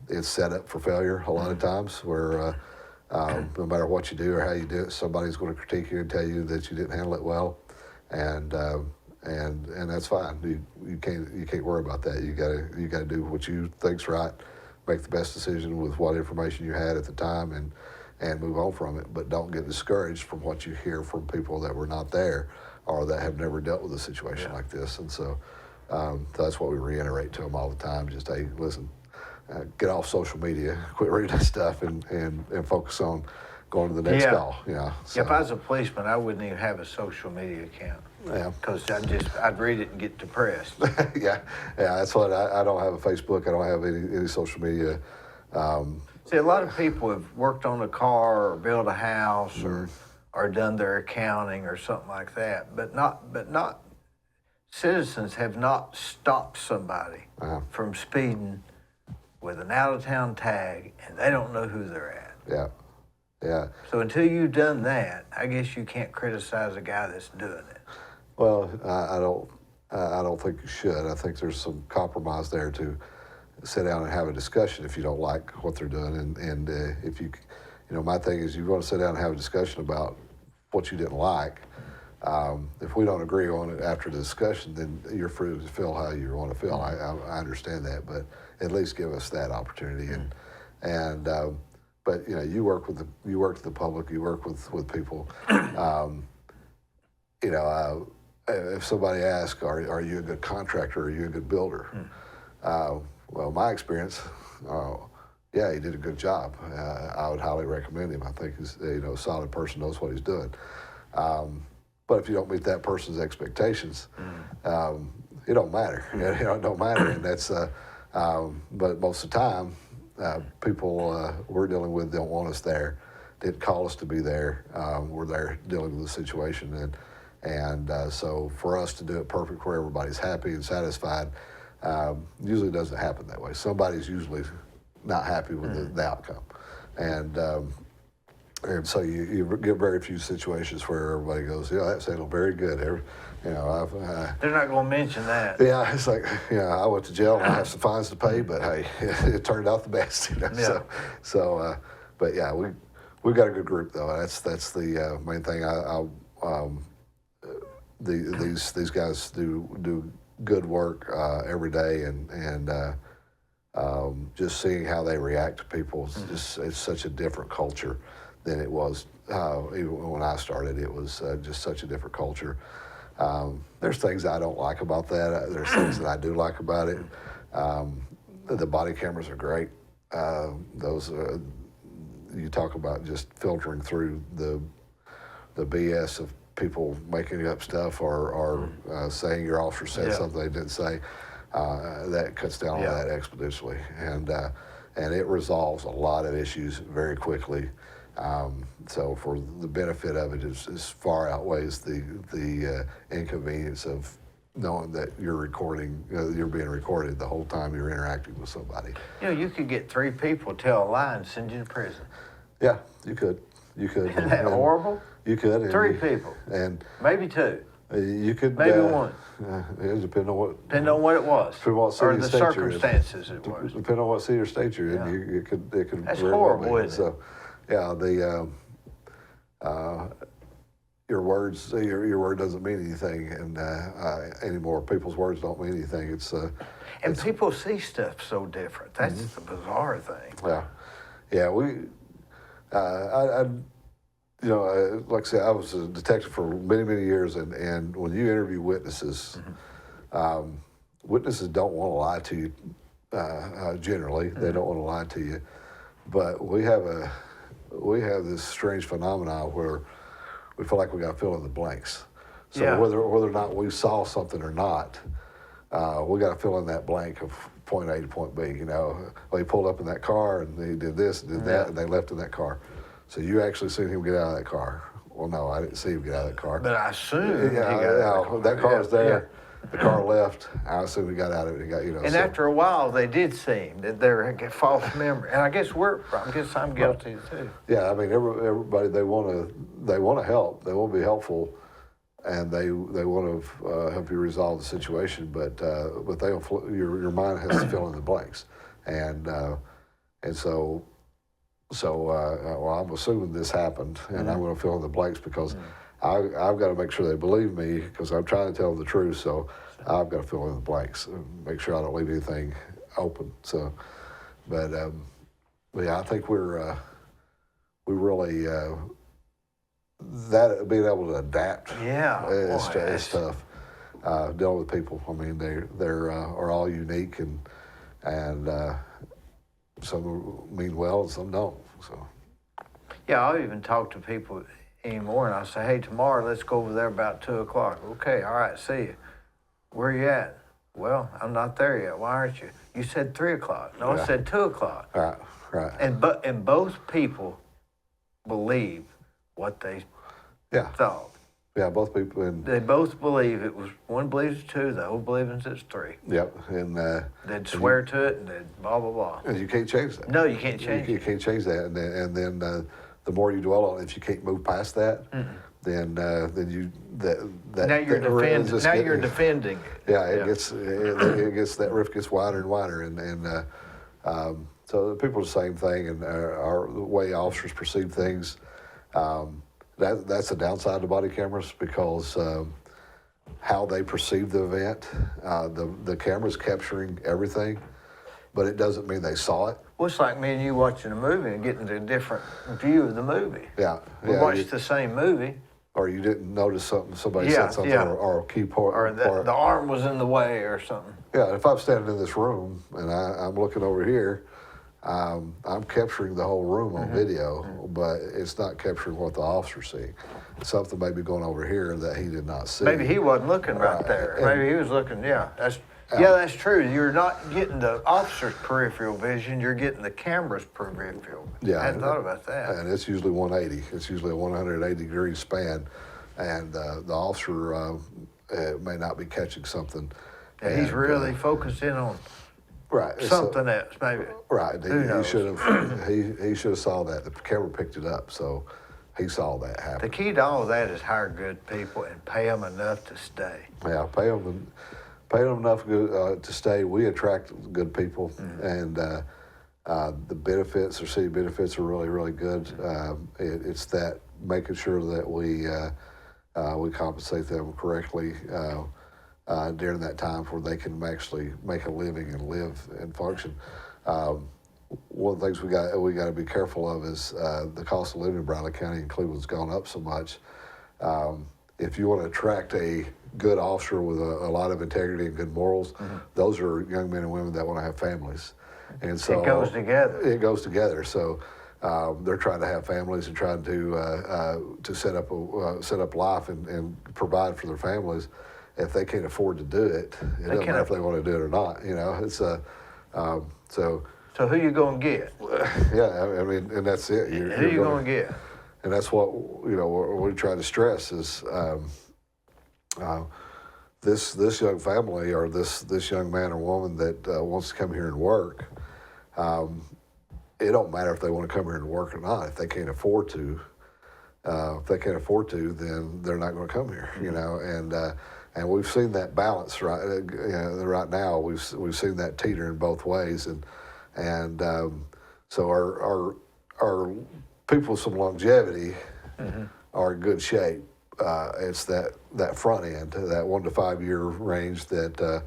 It's set up for failure a lot of times, where No matter what you do or how you do it, somebody's going to critique you and tell you that you didn't handle it well, and that's fine. You can't worry about that. You gotta do what you think's right, make the best decision with what information you had at the time, and move on from it. But don't get discouraged from what you hear from people that were not there or that have never dealt with a situation like this. And so that's what we reiterate to them all the time. Just, hey, listen, get off social media, quit reading stuff, and focus on going to the next call. So. If I was a policeman, I wouldn't even have a social media account. Yeah. Because I'd read it and get depressed. yeah. That's what I don't have a Facebook. I don't have any social media. See, a lot of people have worked on a car or built a house or done their accounting or something like that, but not citizens have not stopped somebody from speeding with an out-of-town tag, and they don't know who they're at. Yeah. Yeah. So until you've done that, I guess you can't criticize a guy that's doing it. Well, I don't think you should. I think there's some compromise there to sit down and have a discussion if you don't like what they're doing. And if you my thing is you want to sit down and have a discussion about what you didn't like. If we don't agree on it after the discussion, then you're free to feel how you want to feel. I understand that, but at least give us that opportunity. But you work with the public, you work with people. If somebody asks, are you a good contractor? Are you a good builder? Well, my experience, yeah, he did a good job. I would highly recommend him. I think he's a solid person, knows what he's doing. But if you don't meet that person's expectations, it don't matter. It don't matter, and that's. But most of the time, people we're dealing with don't want us there. Didn't call us to be there. We're there dealing with the situation, and so for us to do it perfect where everybody's happy and satisfied, usually doesn't happen that way. Somebody's usually not happy with the outcome, and so you get very few situations where everybody goes, that sounded very good. They're not going to mention that. Yeah, it's like, I went to jail and I have some fines to pay, but hey, it turned out the best. Yeah. But yeah, we've got a good group though. That's the main thing. These guys do good work every day, and just seeing how they react to people is it's such a different culture than it was even when I started. It was just such a different culture. There's things I don't like about that. There's things that I do like about it. The body cameras are great. Those you talk about just filtering through the BS of people making up stuff or saying your officer said something they didn't say. That cuts down on that exponentially, and it resolves a lot of issues very quickly. So for the benefit of it is far outweighs the inconvenience of knowing that you're being recorded the whole time you're interacting with somebody. You could get 3 people, tell a lie, and send you to prison. Yeah, you could. Isn't that horrible? You could. 3 people. And maybe 2. You could. Maybe 1. It depends on what. Depending on what it was. Or the circumstances it was. Depending on what city or state you're in, it could. That's very horrible, well be. isn't it? So, yeah, your words, your word doesn't mean anything, and anymore. People's words don't mean anything. And people see stuff so different. That's the bizarre thing. Yeah. Like I said, I was a detective for many, many years, and when you interview witnesses, witnesses don't want to lie to you. Generally, they don't want to lie to you, but we have this strange phenomenon where we feel like we got to fill in the blanks. So whether or not we saw something or not, we got to fill in that blank of point A to point B. He pulled up in that car and he did this and did that, and they left in that car. So you actually seen him get out of that car? Well, no, I didn't see him get out of that car. But I assume he got out of the car. That car was there. The car left. I assume he got out of it. He got, And after a while, they did see him. That they're a false memory, and I guess I'm guilty too. Yeah, I mean, everybody they want to help. They want to be helpful, and they want to help you resolve the situation. But they don't, your mind has to fill in the blanks, and so well, I'm assuming this happened, and I'm going to fill in the blanks because I've got to make sure they believe me because I'm trying to tell them the truth. So I've got to fill in the blanks and make sure I don't leave anything open. So, but yeah, I think we really that being able to adapt. Yeah, is tough. Dealing with people. I mean, they are all unique and some mean well and some don't. So. Yeah, I'll even talk to people anymore, and I'll say, hey, tomorrow let's go over there about 2 o'clock. Okay, all right, see you. Where you at? Well, I'm not there yet. Why aren't you? You said 3 o'clock. No, I said 2 o'clock. Right. And both people believe what they thought. Yeah, both people. And they both believe it was, one believes it's 2, the other believes it's 3. Yep, and they'd swear to it, and they'd blah blah blah. And you can't change that. No, you can't change it. You can't change that, and then the more you dwell on it, if you can't move past that, then you that now you're defending. Now you're defending. Yeah, it gets that rift gets wider and wider, and so the people are the same thing, and the way officers perceive things. That's the downside to body cameras because how they perceive the event, the camera's capturing everything, but it doesn't mean they saw it. Well, it's like me and you watching a movie and getting a different view of the movie. Yeah. We watched the same movie. Or you didn't notice somebody said something, or a key part. Or the arm was in the way or something. Yeah, if I'm standing in this room and I'm looking over here, I'm capturing the whole room on video, but it's not capturing what the officer's seeing. Something may be going over here that he did not see. Maybe he wasn't looking right there. Maybe he was looking, that's true. You're not getting the officer's peripheral vision, you're getting the camera's peripheral. Yeah. I hadn't thought about that. And it's usually 180. It's usually a 180-degree span, and the officer may not be catching something. And he's really focused in on something else, maybe. Right. Who knows? He should have saw that. The camera picked it up, so he saw that happen. The key to all of that is hire good people and pay them enough to stay. Yeah, pay them enough to stay. We attract good people, and the benefits, or city benefits, are really, really good. It's that making sure that we compensate them correctly during that time where they can actually make a living and live and function. One of the things we got to be careful of is the cost of living in Bradley County and Cleveland's gone up so much. If you want to attract a good officer with a lot of integrity and good morals, those are young men and women that want to have families, and so it goes together. It goes together. So they're trying to have families and trying to set up life and provide for their families. If they can't afford to do it, it doesn't matter if they want to do it or not. It's so. So who you gonna get? Yeah, I mean, and that's it. Who you gonna get? And that's what we try to stress is this young family or this young man or woman that wants to come here and work. It don't matter if they want to come here and work or not. If they can't afford to, then they're not going to come here. And we've seen that balance right now. We've seen that teeter in both ways, and so our people with some longevity are in good shape. It's that front end, that 1 to 5 year range that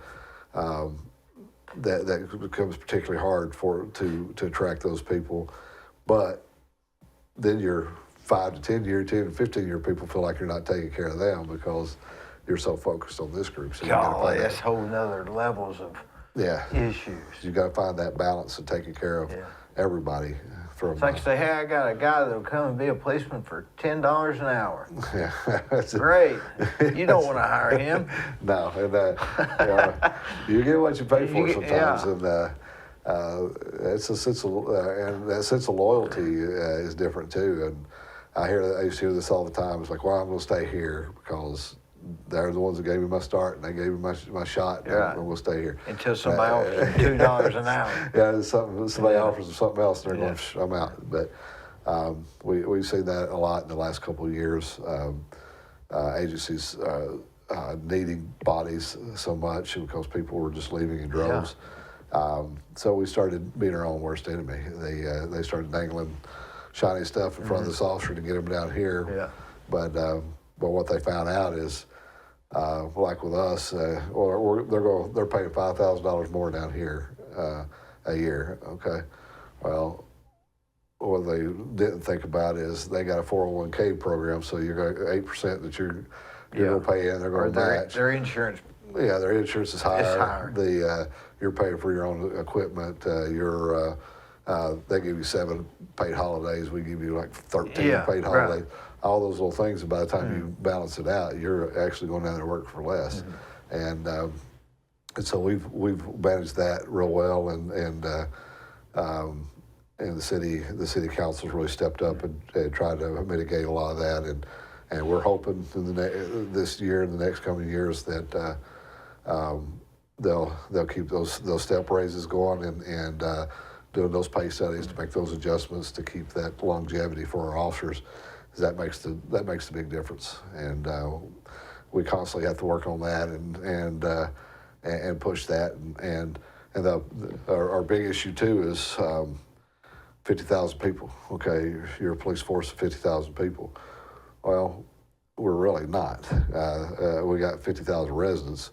becomes particularly hard to attract those people. But then your 5 to 10 year, 10 to 15 year people feel like you're not taking care of them because you're so focused on this group. So that's whole nother levels of issues. You got to find that balance of taking care of everybody. It's like say, hey, I got a guy that'll come and be a policeman for $10 an hour. Yeah, great. You don't want to hire him. No, and you get what you pay for sometimes, and it's a sense of and that sense of loyalty is different too. And I used to hear this all the time. It's like, well, I'm going to stay here because they're the ones that gave me my start, and they gave me my shot, and we'll stay here. Until somebody offers them $2 an hour. Yeah, somebody offers them something else, and they're going, I'm out. But we've seen that a lot in the last couple of years. Agencies needing bodies so much because people were just leaving in droves. So we started being our own worst enemy. They started dangling shiny stuff in front of this officer to get him down here. Yeah. But what they found out is, like with us, they're paying $5,000 more down here a year. Okay, well, what they didn't think about is they got a 401k program, so you're going 8% that you're going to pay in. They're going to match. Their insurance. Yeah, their insurance is higher. It's higher. You're paying for your own equipment. They give you 7 paid holidays. We give you like 13 paid holidays. Right. All those little things. And by the time you balance it out, you're actually going down there to work for less. And so we've managed that real well. And the city council's really stepped up and tried to mitigate a lot of that. And we're hoping in this year and the next coming years that they'll keep those step raises going and doing those pay studies to make those adjustments to keep that longevity for our officers. That makes the big difference. And we constantly have to work on that and push that. And our big issue too is 50,000 people. Okay, you're a police force of 50,000 people. Well, we're really not. We got 50,000 residents,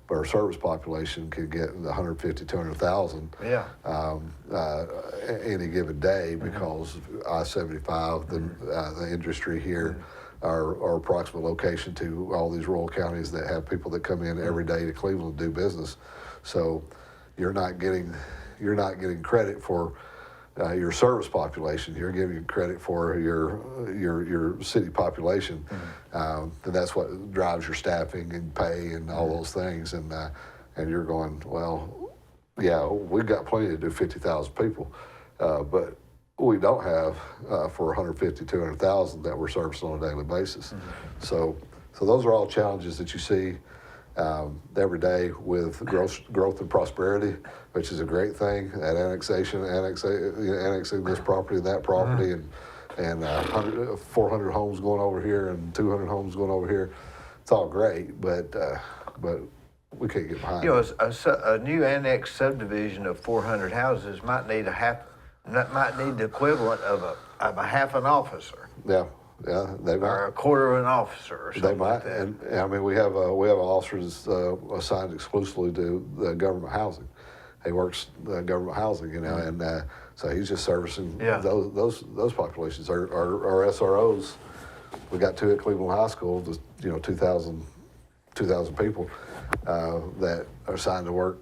but our service population can get 150, 200,000 any given day because I-75, the industry here, our approximate location to all these rural counties that have people that come in every day to Cleveland to do business. So you're not getting credit for your service population. You're giving credit for your city population, and that's what drives your staffing and pay and all those things. And you're going, well, yeah, we've got plenty to do 50,000 people, but we don't have for 150, 200,000 that we're servicing on a daily basis. So those are all challenges that you see every day with growth and prosperity, which is a great thing. That annexing this property and that property, and 400 homes going over here and 200 homes going over here. It's all great, but we can't get behind it. A new annexed subdivision of 400 houses might need the equivalent of a half an officer. Yeah, they might. Or a quarter of an officer or something. They might, like that. and I mean we have officers assigned exclusively to the government housing. He works government housing, and so he's just servicing those populations. Our SROs, we got 2 at Cleveland High School, just 2,000 people that are assigned to work,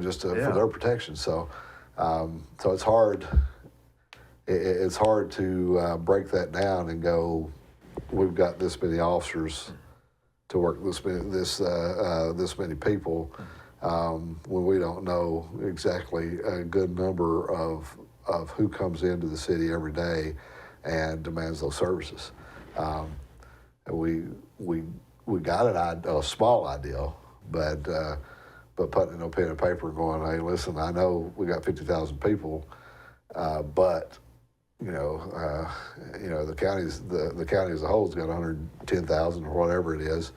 just for their protection. So it's hard. It's hard to break that down and go, we've got this many officers to work this many people, when we don't know exactly a good number of who comes into the city every day and demands those services. We got a small ideal, but putting a pen and paper and going, hey, listen, I know we got 50,000 people, but the county as a whole has got 110,000 or whatever it is.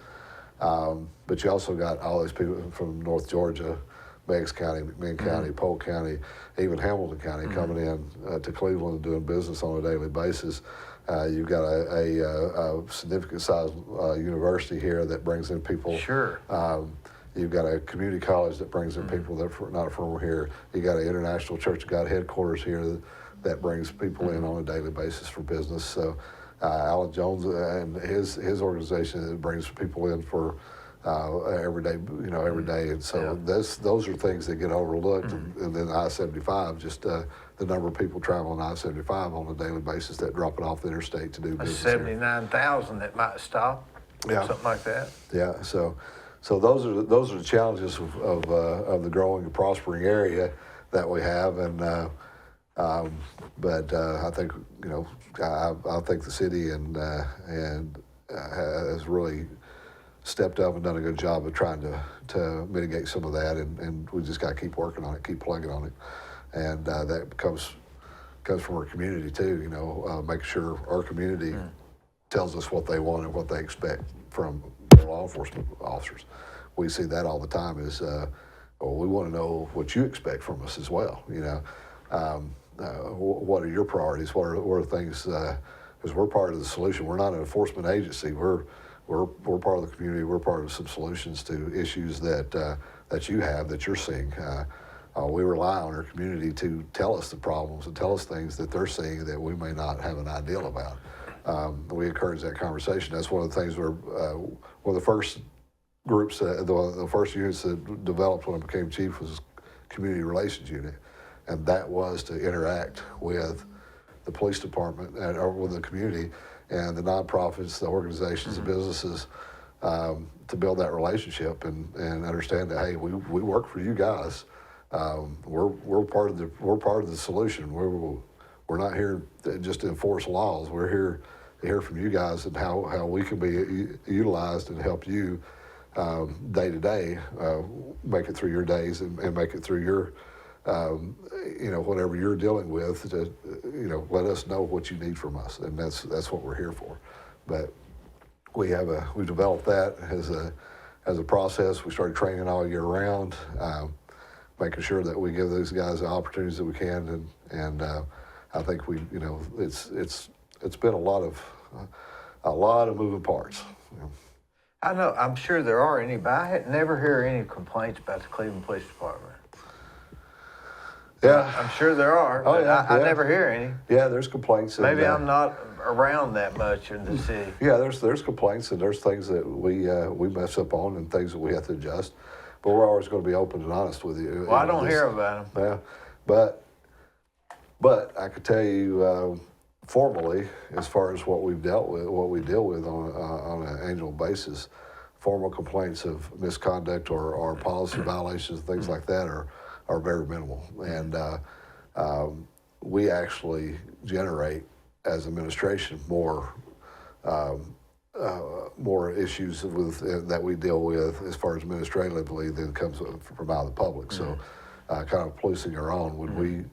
But you also got all these people from North Georgia, Meigs County, McMinn County, Polk County, even Hamilton County coming in to Cleveland and doing business on a daily basis. You've got a significant size university here that brings in people. Sure. You've got a community college that brings in people that are not from here. You got an International Church of God headquarters here that brings people in on a daily basis for business. So Alan Jones and his organization brings people in for every day, every day. And so those are things that get overlooked. And then I-75, just the number of people traveling I-75 on a daily basis that drop it off the interstate to do business. 79,000 that might stop. Something like that. Yeah. So those are the challenges of the growing and prospering area that we have. And but I think I think the city and has really stepped up and done a good job of trying to mitigate some of that, and we just got to keep working on it, keep plugging on it, and that comes from our community too. Making sure our community tells us what they want and what they expect from law enforcement officers. We see that all the time. Is well, we want to know what you expect from us as well. You know, what are your priorities? What are things? Because we're part of the solution. We're not an enforcement agency. We're part of the community. We're part of some solutions to issues that you have, that you're seeing. We rely on our community to tell us the problems and tell us things that they're seeing that we may not have an idea about. We encourage that conversation. That's one of the things where one of the first groups, the first units that developed when I became chief was Community Relations Unit, and that was to interact with the police department or with the community and the nonprofits, the organizations, the businesses, to build that relationship and understand that, hey, we work for you guys. We're part of the solution. We're not here just to enforce laws. We're here to hear from you guys and how we can be utilized and help you day to day make it through your days and make it through your whatever you're dealing with. To let us know what you need from us, and that's what we're here for. But we developed that as a process. We started training all year round. Making sure that we give those guys the opportunities that we can, and I think it's been a lot of moving parts. You know. I know. I'm sure there are any, but I never hear any complaints about the Cleveland Police Department. Yeah, I'm sure there are, but I never hear any. Yeah, there's complaints. Maybe I'm not around that much in the city. Yeah, there's complaints, and there's things that we mess up on and things that we have to adjust. But we're always going to be open and honest with you. Well, I don't hear about them. Yeah, but I could tell you formally, as far as what we deal with on an annual basis, formal complaints of misconduct or policy violations, things like that are very minimal. And we actually generate, as administration, more issues that we deal with as far as administratively than comes from out of the public. So kind of policing our own, when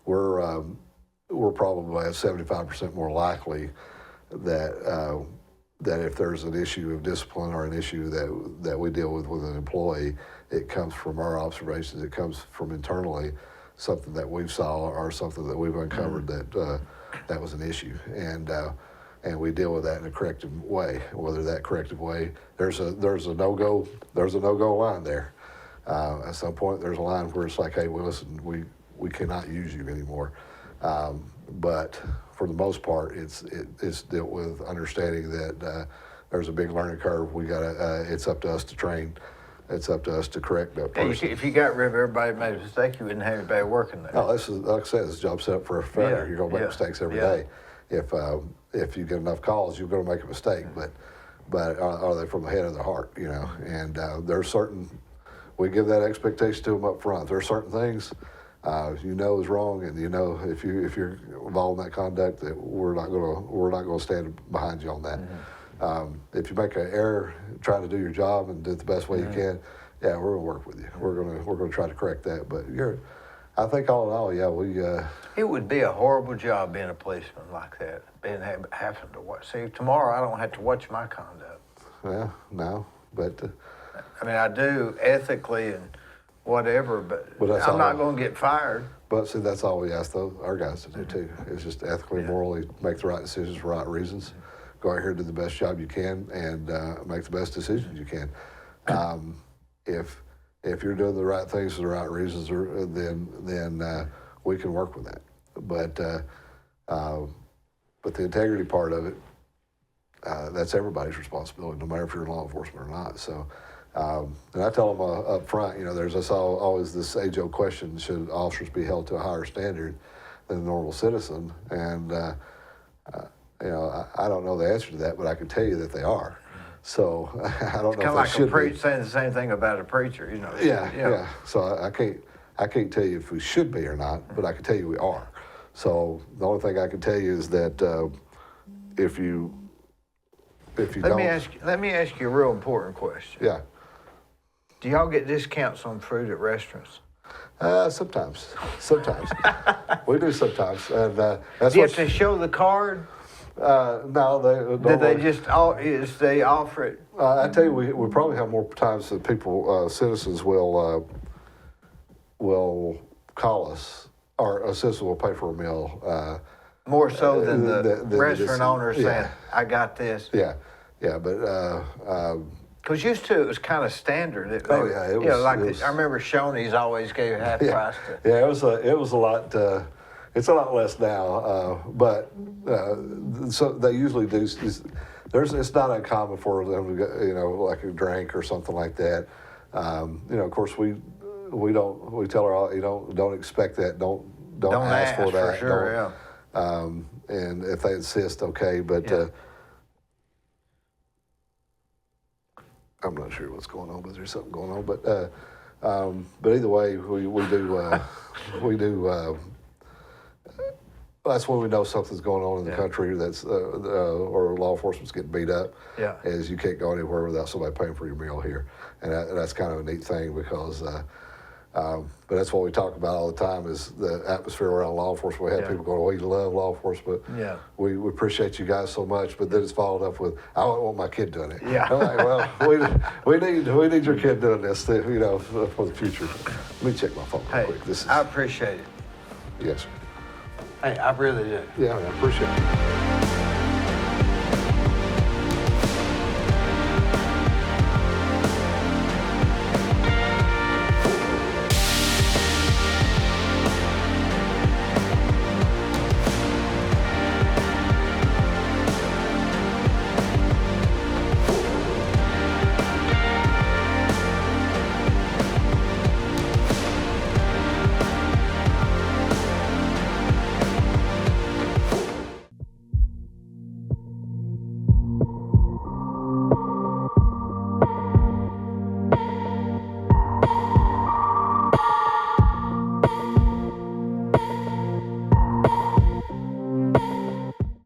we're probably at 75% more likely that if there's an issue of discipline or an issue that we deal with an employee, it comes from our observations, it comes from internally, something that we've saw or something that we've uncovered that was an issue. And we deal with that in a corrective way. Whether that corrective way, there's a no-go line there. At some point, there's a line where it's like, hey, well, listen, we cannot use you anymore. But for the most part, it's dealt with understanding that there's a big learning curve. It's up to us to train. It's up to us to correct that person. If you got rid of everybody that made a mistake, you wouldn't have anybody working there. No, this is, like I said, this job set up for a failure. You're going to make mistakes every day. If you get enough calls, you're going to make a mistake. But are they from the head or the heart? You know, and there's certain, we give that expectation to them up front. There are certain things is wrong, and if you're involved in that conduct, that we're not going to stand behind you on that. If you make an error trying to do your job and do it the best way you can, we're going to work with you. We're going to try to correct that. But I think all in all, we. It would be a horrible job being a policeman like that, having to watch. See, tomorrow I don't have to watch my conduct. Yeah, no, but. I mean, I do ethically and whatever, but I'm not going to get fired. But see, that's all we ask our guys to do too. It's just ethically, morally, make the right decisions for the right reasons. Go out here, do the best job you can, and make the best decisions you can. If you're doing the right things for the right reasons, then we can work with that. But the integrity part of it, that's everybody's responsibility, no matter if you're in law enforcement or not. So, and I tell them up front, there's always this age-old question: should officers be held to a higher standard than a normal citizen? And I don't know the answer to that, but I can tell you that they are. So I don't know. Kind of like a preacher saying the same thing about a preacher, Yeah. So I can't tell you if we should be or not, but I can tell you we are. So the only thing I can tell you is that if you let me ask you a real important question. Yeah. Do y'all get discounts on food at restaurants? Sometimes. We do sometimes, and that's do you have to show the card? No, they offer it? I tell you, we probably have more times that citizens will will call us, or assist will pay for a meal. More so than the than restaurant just- owner saying, yeah. I got this. Yeah, but Because used to, it was kind of standard. Oh, yeah, it you know, was- like it was- I remember Shoney's always gave half price to. yeah, it was a lot. It's a lot less now, but so they usually do. It's not uncommon for them to go, you know, like a drink or something like that. You know, of course we tell her, you don't expect that. Don't ask for that. For sure, Don't, and if they insist, okay, but. Yeah. I'm not sure what's going on, but there's something going on. But either way, we do. That's when we know something's going on in the country. That's or law enforcement's getting beat up. Yeah. Is you can't go anywhere without somebody paying for your meal here, and that's kind of a neat thing because. But that's what we talk about all the time is the atmosphere around law enforcement. We have people going, "We love law enforcement. Yeah. We appreciate you guys so much." But then it's followed up with, "I don't want my kid doing it." Yeah. I'm like, well, we need your kid doing this, you know, for the future. Let me check my phone real Hey, quick. I appreciate it. Yes, sir. Hey, I really do. Yeah, I appreciate it.